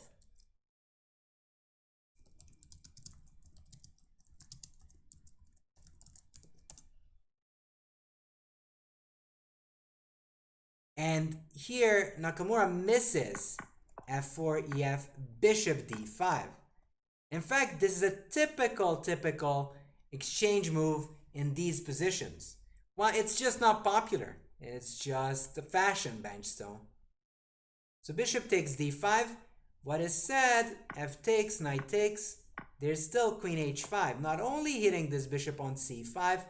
And here Nakamura misses f4, ef, bishop d5. In fact, this is a typical exchange move in these positions. Well, it's just not popular. It's just the fashion, Benchstone. So bishop takes d5. What is said, f takes, knight takes. There's still queen h5. Not only hitting this bishop on c5,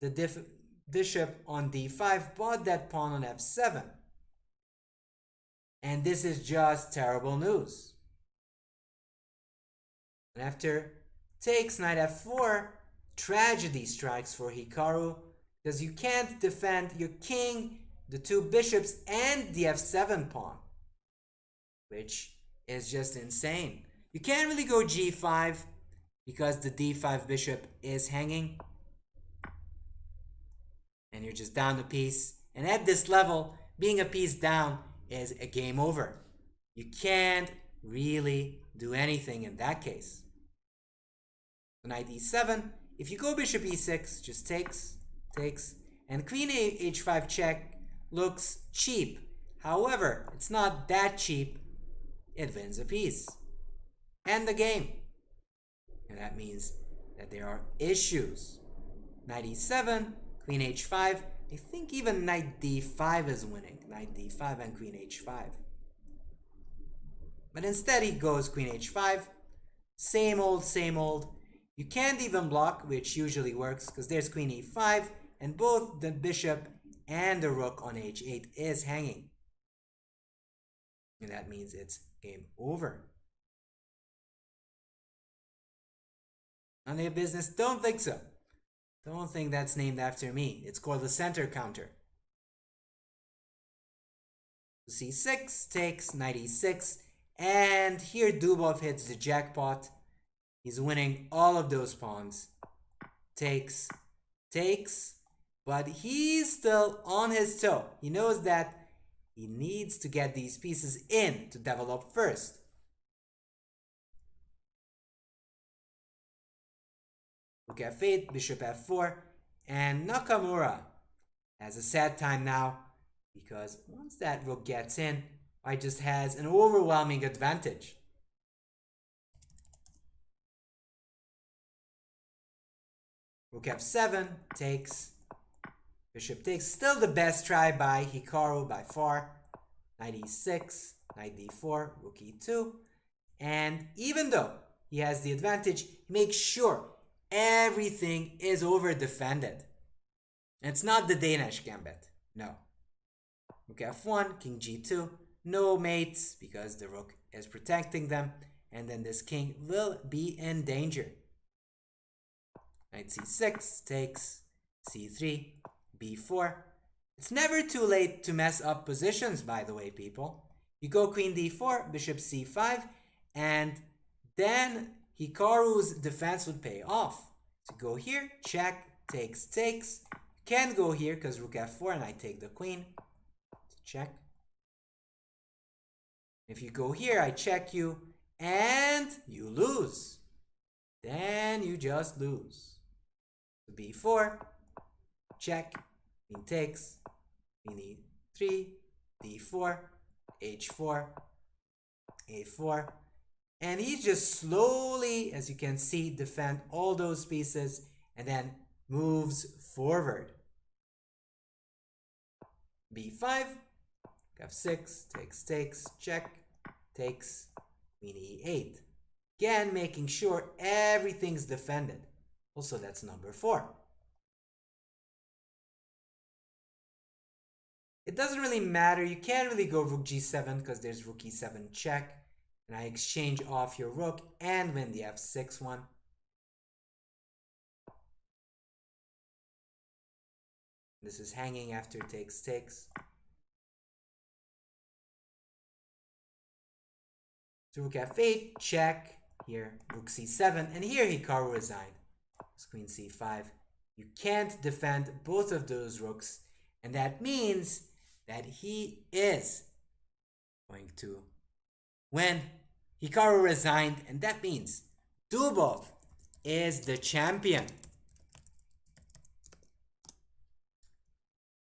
the bishop on d5, but that pawn on f7. And this is just terrible news. And after takes, knight f4, tragedy strikes for Hikaru, because you can't defend your king, the two bishops, and the f7 pawn, which is just insane. You can't really go g5 because the d5 bishop is hanging, and you're just down a piece. And at this level, being a piece down is a game over. You can't really do anything in that case. Knight e7. If you go bishop e6, just takes, and queen h5 check looks cheap. However, it's not that cheap. It wins a piece. End the game. And that means that there are issues. Knight e7, queen h5. I think even knight d5 is winning. Knight d5 and queen h5. But instead he goes queen h5. Same old, same old. You can't even block, which usually works, because there's queen e5, and both the bishop and the rook on h8 is hanging. And that means it's game over. None of your business? Don't think so. Don't think that's named after me. It's called the center counter. c6 takes, knight e6, and here Dubov hits the jackpot. He's winning all of those pawns. Takes, but he's still on his toe. He knows that he needs to get these pieces in to develop first. Rook f8, bishop f4, and Nakamura has a sad time now, because once that rook gets in, White just has an overwhelming advantage. Rook f7 takes, bishop takes, still the best try by Hikaru by far. Knight e6, knight d4, rook e2, and even though he has the advantage, he makes sure everything is over defended. And it's not the Danish gambit, no. Rook f1, king g2, no mates because the rook is protecting them, and then this king will be in danger. Knight c6 takes, c3, b4. It's never too late to mess up positions, by the way, people. You go queen d4, bishop c5, and then Hikaru's defense would pay off. So go here, check, takes. Can't go here because rook f4 and I take the queen. So check. If you go here, I check you, and you lose. Then you just lose. So b4, check, queen takes, queen e3, d4, h4, a4, and he just slowly, as you can see, defend all those pieces and then moves forward. b5, f6, takes, check, takes, queen e8. Again, making sure everything's defended. Also, that's number 4. It doesn't really matter. You can't really go rook g7 because there's rook e7 check. And I exchange off your rook and win the f6 one. This is hanging after takes. So rook f8, check. Here, rook c7. And here Hikaru resigned. It's queen c5. You can't defend both of those rooks. And that means that he is going to win. Hikaru resigned, and that means Dubov is the champion.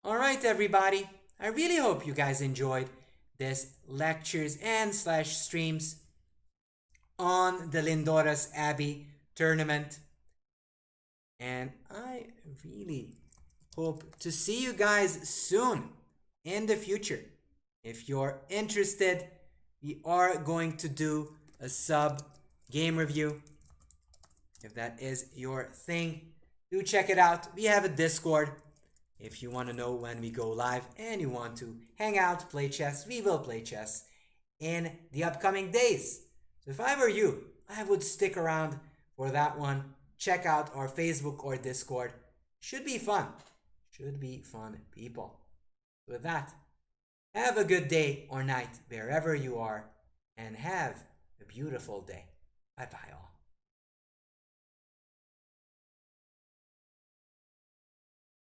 Alright everybody, I really hope you guys enjoyed this lectures and slash streams on the Lindoras Abbey tournament. And I really hope to see you guys soon in the future. If you're interested, we are going to do a sub game review. If that is your thing, do check it out. We have a Discord. If you want to know when we go live and you want to hang out, play chess, we will play chess in the upcoming days. So if I were you, I would stick around for that one. Check out our Facebook or Discord. Should be fun. Should be fun, people. With that, have a good day or night wherever you are, and have a beautiful day. Bye-bye all.